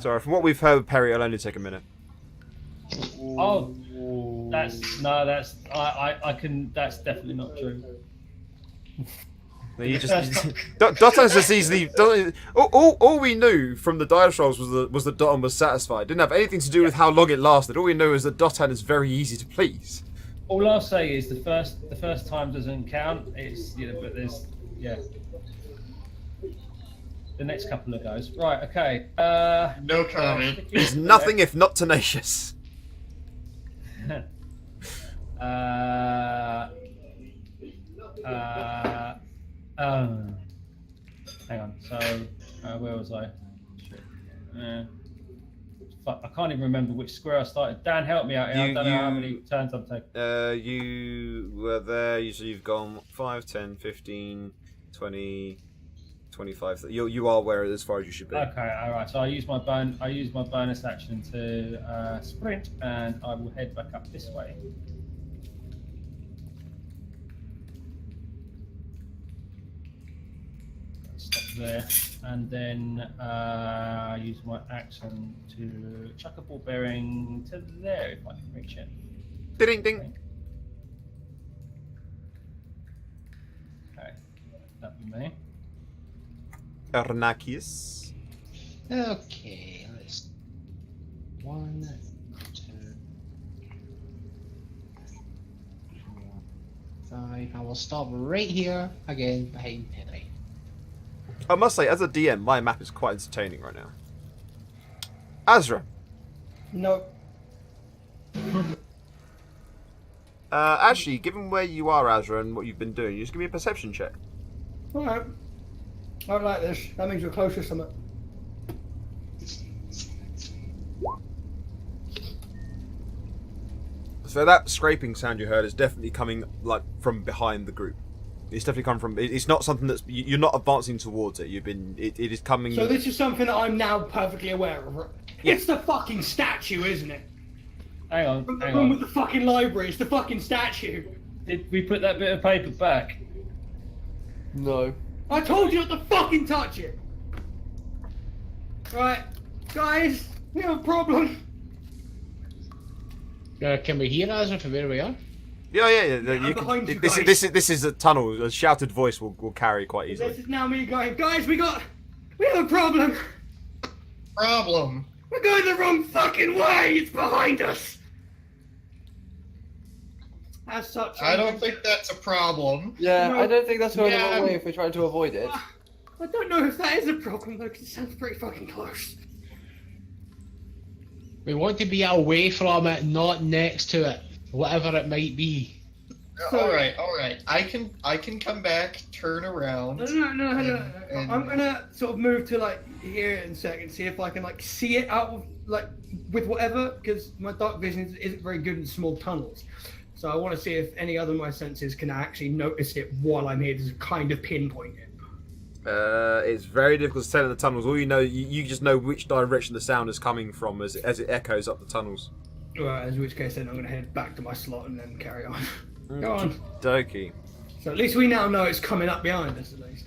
Sorry, from what we've heard, Perry, it'll only take a minute. Oh, that's definitely not true. You just Dotan's just easily. All we knew from the dice rolls was that Dotan was satisfied. Didn't have anything to do with how long it lasted. All we knew is that Dotan is very easy to please. All I'll say is the first time doesn't count. It's but there's the next couple of goes. Right, okay. No comment. He's nothing if not tenacious. Hang on. So, where was I? Shit. Fuck, I can't even remember which square I started. Dan, help me out here. I don't know how many turns I've taken. You were there. So you've gone 5, 10, 15, 20, 25. You are where as far as you should be. Okay, all right. So I use my bonus action to sprint, and I will head back up this way. Stop there, and then use my action to chuck a ball bearing to there if I can reach it. Ding ding. Okay, that'd be me. Arnakius. Okay, let's. 1, 2. I will stop right here again behind Henry. I must say, as a DM, my map is quite entertaining right now. Azra, No. actually, given where you are, Azra, and what you've been doing, just give me a perception check. Alright. I like this. That means we're closer to something. So that scraping sound you heard is definitely coming like from behind the group. It's definitely come from. It's not something that's you're not advancing towards it. You've been. It is coming. So this is something that I'm now perfectly aware of. Right? Yeah. It's the fucking statue, isn't it? Hang on, From the hang room on. with the fucking library. It's the fucking statue. Did we put that bit of paper back? No. I told you not to fucking touch it. Right, guys, we have a problem. Can we hear Azra from where we are? Yeah. I'm You behind can, you this, guys. this is a tunnel. A shouted voice will carry quite This easily. is now me going, guys, we have a problem. Problem. We're going the wrong fucking way. It's behind us. As such, I don't think that's a problem. Yeah, No. I don't think that's going the Yeah, wrong way if we're trying to avoid it. I don't know if that is a problem though, because it sounds pretty fucking close. We want to be away from it, not next to it, whatever it might be. So- all right. I can come back, turn around. No. And- I'm gonna sort of move to like here in a second, see if I can like see it out of like with whatever, because my dark vision isn't very good in small tunnels. So I want to see if any other of my senses can actually notice it while I'm here to kind of pinpoint it. It's very difficult to tell in the tunnels. All you know, you just know which direction the sound is coming from as it echoes up the tunnels. Right, in which case then I'm gonna head back to my slot and then carry on. Go on. Dokie. So at least we now know it's coming up behind us at least.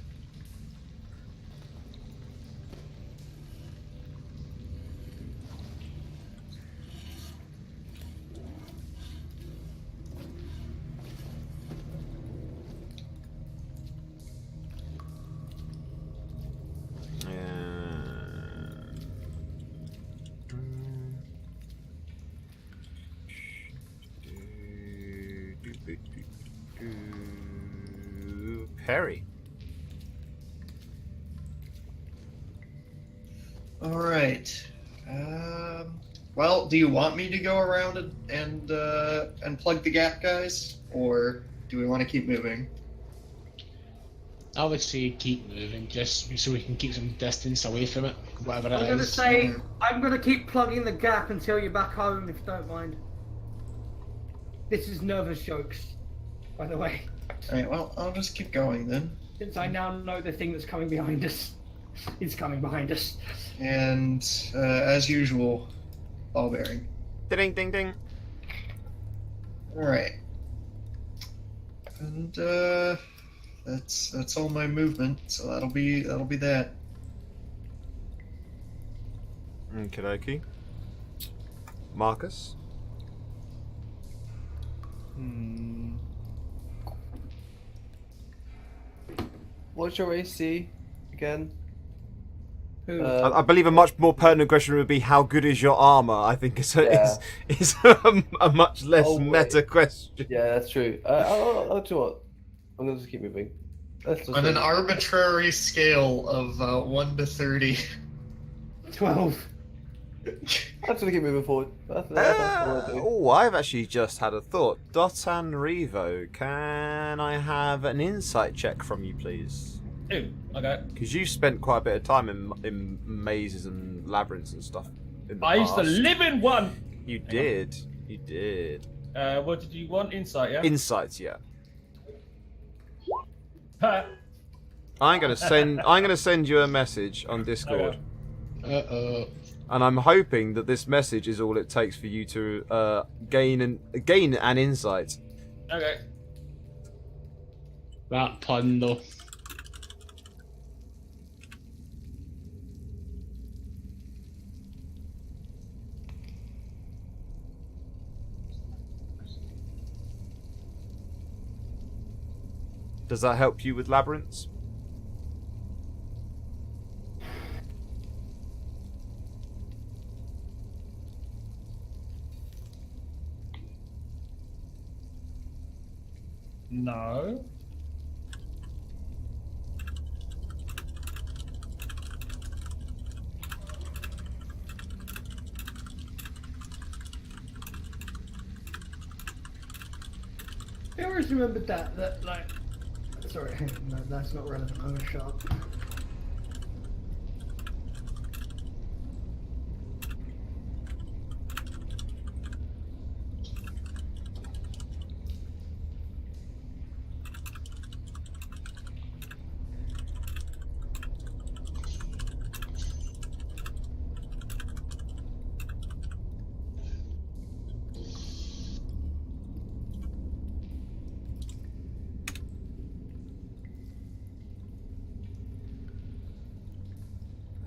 Perry. All right. Well, do you want me to go around and plug the gap, guys, or do we want to keep moving? I would say keep moving, just so we can keep some distance away from it, whatever I'm it gonna is. say I'm gonna keep plugging the gap until you're back home, if you don't mind. This is nervous jokes, by the way. All right. Well, I'll just keep going then. Since I now know the thing that's coming behind us is coming behind us. And as usual, ball bearing. Ding ding ding. All right. And that's all my movement. So that'll be that. Okie dokie. Marcus. What's your AC again? Who? I believe a much more pertinent question would be how good is your armor. I think it's a much less Oh, wait. meta question. Yeah, that's true. I'll do what? I'm gonna just keep moving. Let's just On an move. arbitrary scale of 1 to 30. 12. I'm just gonna keep moving forward. That's what I'll do. Oh, I've actually just had a thought. Dotan Revo, can I have an insight check from you, please? Ooh, okay. Because you've spent quite a bit of time in mazes and labyrinths and stuff. In the I used to past. live in one! You did. You did. What did you want? Insight, yeah? Insights, yeah. Ha! I'm gonna send you a message on Discord, Okay. and I'm hoping that this message is all it takes for you to gain an insight. Okay. That pun though. Does that help you with labyrinths? No. I always remembered that like. Sorry, no, that's not relevant. I'm gonna shut up.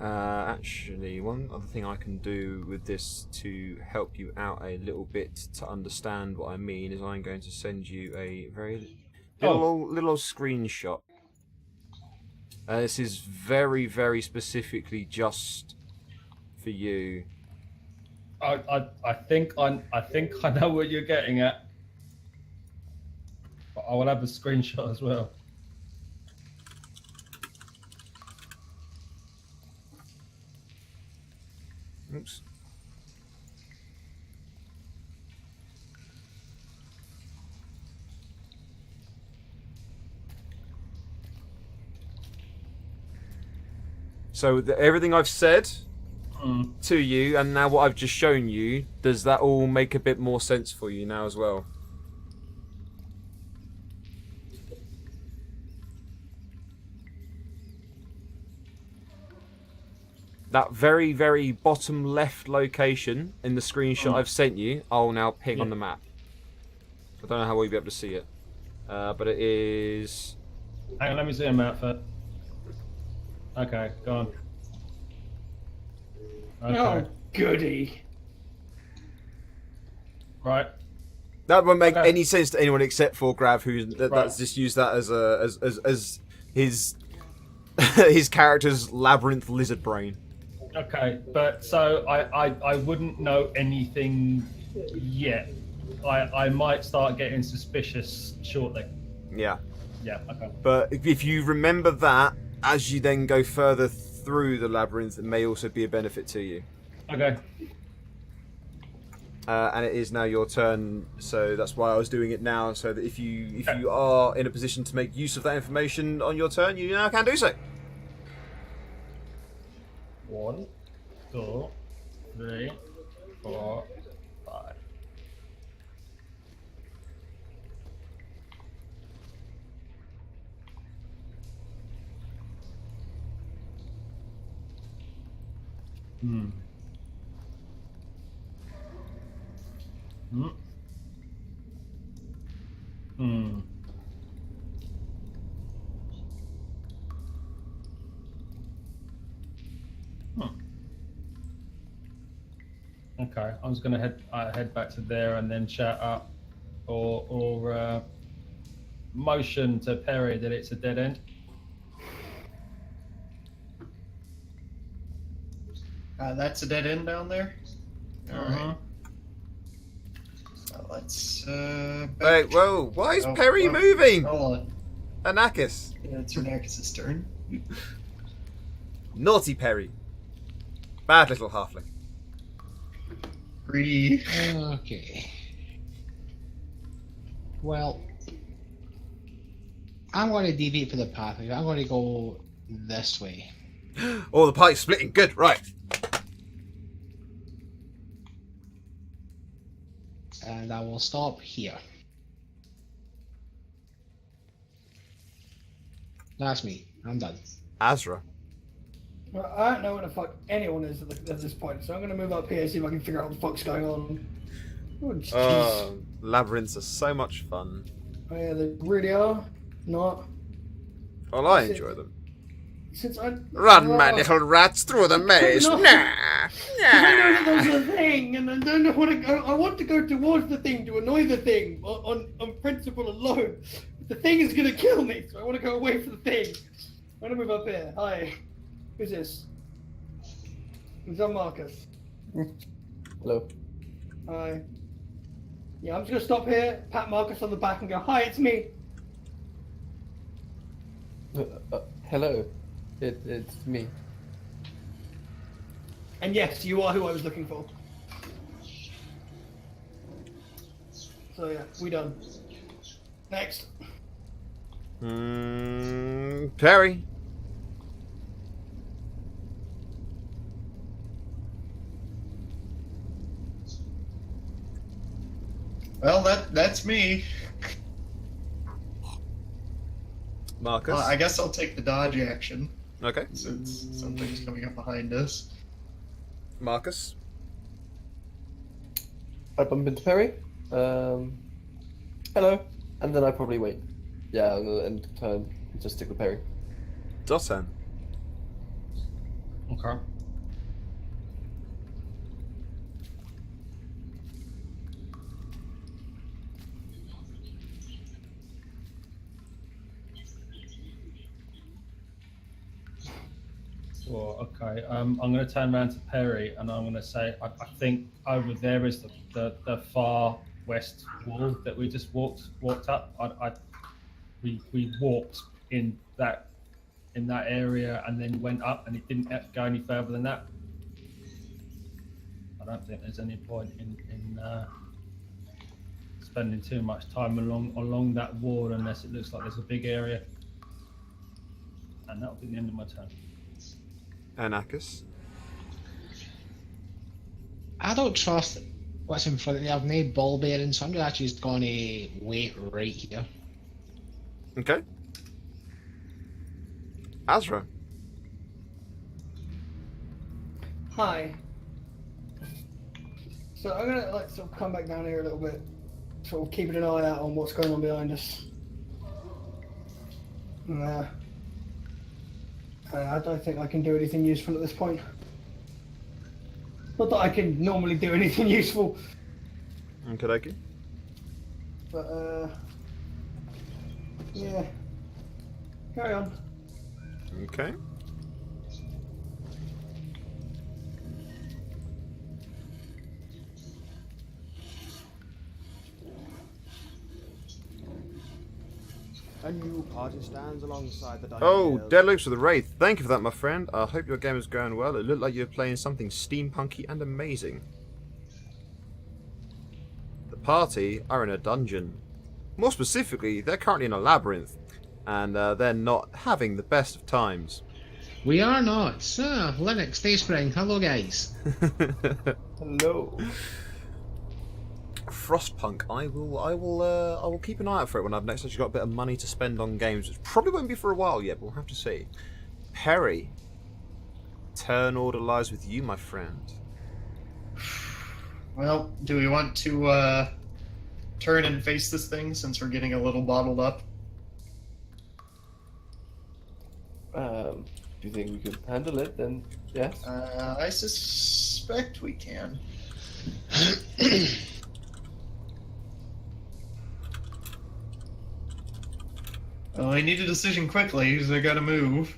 Actually, one other thing I can do with this to help you out a little bit to understand what I mean is I'm going to send you a very little screenshot. This is very, very specifically just for you. I think I know what you're getting at. But I will have a screenshot as well. Oops. So everything I've said to you, and now what I've just shown you, does that all make a bit more sense for you now as well? That very, very bottom left location in the screenshot I've sent you, I'll now ping on the map. I don't know how well you'll be able to see it. But it is... Hang on, let me see a map first. Okay, go on. Okay. Oh, goody. Right. That won't make any sense to anyone except for Grav, that's Right. just used that as his his character's labyrinth lizard brain. Okay, but so I wouldn't know anything yet. I might start getting suspicious shortly. Yeah. Yeah, okay. But if you remember that, as you then go further through the labyrinth, it may also be a benefit to you. Okay. And it is now your turn, so that's why I was doing it now, so that if you are in a position to make use of that information on your turn, you now can do so. 1, 2, 3, 4, 5. Hmm. Hmm. Hmm. Okay, I'm just gonna head back to there and then shout up or motion to Perry that it's a dead end. That's a dead end down there. All right. Mhm. So let's. Wait, whoa, why is Oh, Perry oh, moving? Hold on. Anakis. Yeah, it's Renakis' turn. Naughty Perry. Bad little halfling. Greedy. Okay. Well, I'm going to deviate for the path. I'm going to go this way. Oh, the party's splitting. Good, right. And I will stop here. That's me. I'm done. Azra. Well, I don't know where the fuck anyone is at this point, so I'm gonna move up here and see if I can figure out what the fuck's going on. Oh, jeez. Labyrinths are so much fun. Oh, yeah, they really are. Not. Well, I Since- enjoy them. Since I Run, my Oh. little rats, through the maze. No. Nah. I know that Nah. there's a thing, and I don't know what to go. I want to go towards the thing to annoy the thing on principle alone. But the thing is gonna kill me, so I want to go away from the thing. I'm gonna move up here. Hi, who's this? Is that Marcus? Hello. Hi. Yeah, I'm just gonna stop here, pat Marcus on the back, and go, "Hi, it's me." Hello, it's me. And yes, you are who I was looking for. So yeah, we done. Next. Perry. Well, that's me. Marcus. I guess I'll take the dodge action Okay. since something's coming up behind us. Marcus. I bump into Perry. Hello, and then I probably wait. Yeah, I'm gonna end turn and just stick with Perry. Dotan. Okay. Sure, okay. I'm going to turn around to Perry and I'm going to say, I think over there is the far west wall that we just walked up. We walked in that area and then went up, and it didn't go any further than that. I don't think there's any point in spending too much time along that wall unless it looks like there's a big area. And that'll be the end of my turn. Anarchus. I don't trust what's in front of me. I've made ball bearings, so I'm actually just going to wait right here. Okay. Azra. Hi. So I'm gonna sort of come back down here a little bit, sort of keeping an eye out on what's going on behind us. I don't think I can do anything useful at this point. Not that I can normally do anything useful, Okay. but yeah. Carry on. Okay. A new party stands alongside the Oh, Dungeon Dead Loops with the Wraith. Thank you for that, my friend. I hope your game is going well. It looked like you were playing something steampunky and amazing. The party are in a dungeon. More specifically, they're currently in a labyrinth, and they're not having the best of times. We are not. Linux, Dayspring. Hello, guys. Hello. Frostpunk. I will keep an eye out for it when I've next actually got a bit of money to spend on games, which probably won't be for a while yet, but we'll have to see. Perry, turn order lies with you, my friend. Well, do we want to turn and face this thing since we're getting a little bottled up? Do you think we could handle it? Then yes. I suspect we can. Well, I need a decision quickly because I gotta move.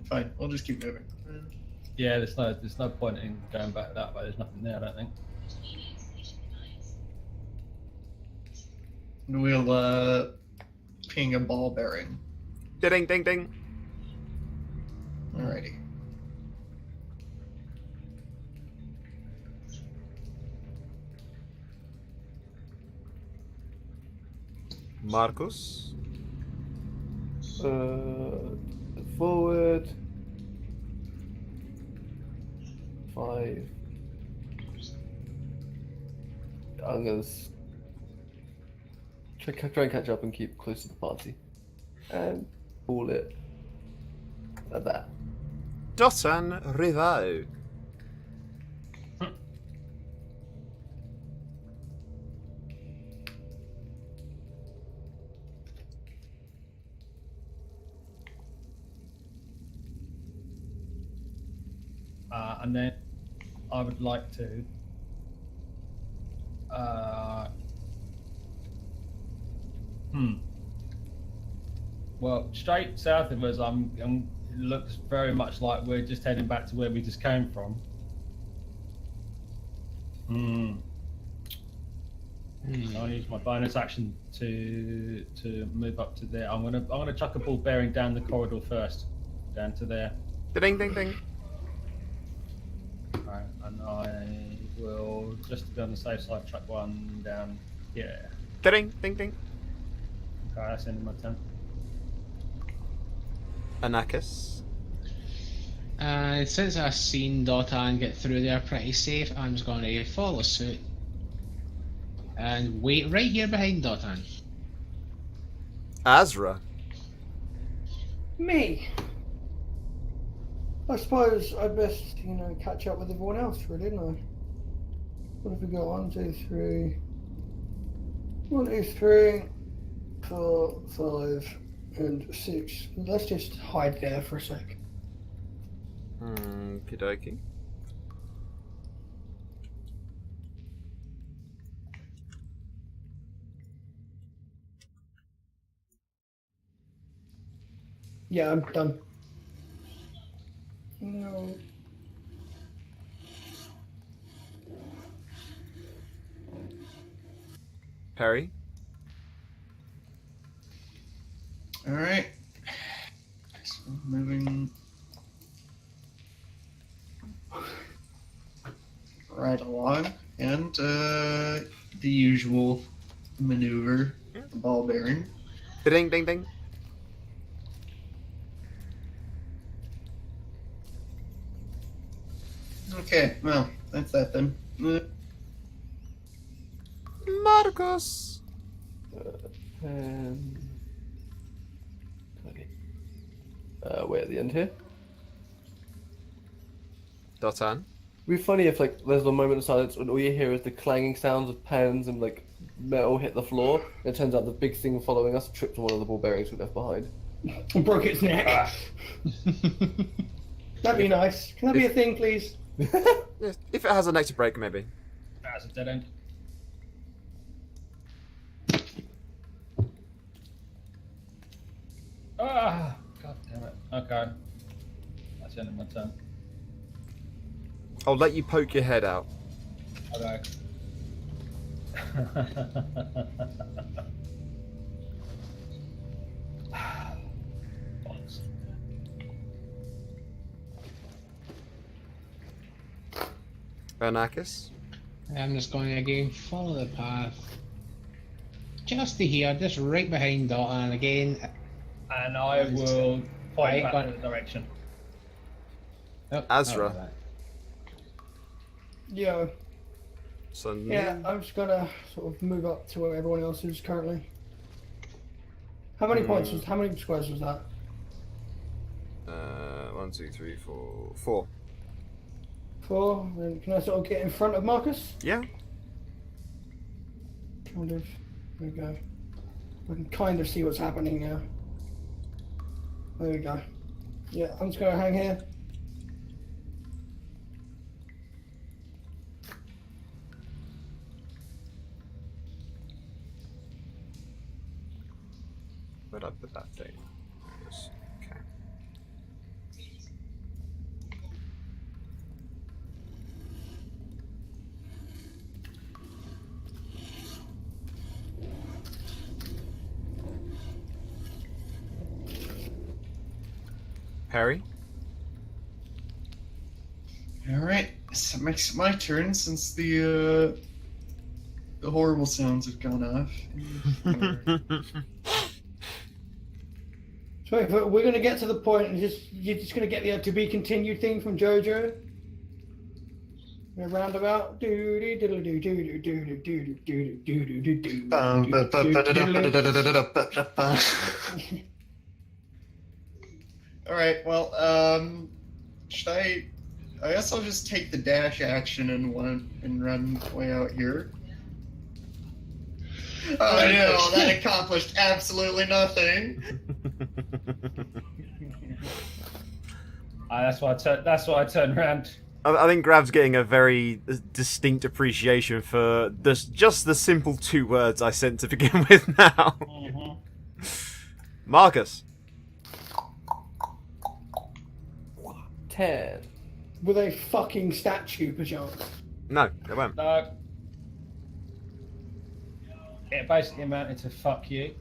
Fine, we'll just keep moving. Yeah, there's no point in going back that way. There's nothing there, I don't think. We'll ping a ball bearing. Ding, ding, ding. Alrighty. Marcus. Forward. 5. I'm gonna try and catch up and keep close to the party, and call it at that. Dotan Rivao. And then I would like to well, straight south of us, it looks very much like we're just heading back to where we just came from. I to use my bonus action to move up to there. I'm gonna chuck a ball bearing down the corridor first, down to there. Ding, ding, ding. Alright, and I will, just to be on the safe side, chuck one down here. Ding, ding, ding. Okay, that's the end of my turn. Anakis. Since I've seen Dotan get through there pretty safe, I'm just going to follow suit and wait right here behind Dotan. Azra. Me. I suppose I'd best, catch up with everyone else, really, didn't I? What have we got? 1, 2, 3. 1, 2, 3, 4, 5, and 6. Let's just hide there for a sec. Okie dokie. Yeah, I'm done. No. Perry. All right. So moving right along, and the usual maneuver, ball bearing. Ding, ding, ding. Okay, well, that's that then. Marcus. 10, 20. Wait at the end here. Dotan. It'd be funny if there's a moment of silence and all you hear is the clanging sounds of pans and metal hit the floor. And it turns out the big thing following us tripped on one of the ball bearings we left behind. And broke its neck. That'd be nice. Can that be a thing, please? Yes, if it has a neck to break, maybe. That's a dead end. Ah, god damn it. Okay. That's the end of my turn. I'll let you poke your head out. Okay. Bollocks. Anakis. I'm just going to again follow the path. Just to here, just right behind Dotan again. And I will point Right, back but- in the direction. Oh, Azra. alright. Yeah. So Yeah, I'm just gonna sort of move up to where everyone else is currently. How many points was? How many squares was that? 1, 2, 3, 4, 4. 4. Then can I sort of get in front of Marcus? Yeah. Kind of. There we go. I can kind of see what's happening now. There we go. Yeah, I'm just gonna hang here. Where'd I put that thing? Yes. Okay. Perry? All right, so it makes it my turn since the horrible sounds have gone off. So but we're gonna get to the point and you're just gonna get the to be continued thing from JoJo. A roundabout. All right, well, should I guess I'll just take the dash action and run way out here. Oh no, that accomplished absolutely nothing. That's why I turned around. I think Grav's getting a very distinct appreciation for just the simple 2 words I sent to begin with now. Marcus. 10. With a fucking statue, perchance. No, they won't. No. it basically amounted to fuck you.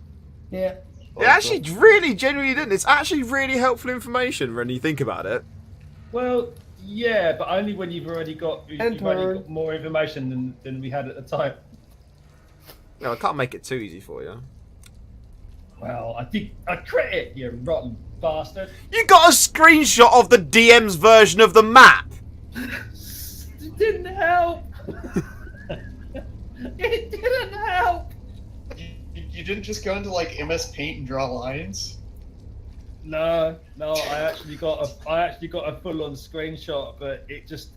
Yeah. It actually really genuinely didn't. It's actually really helpful information when you think about it. Well, yeah, but only when you've already got more information than we had at the time. No, I can't make it too easy for you. Well, I crit it, you rotten bastard. You got a screenshot of the DM's version of the map. It didn't help. It didn't help. You didn't just go into like MS Paint and draw lines? No, I actually got a full-on screenshot, but it just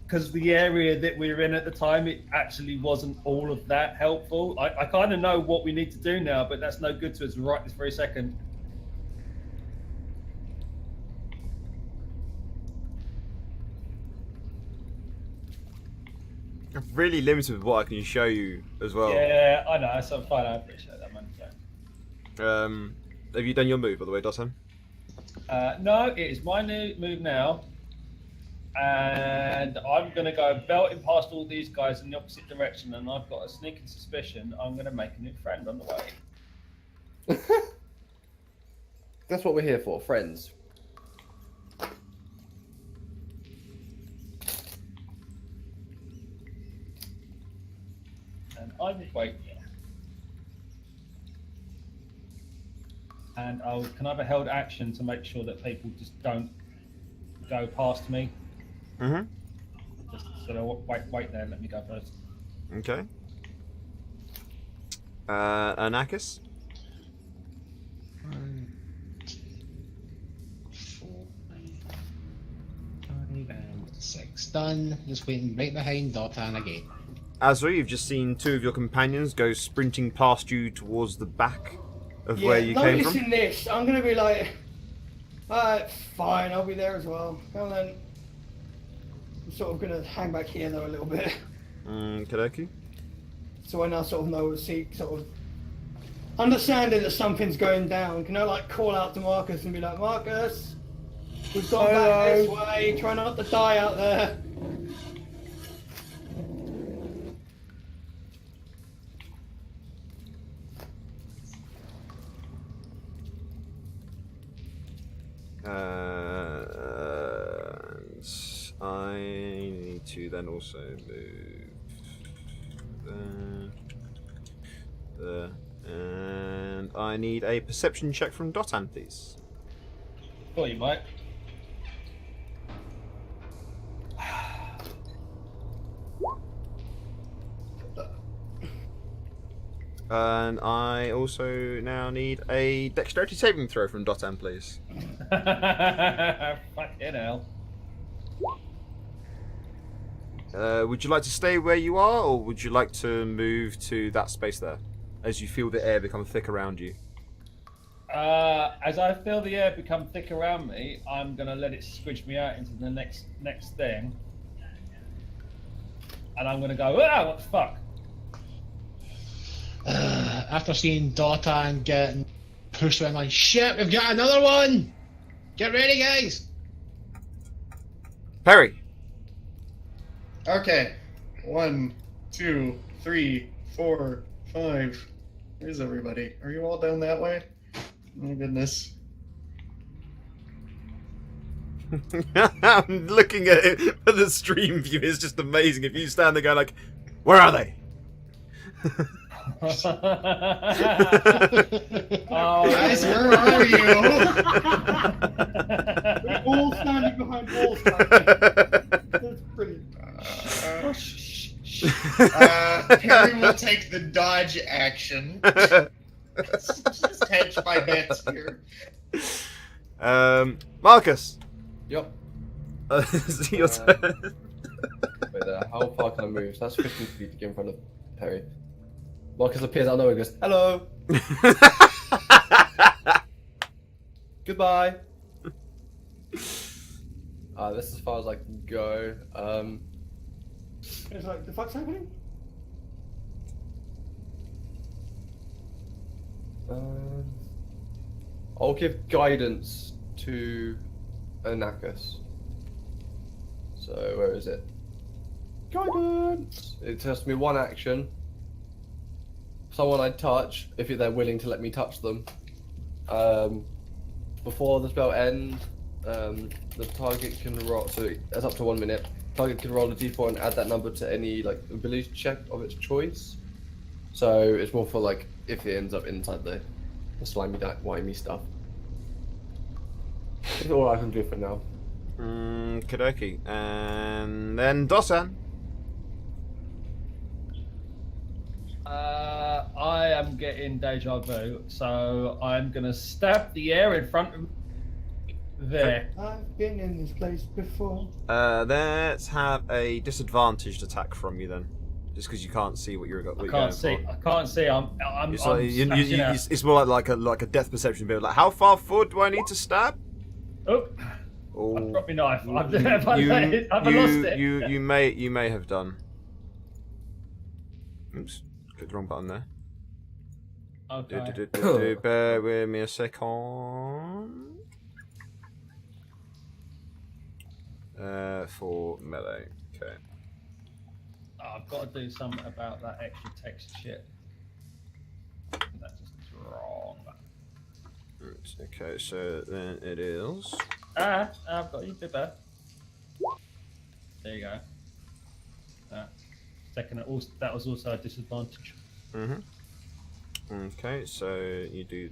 because the area that we were in at the time, it actually wasn't all of that helpful. I kind of know what we need to do now, but that's no good to us right this very second. I'm really limited with what I can show you as well. Yeah, I know. So fine. I appreciate that, man. So. Have you done your move, by the way, Dothan? No, it is my new move now, and I'm going to go belting past all these guys in the opposite direction, and I've got a sneaking suspicion I'm going to make a new friend on the way. That's what we're here for, friends. And I will wait here. And can I have a held action to make sure that people just don't go past me? Mm-hmm. Just sort of wait there and let me go first. Okay. Anakis? 1, 2, 4, 5, and 6. Done. Just waiting right behind Dotan again. Azra, you've just seen two of your companions go sprinting past you towards the back of where you came from. Noticing this, I'm going to be like, alright, fine, I'll be there as well. And then I'm sort of going to hang back here though a little bit. Kadoki? So I now sort of know, sort of understanding that something's going down. Can I like call out to Marcus and be like, Marcus, we've gone back this way, try not to die out there. And I need to then also move there, and I need a perception check from Dotan, please. Oh, you might. And I also now need a dexterity saving throw from Dotan, please. Fucking hell. Would you like to stay where you are, or would you like to move to that space there, as you feel the air become thick around you? As I feel the air become thick around me, I'm gonna let it squidge me out into the next thing, and I'm gonna go, ah, what the fuck? After seeing Dotan getting pushed around like shit, we've got another one! Get ready, guys! Perry! Okay. 1, 2, 3, 4, 5. Where's everybody? Are you all down that way? Oh goodness. I'm looking at it, but the stream view is just amazing. If you stand there going like, where are they? Oh, Guys, where are you? We're all standing behind walls. That's brilliant. Perry will take the dodge action. Just hedge my bets here. Marcus. Yup. Is it your turn? Wait there. How far can I move? So that's 15 feet to get in front of Perry. Marcus appears out of nowhere and goes, hello. Goodbye. This is as far as I can go. It's like, the fuck's happening? I'll give guidance to Anakis. So where is it? Guidance. It has to be one action. someone I touch, if they're willing to let me touch them. Before the spell ends, the target can roll. So that's up to 1 minute. Target can roll a d4 and add that number to any like ability check of its choice. So it's more for like if it ends up inside the slimy, whimy stuff. That's all I can do for now. Kadoki. And then Dosan. I am getting deja vu, so I'm gonna stab the air in front of me. There. I've been in this place before. Let's have a disadvantaged attack from you then, just because you can't see what you're. I can't see. I can't see. I'm It's, like, smashing out. it's more like a death perception bit. Like, how far forward do I need to stab? Oh, Oh, I've dropped my knife. I've you, lost it. you may have done. Oops, clicked the wrong button there. Okay. Bear with me a second. For melee. Okay. Oh, I've got to do something about that extra text shit. That's just wrong. Okay, so then it is. I've got you, Bibber. There you go. Second, that was also a disadvantage. Okay, so you do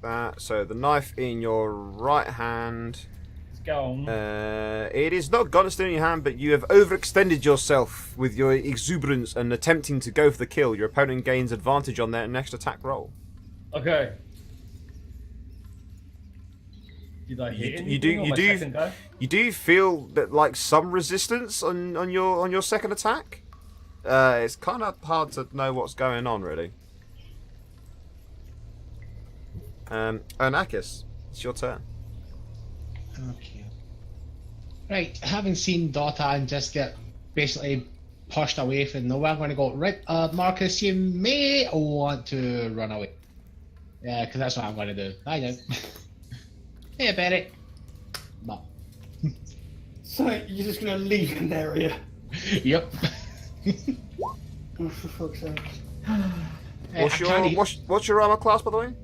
that. So the knife in your right hand. It's gone. It is not gone, it's still in your hand, but you have overextended yourself with your exuberance and attempting to go for the kill. Your opponent gains advantage on their next attack roll. Okay. Did I hit anything on my second go? You do feel that like some resistance on your second attack. It's kind of hard to know what's going on, really. Onakis, it's your turn. Okay. Right, having seen Dota and just get basically pushed away from nowhere, I'm going to go, right, Marcus, you may want to run away. Yeah, because that's what I'm going to do. I know. Hey, Barry. No. So you're just gonna leave an area? Yep. Oh, for fuck's sake. What's your armor class, by the way?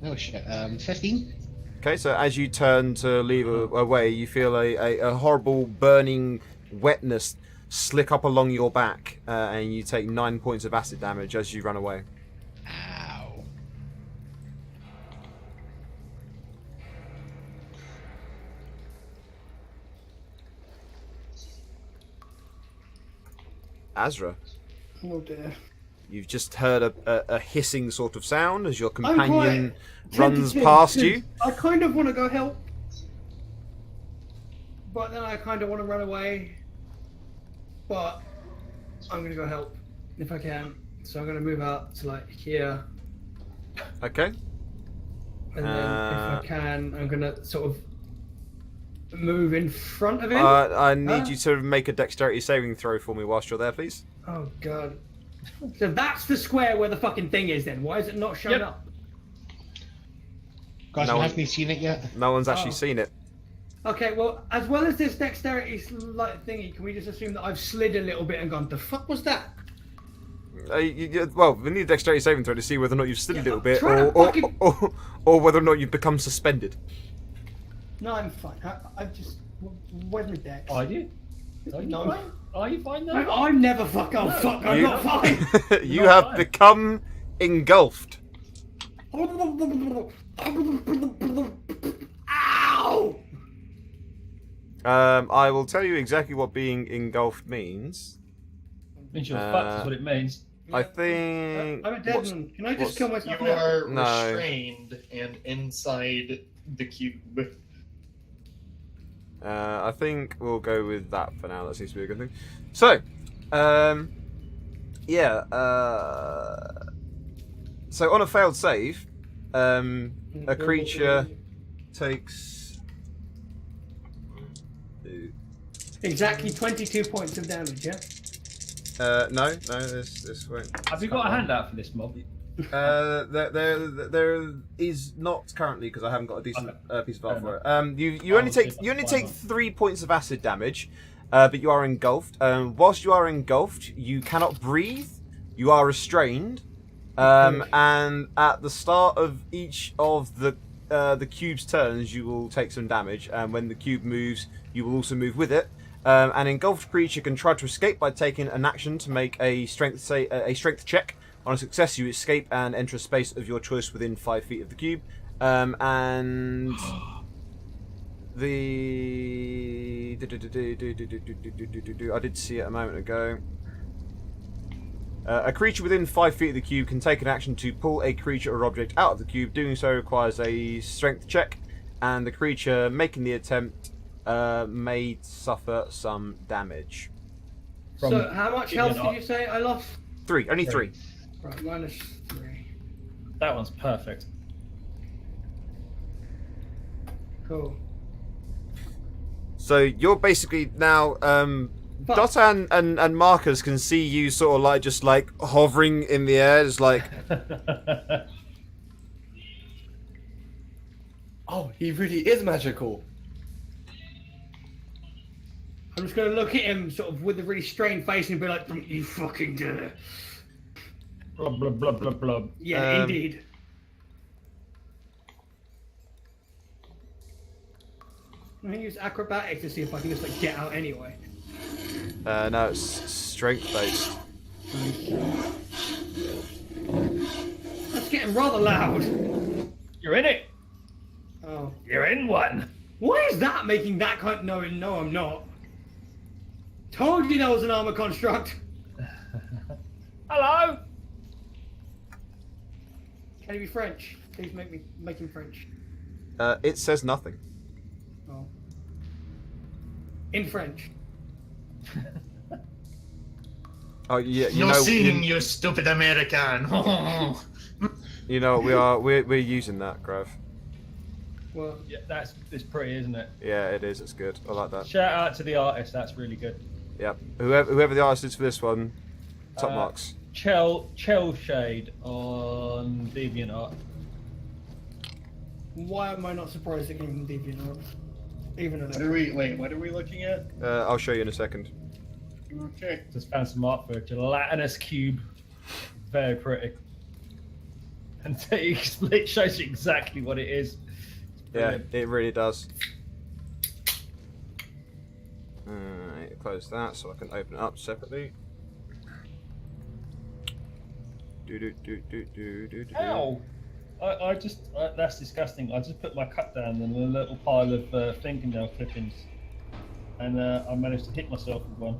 Oh shit, 15? Okay, so as you turn to leave away, you feel a horrible burning wetness slick up along your back, and you take 9 points of acid damage as you run away. Ow. Azra, Oh dear. you've just heard a hissing sort of sound as your I'm companion quite runs tentative, past 'cause you. I kind of want to go help, but then I kind of want to run away. But I'm gonna go help if I can. So I'm gonna move out to like here, Okay. and then if I can, I'm gonna sort of move in front of him. I need you to make a dexterity saving throw for me whilst you're there, please. Oh god. So that's the square where the fucking thing is then. Why is it not showing Yep. up? Gosh, No I one- haven't seen it yet. No one's actually Oh. seen it. Okay, well, as well as this dexterity like thingy, can we just assume that I've slid a little bit and gone, the fuck was that? Well, we need a dexterity saving throw to see whether or not you've slid a little I'm bit, trying to fucking- or whether or not you've become suspended. No, I'm fine. I just... Where's my dex? Are you? Are you No. fine? Are you fine though? I'm never fuck. Oh, No. fuck, I'm You- not fine. You Not have fine. become engulfed. Ow! I will tell you exactly what being engulfed means. Means you're fucked is what it means. I think. I'm a dead what's- man. Can I just what's- kill myself You now? are No. restrained and inside the cube. I think we'll go with that for now. That seems to be a good thing. So, yeah. So on a failed save, a creature takes Exactly 22 points of damage, yeah? no, this won't. Have you got a handout for this mob? There is not currently because I haven't got a decent piece of art for Fair it. You only I'll see take if I you only can take find 3 points of acid damage, but you are engulfed. Whilst you are engulfed, you cannot breathe, you are restrained, and at the start of each of the cube's turns, you will take some damage, and when the cube moves, you will also move with it. An engulfed creature can try to escape by taking an action to make a strength check. On a success, you escape and enter a space of your choice within 5 feet of the cube. And the I did see it a moment ago. A creature within 5 feet of the cube can take an action to pull a creature or object out of the cube. Doing so requires a strength check, and the creature making the attempt may suffer some damage. So, how much health did you say I lost? 3, only 3. Right, -3. That one's perfect. Cool. So you're basically now, Dota and Marcus can see you sort of like just like hovering in the air, just like. Oh, he really is magical. I'm just gonna look at him sort of with a really strained face and be like, "Don't you fucking do it." Blub, blub, blub, blub, blub. Yeah, indeed. I'm gonna use acrobatics to see if I can just like get out anyway. No, it's strength based. That's getting rather loud. You're in it. Oh, You're in one. why is that making that kind? No, I'm not. Told you that was an armor construct. Hello. Can he be French? Please make him French. It says nothing. Oh. In French. Oh yeah, you No know, singing, you stupid American. you know we're using that, Grav. Well, Yeah, it's pretty, isn't it? Yeah, it is. It's good. I like that. Shout out to the artist. That's really good. Yep. Whoever the artist is for this one, top marks. Chell Shade on DeviantArt. why am I not surprised it came from DeviantArt? Even a What little. are we? Wait, what are we looking at? I'll show you in a second. Okay. Just found some art for a gelatinous cube. Very pretty. And it shows you exactly what it is. It's Yeah, brilliant. it really does. Close that so I can open it up separately. Ow! That's disgusting. I just put my cup down in a little pile of fingernail clippings, and I managed to hit myself with one.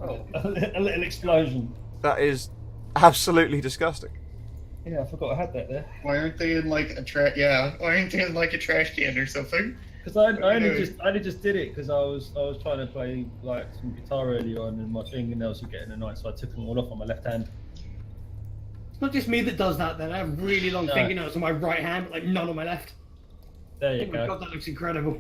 Oh. A little explosion. That is absolutely disgusting. Yeah, I forgot I had that there. Why aren't they in like a trash? Yeah. Why aren't they in like a trash can or something? Because I only just did it because I was trying to play like some guitar earlier on, and my fingernails were getting annoying, so I took them all off on my left hand. It's not just me that does that then. I have really long No. fingernails on my right hand, but like none on my left. There Oh you my go. god, that looks incredible.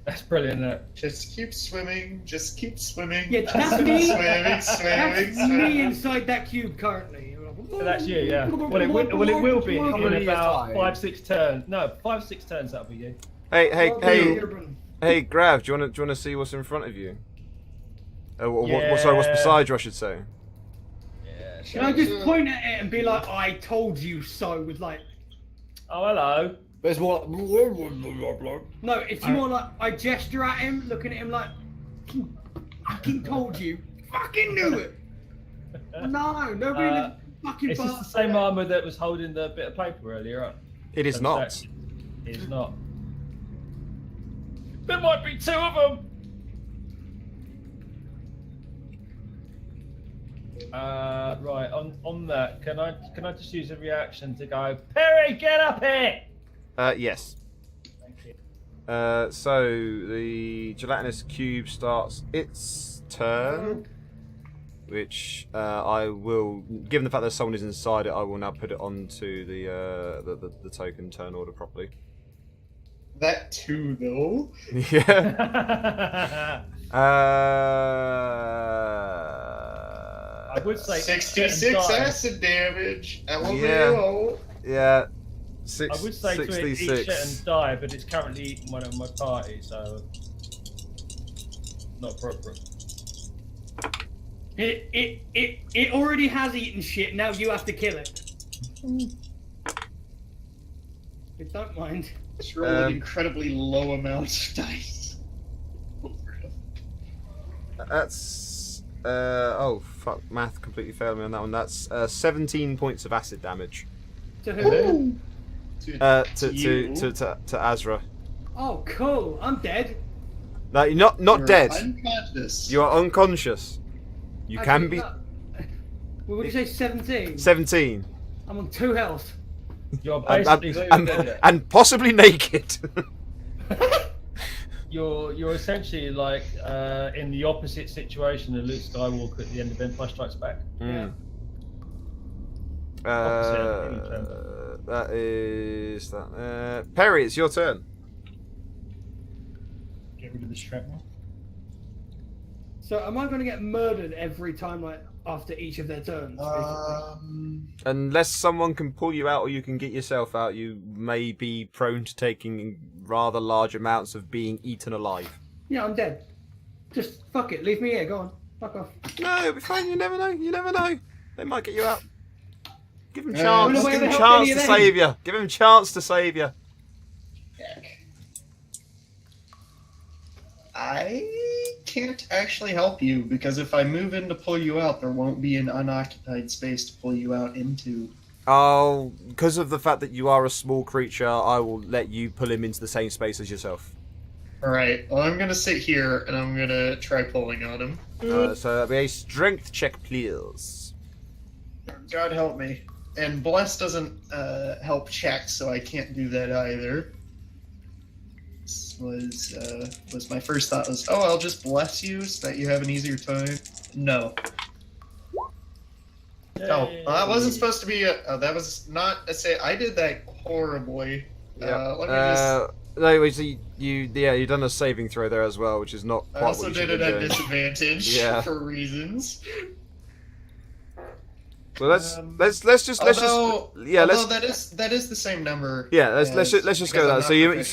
That's brilliant. Isn't it? Just keep swimming. Just keep swimming. Yeah, that's me. Swimming, swimming, That's me swimming. inside that cube currently. So that's you, yeah. Well, it will be How many in about times? 5-6 turns. No, 5-6 turns. That'll be you. Hey, Grav, do you want to see what's in front of you? Sorry, what's beside you, I should say. Yeah. Can I just point at it and be like, I told you so, with like... Oh, hello. But it's more No, it's more like, I gesture at him, looking at him like, fucking told you, fucking knew it. No, nobody in the fucking It's just the same armor that was holding the bit of paper earlier on. It is not. It is not. There might be 2 of them. Right. On that, can I just use a reaction to go, Perry, get up here? Yes. Thank you. So the gelatinous cube starts its turn, which I will, given the fact that someone is inside it, I will now put it onto the token turn order properly. That too, though. Yeah. I would say 66 acid damage. Yeah. LMAO. Yeah. I would say to it, eat shit and die, but it's currently eating one of my party, so not appropriate. It already has eaten shit. Now you have to kill it. If don't mind. Just roll an incredibly low amount of dice. That's oh fuck, math completely failed me on that one. That's 17 points of acid damage. To who? To Azra. Oh, cool. I'm dead. No, you're not You're dead. Unconscious. You are unconscious. You can be Well, what did you say? 17. 17 I'm on 2 health. You're and, basically and possibly naked. you're essentially like in the opposite situation of Luke Skywalker at the end of Empire Strikes Back. Mm. That is that. Perry, it's your turn. Get rid of the shrapnel. So am I going to get murdered every time, like after each of their turns? Basically? Unless someone can pull you out or you can get yourself out, you may be prone to taking rather large amounts of being eaten alive. Yeah, I'm dead. Just fuck it. Leave me here. Go on. Fuck off. No, it'll be fine. You never know. You never know. They might get you out. Give him Yeah, chance. well, Give where him the hell chance can to you save you. Give him chance to save you. Heck. I can't actually help you because if I move in to pull you out, there won't be an unoccupied space to pull you out into. Oh, because of the fact that you are a small creature, I will let you pull him into the same space as yourself. Alright, well, I'm gonna sit here and I'm gonna try pulling on him. So that'll be a strength check, please. God help me. And Bless doesn't help check, so I can't do that either. This was my first thought was, oh, I'll just bless you so that you have an easier time. No. No, that wasn't supposed to be that was not a say. I did that horribly. Yeah. Let me just. No, so you've done a saving throw there as well, which is not I quite also what you did should it be at doing. disadvantage Yeah. for reasons. So let's just Although let's that is the same number. let's just go because that. I'm So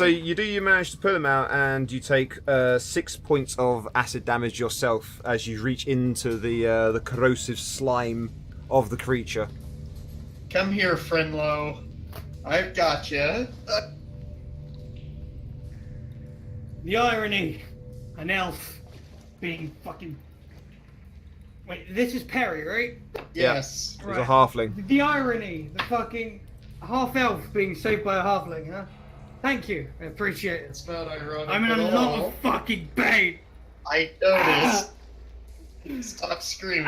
not you proficient. manage to pull him out, and you take 6 points of acid damage yourself as you reach into the corrosive slime of the creature. Come here, Friendlo. I've got you. The irony. An elf being fucking. Wait, this is Perry, right? Yes. He's a halfling. The irony. The fucking half elf being saved by a halfling, huh? Thank you. I appreciate it. It's not ironic. I'm in at a lot all. of fucking pain. I noticed. Stop screaming.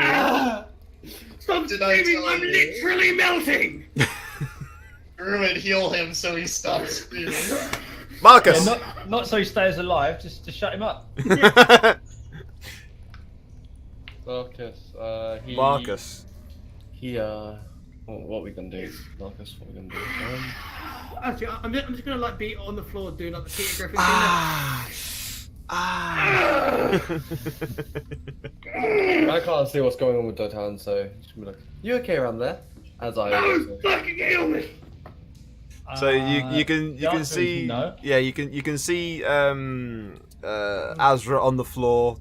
Stop Did I screaming! tell I'm you? literally melting. Druid, heal him so he stops screaming. Marcus. Yeah, not so he stays alive, just to shut him up. Marcus, Marcus. what are we gonna do? Marcus, what are we gonna do? Actually, I'm just gonna like be on the floor doing like the Peter Griffin thing. I can't see what's going on with Dotan, so just be like, you okay around there? As I No, fucking heal me. So you can the answer see is no. yeah you can see Azra on the floor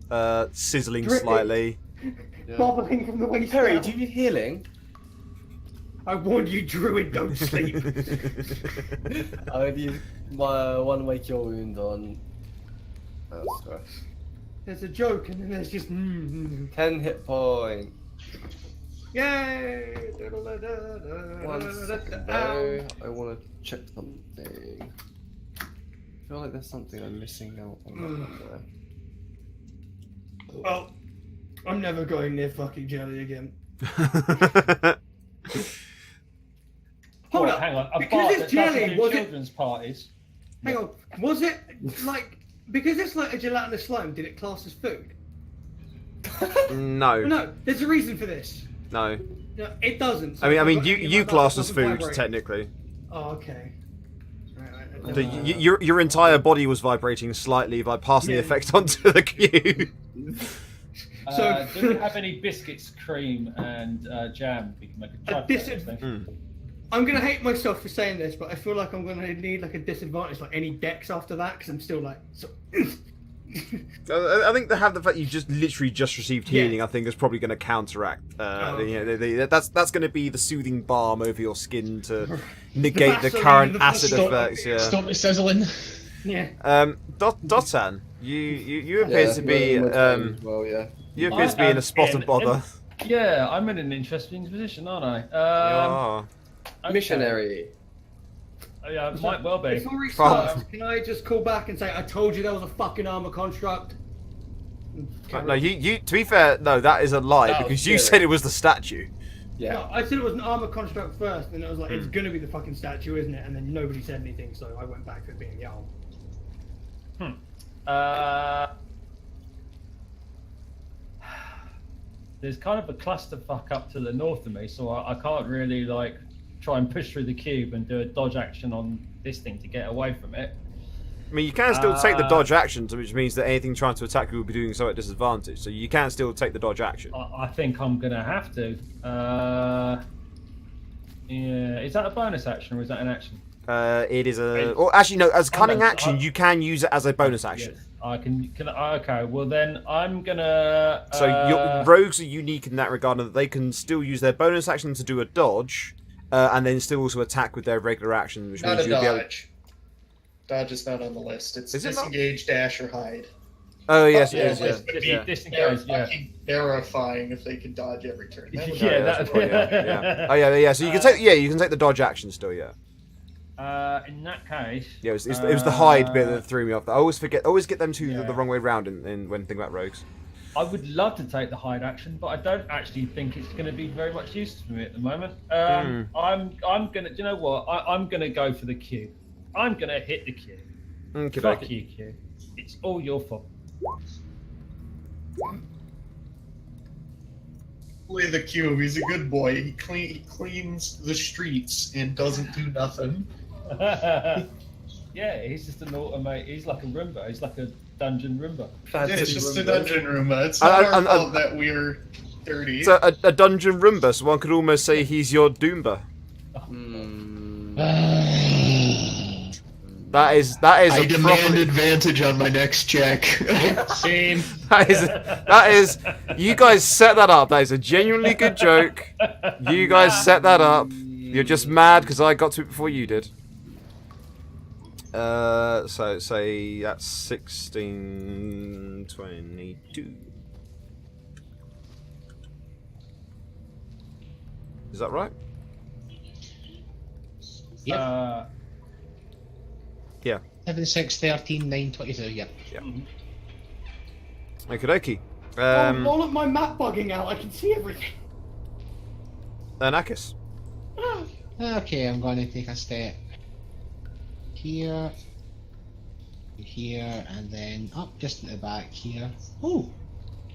sizzling Dripping. slightly. Bobbling from the waist Perry, down. do you need healing? I warned you, Druid, don't sleep. I would use my one way cure wound on. Oh, sorry. There's a joke and then there's just 10 hit point. yay. 1 second though. I want to check something. I feel like there's something I'm missing out on that number. Well, I'm never going near fucking jelly again. Hold Well, up, hang on. A because bar it's that doesn't jelly, do was it? children's parties. Hang on, was it like because it's like a gelatinous slime? Did it class as food? No, No, there's a reason for this. no. No, it doesn't. So I mean, I've got- you my class mouth as doesn't food vibrate. technically. Oh, okay. Right, So your entire body was vibrating slightly by passing the Yeah. effect onto the cube. So- Do we have any biscuits, cream, and jam? We can make a try for dis- that, I think. I'm gonna hate myself for saying this, but I feel like I'm gonna need like a disadvantage, like any dex after that, because I'm still like. So, I think the fact you just literally just received Yeah. healing, I think, is probably going to counteract. Oh, You know, that's going to be the soothing balm over your skin to negate the Vaseline current in the acid stop- effects. Yeah. Stop the sizzling. Yeah. Dotan, you appear Yeah, to be my time as well, yeah. you appear to be in a spot of bother. Yeah, I'm in an interesting position, aren't I? Okay. Missionary. Yeah, it might well be. Before we start, can I just call back and say I told you there was a fucking armor construct? No, you. To be fair, no, that is a lie Oh, because you yeah. said it was the statue. Yeah. No, I said it was an armor construct first, and it was like it's gonna be the fucking statue, isn't it? And then nobody said anything, so I went back to it being the arm. There's kind of a clusterfuck up to the north of me, so I can't really like try and push through the cube and do a dodge action on this thing to get away from it. I mean, you can still take the dodge action, which means that anything trying to attack you will be doing so at disadvantage. So you can still take the dodge action. I think I'm gonna have to. Yeah, is that a bonus action or is that an action? It is a. Or actually, no. As cunning no, action, you can use it as a bonus action. Yes, I can. Okay, well then I'm gonna. So your rogues are unique in that regard, that they can still use their bonus action to do a dodge, and then still also attack with their regular action, which Not means a you'll be able. dodge. Dodge is not on the list. It's Is it not? disengage, dash, or hide. Oh yes, Yeah, it is. Yeah. disengage, They're yeah. fucking terrifying if they can dodge every turn. That would- Yeah, that's that- right, yeah. Oh yeah. So you can take. Yeah, you can take the dodge action still. Yeah. In that case. Yeah. It was the hide bit that threw me off. I always get them two Yeah. the wrong way round in when thinking about rogues. I would love to take the hide action, but I don't actually think it's going to be very much use for me at the moment. I'm gonna. Do you know what? I'm gonna go for the Q. I'm gonna hit the Q. Okay. Fuck you, Q. It's all your fault. Play the cube. He's a good boy. He cleans the streets and doesn't do nothing. Yeah, he's just an automate. He's like a Roomba. He's like a dungeon Roomba. Yeah, it's just a dungeon room. It's And- not our and- fault that we're dirty. So a dungeon Roomba, so one could almost say he's your Doomba. That is I a demand proper. advantage on my next check. Same. That is. You guys set that up. That is a genuinely good joke. You guys set that up. You're just mad because I got to it before you did. So say that's 1622. Is that right? Yep. Yeah. 7, 6, 13, 9, 22. Yep. Okie dokie. All of my map bugging out. I can see everything. Anakis. Okay, I'm going to take a step here, here, and then up just at the back here. Oh,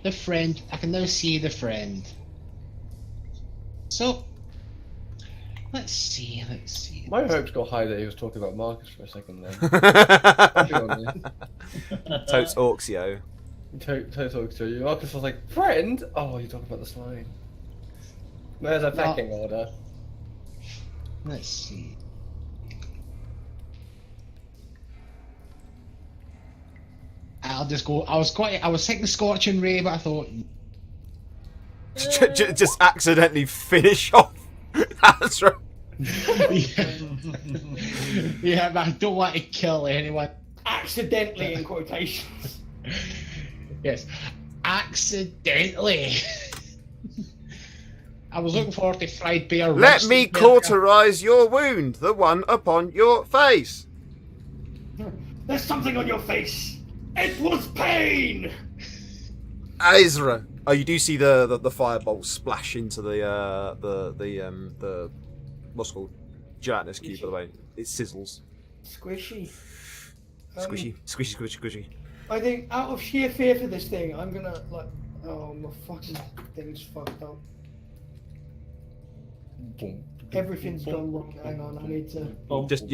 the friend. I can now see the friend. So, let's see. My hopes got high that he was talking about Marcus for a second then. Totes Orxio. Talk to you. Marcus was like, friend? Oh, you're talking about the slime. There's a pecking order. Let's see. I'll just go. I was thinking Scorching Ray, but I thought Just accidentally finish off. That's right. yeah, but I don't want to kill anyone. Accidentally, in quotations. Yes, accidentally. I was looking forward to fried bear. Let roasted me bear. cauterize your wound, the one upon your face. There's something on your face. It was pain. Ezra. Oh, you do see the firebolt splash into the what's it called gelatinous cube. By the way, it sizzles. Squishy. Squishy. I think out of sheer fear for this thing, I'm gonna like. Oh, my fucking thing's fucked up. Everything's gone wrong. Hang on, I need to. Just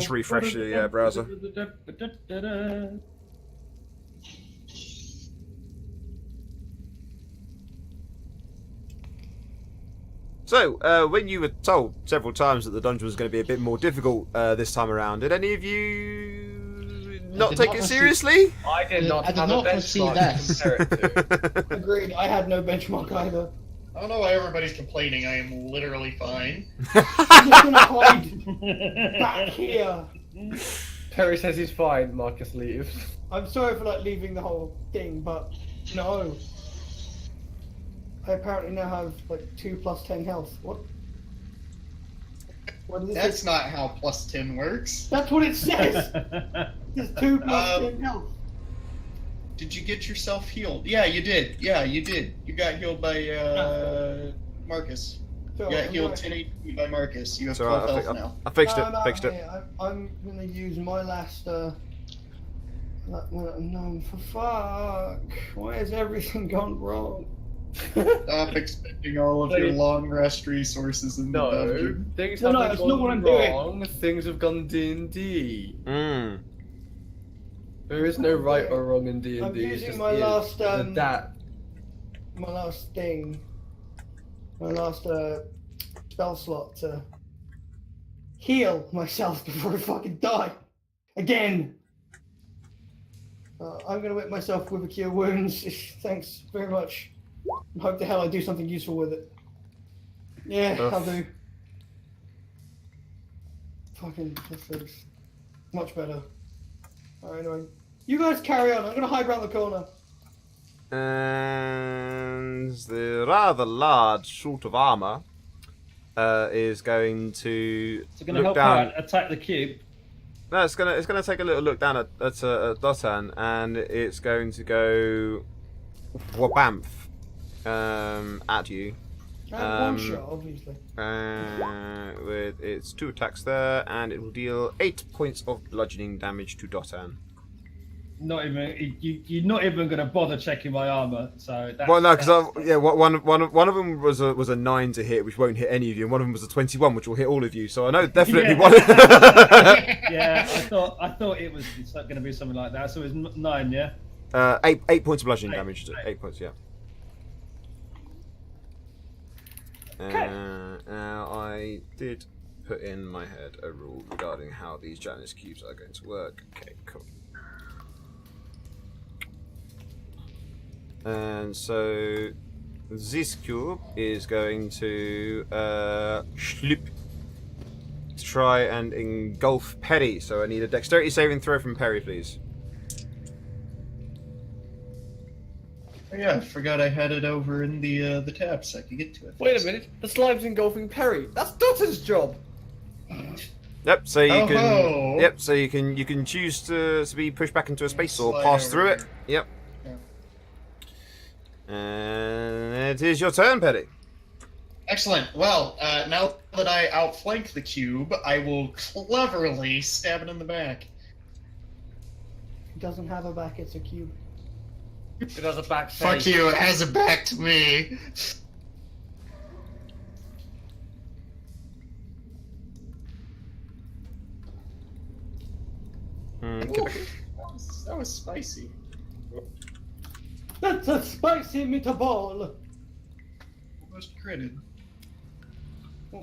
refresh the browser. So, when you were told several times that the dungeon was going to be a bit more difficult this time around, did any of you not did take not it foresee- seriously? I did not I did have not a foresee benchmark to this. compare it to. Agreed. I had no benchmark either. I don't know why everybody's complaining. I am literally fine. I'm just gonna hide back here. Perry says he's fine. Marcus leaves. I'm sorry for like leaving the whole thing, but no. I apparently now have like 2 plus 10 health. What? What does it That's say? not how plus 10 works. That's what it says. It's 2 plus 10 Um, health. Did you get yourself healed? Yeah, you did. Yeah, you did. You got healed by Marcus. So, You got I'm healed gonna- 10 HP by Marcus. You have So 12 I, health now. I fixed No, it. no, Fixed it. yeah, I'm gonna use my last. No, for fuck. Why has everything gone wrong? Stop expending all of your long rest resources in the No, dungeon. things No, no, haven't that's not what gone I'm doing. wrong. Things have gone D&D. Mm. There is no right or wrong in D&D. I'm it using just my is. last, Adapt. My last thing. My last spell slot to heal myself before I fucking die. Again! I'm gonna whip myself with a cure wounds. Thanks very much. And hope to hell I do something useful with it. Yeah, Ugh. I'll do. Fucking, this looks much better. Alright, anyway. You guys carry on. I'm gonna hide around the corner. And the rather large suit of armor is going to So going to look help down. out attack the cube. No, it's gonna take a little look down at Dotan, and it's going to go wabamf at you And one shot, obviously. with its 2 attacks there, and it will deal 8 points of bludgeoning damage to Dotan. Not even you're not even going to bother checking my armor. So that's, Well, no, because that's- yeah, one of them was a 9 to hit, which won't hit any of you, and one of them was a 21, which will hit all of you. So I know definitely Yeah. one. yeah, I thought it was going to be something like that. So it's 9, yeah. 8 points of bludgeoning Eight, damage. eight. 8 points, yeah. Now I did put in my head a rule regarding how these Janus cubes are going to work. Okay, cool. And so this cube is going to schloop to try and engulf Perry. So I need a dexterity saving throw from Perry, please. Oh, yeah, I forgot I had it over in the tab so I could get to it. Wait a minute. The slime's engulfing Perry. That's Dotter's job. Yep. So you Oh-ho. can. Yep. So you can choose to be pushed back into a space or Slide pass over through it. here. Yep. Yeah. And it is your turn, Perry. Excellent. Well, now that I outflank the cube, I will cleverly stab it in the back. It doesn't have a back, it's a cube. It has a back face. Fuck you, it has a back to me. Okay. That was spicy. That's a spicy meatball! Almost critted. You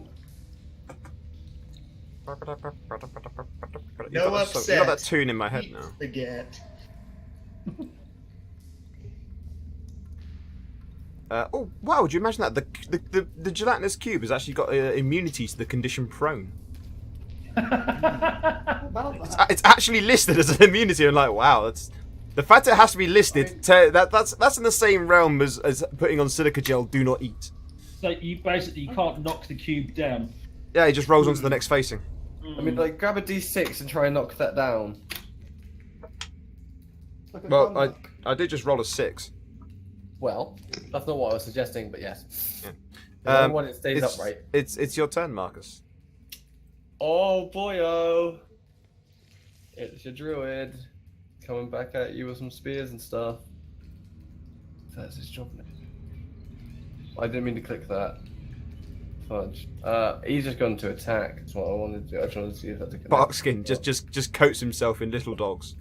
No got upset. that tune in my head Eat now. Spaghetti. Oh wow! Would you imagine that the gelatinous cube has actually got immunity to the condition prone? About that. It's actually listed as an immunity. I'm like, wow, that's the fact it has to be listed. That's in the same realm as putting on silica gel. Do not eat. So you basically can't knock the cube down. Yeah, he just rolls onto the next facing. I mean, like, grab a D6 and try and knock that down. It's like a Well, gun knock. I did just roll a 6. Well, that's not what I was suggesting, but yes. Yeah. When it stays upright. It's your turn, Marcus. Oh boyo! It's your druid coming back at you with some spears and stuff. That's his job now. I didn't mean to click that. Fudge. He's just gone to attack. That's what I wanted to do. I just wanted to see if that's a Barkskin just coats himself in little dogs.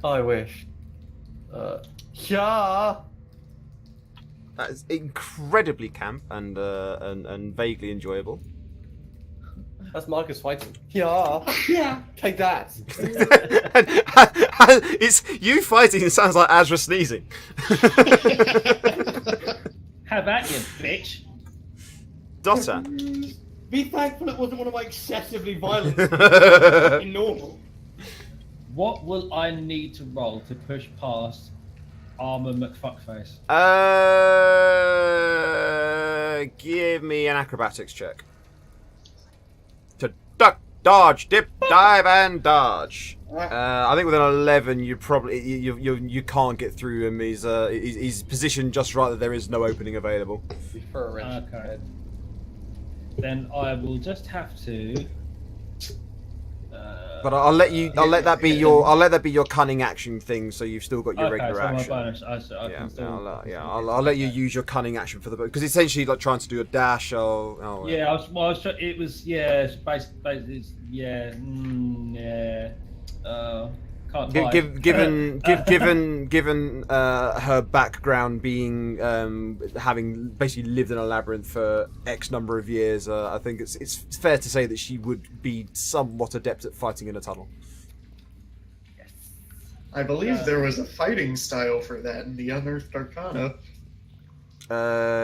I wish. Yeah. That is incredibly camp and vaguely enjoyable. That's Marcus fighting. Yeah. Yeah. Take that. It's you fighting. It sounds like Azra sneezing. How about you, bitch? Dotter. Be thankful it wasn't one of my excessively violent. Fucking normal. What will I need to roll to push past Armor McFuckface? Give me an acrobatics check. To duck, dodge, dip, dive, and dodge. I think with an 11, you probably you can't get through him. He's positioned just right that there is no opening available. For a wrench. Okay. Then I will just have to. But I'll let that be your cunning action thing. So you've still got your Okay, regular so my action. bonus. I Yeah, can still, I'll let you use your cunning action for the because essentially like trying to do a dash. Yeah, it was yeah, basically yeah, yeah. Can't type. Given her background being having basically lived in a labyrinth for X number of years, I think it's fair to say that she would be somewhat adept at fighting in a tunnel. I believe there was a fighting style for that in the Unearthed Arcana.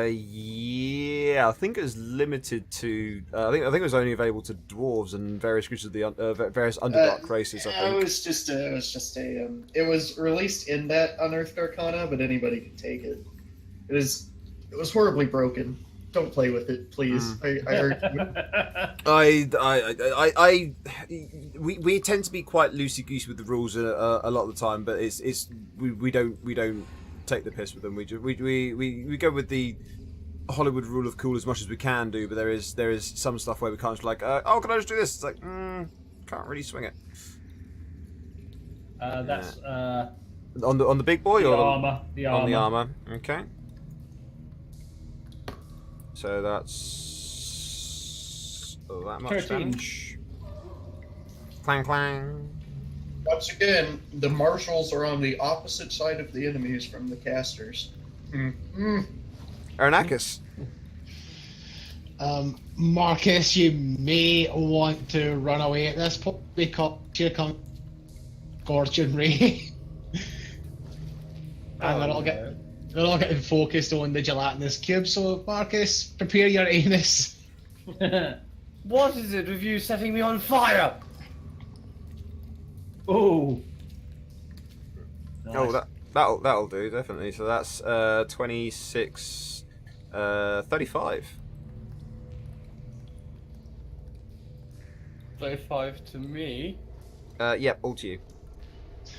Yeah, I think it was limited to. I think it was only available to dwarves and various creatures of the various Underdark races. I think It was released in that Unearthed Arcana, but anybody could take it. It was horribly broken. Don't play with it, please. I heard you. We tend to be quite loosey goosey with the rules a lot of the time, but we don't take the piss with them. We go with the Hollywood rule of cool as much as we can do, but there is some stuff where we can't just like, oh, can I just do this? It's like, can't really swing it. That's On the big boy the or armor. on the armor? Okay. So that's that much 13. damage. Clang clang. Once again, the marshals are on the opposite side of the enemies from the casters. Aranakis. Marcus, you may want to run away at this point because here comes Scorching Ray. And they're all getting focused on the gelatinous cube, so Marcus, prepare your anus. What is it with you setting me on fire? Oh. Oh, that'll do definitely. So that's 26, 35. 35 to me. Yep, all to you.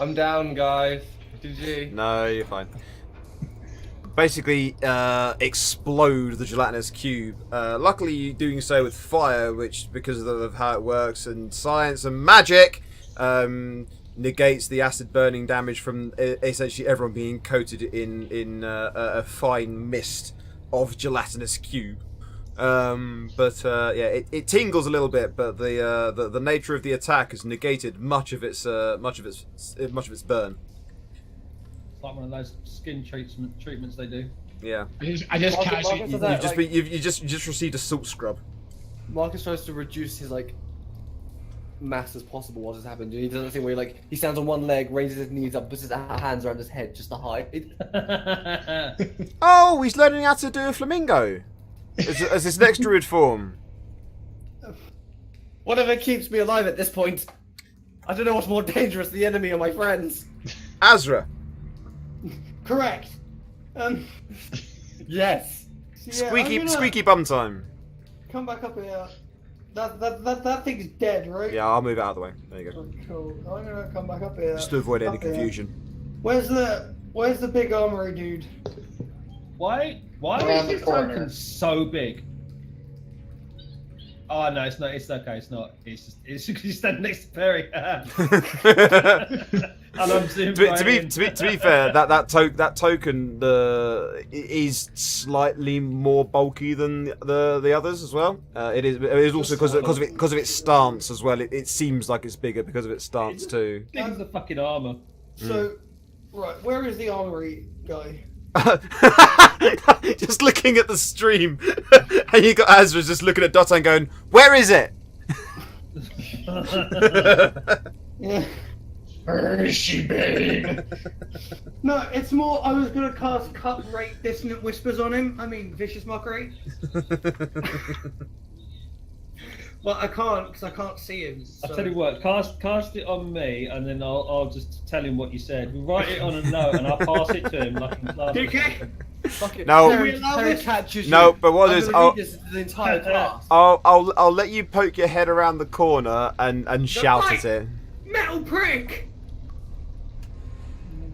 I'm down, guys. GG. No, you're fine. Basically, explode the gelatinous cube. Luckily, you're doing so with fire, which, because of how it works and science and magic, negates the acid burning damage from essentially everyone being coated in a fine mist of gelatinous cube. Yeah, it tingles a little bit, but the nature of the attack has negated much of its burn. It's like one of those skin treatments they do. Yeah. I just Marcus- casually. Marcus- that, like- You just received a salt scrub. Marcus tries to reduce his mass as possible while this happened. He does that thing where he stands on one leg, raises his knees up, puts his hands around his head just to hide. Oh, he's learning how to do a flamingo as his next druid form. Whatever keeps me alive at this point. I don't know what's more dangerous, the enemy or my friends. Azra. Correct. Yes. So yeah, I'm gonna Squeaky bum time. Come back up here. That thing's dead, right? Yeah, I'll move it out of the way. There you go. Cool. I'm gonna come back up here. Just to avoid any Up here. confusion. Where's the big armory dude? Why Around is the this corner. token so big? Oh no, it's not. It's okay. It's not. It's because you're standing next to Perry. And I'm zooming to right in. be fair, that token is slightly more bulky than the others as well. It is also because of its stance as well. It seems like it's bigger because of its stance too. Big as the fucking armor. So, right, where is the armory guy? Just looking at the stream, and you got Azra just looking at Dota and going, "Where is it?" Yeah. Where is she, babe? No, it's more. I was gonna cast cut rate dissonant whispers on him. I mean, vicious mockery. Well, I can't because I can't see him. I'll so- tell you what, cast it on me, and then I'll just tell him what you said. We'll write it on a note, and I'll pass it to him like in class. DK. Fuck it. No. Terry, Can we allow Terry this? catches you. No, but what I'm is- gonna I'll- read this to the entire class. I'll let you poke your head around the corner and shout right. at it. Metal prick.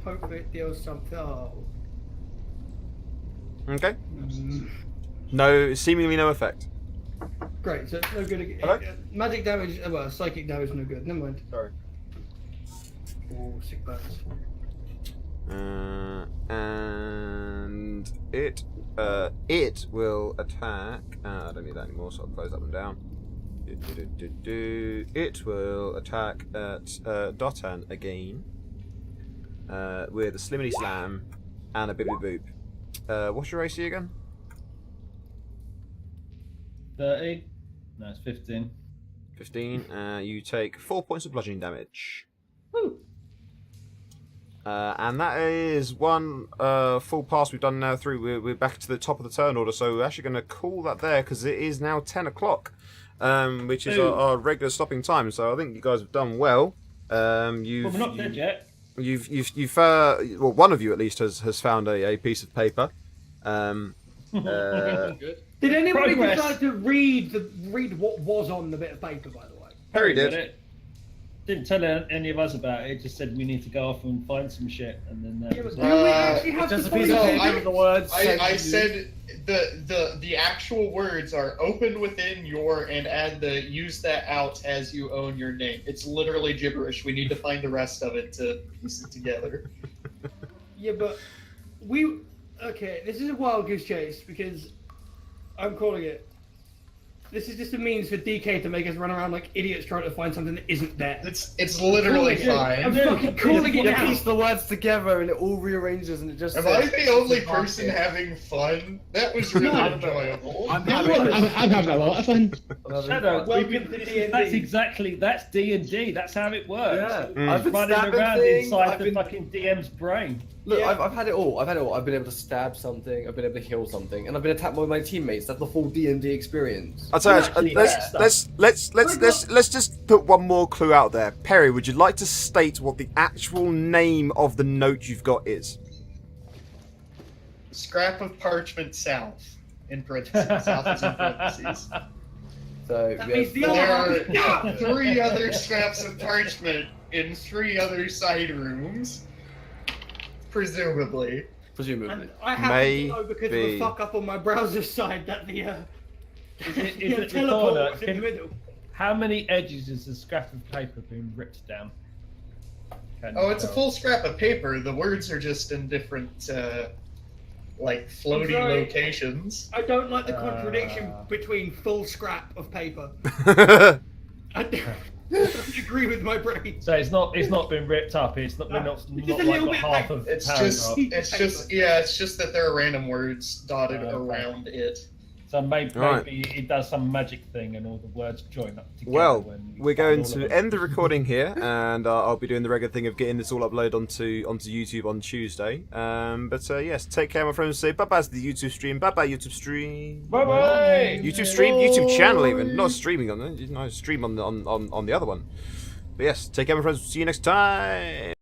Hopefully it deals something. Oh. Okay. Mm. No, seemingly no effect. Great. So it's no good. Hello? Magic damage. Well, psychic damage no good. Never mind. Sorry. Oh, sick burns. And it will attack. I don't need that anymore, so I'll close that one down. It will attack at Dotan again with a Slimity Slam and a Bibbidi Boop. What's your AC again? 30? No, it's 15. 15. You take 4 points of bludgeoning damage. Woo! And that is one full pass we've done now through. We're back to the top of the turn order, so we're actually going to call that there because it is now 10 o'clock, which is our regular stopping time. So I think you guys have done well. Well, we're not dead yet. You've well, one of you at least has found a piece of paper. Good. Did anybody Progress. decide to read what was on the bit of paper, by the way? Perry did. It. Didn't tell any of us about it. It just said we need to go off and find some shit, and then Yeah, but do Uh, we actually have Just to a piece of follow paper it? with the words. I said the actual words are open within your and add the use that out as you own your name. It's literally gibberish. We need to find the rest of it to piece it together. Yeah, but okay, this is a wild goose chase because I'm calling it. This is just a means for DK to make us run around like idiots trying to find something that isn't there. It's literally Calling it. I'm fine. fucking calling it You now. piece the words together and it all rearranges and it just. Am says, I the only "This is person market." having fun? That was really No. enjoyable. I'm No, having. I'm having a lot of fun. I'm having Shadow, fun. Welcome we've to been- D&D. that's D&D. That's how it works. Yeah, I've been Running stabbing around things, inside I've the been- fucking DM's brain. Look, Yeah. I've had it all. I've been able to stab something. I've been able to heal something, and I've been attacked by my teammates. That's the full D&D experience. I'll tell you, Actually, let's just put one more clue out there. Perry, would you like to state what the actual name of the note you've got is? Scrap of parchment south. In parentheses. South is in parentheses. So That we means have the There other are 3 other scraps of parchment in 3 other side rooms. Presumably. presumably. And I happen to know because of Maybe. a fuck up on my browser side that the Is it yeah, the teleport corner? was in the middle. How many edges has the scrap of paper been ripped down? Can Oh, you it's a tell? full scrap of paper. The words are just in different, like, floating sorry. locations. I don't like the contradiction between full scrap of paper. I don't agree with my brain. So it's not been ripped up. It's not. We're not, Just not a like little got bit half of of It's paragraph. just that there are random words dotted Oh, okay. around it. So maybe Right. it does some magic thing and all the words join up together. Well, when you we're find going all of to them. end the recording here, and I'll be doing the regular thing of getting this all uploaded onto YouTube on Tuesday. But yes, take care, my friends. Say bye bye to the YouTube stream. Bye bye, YouTube stream. Bye bye. YouTube stream, YouTube channel, even not streaming on the stream on the other one. But yes, take care, my friends. See you next time.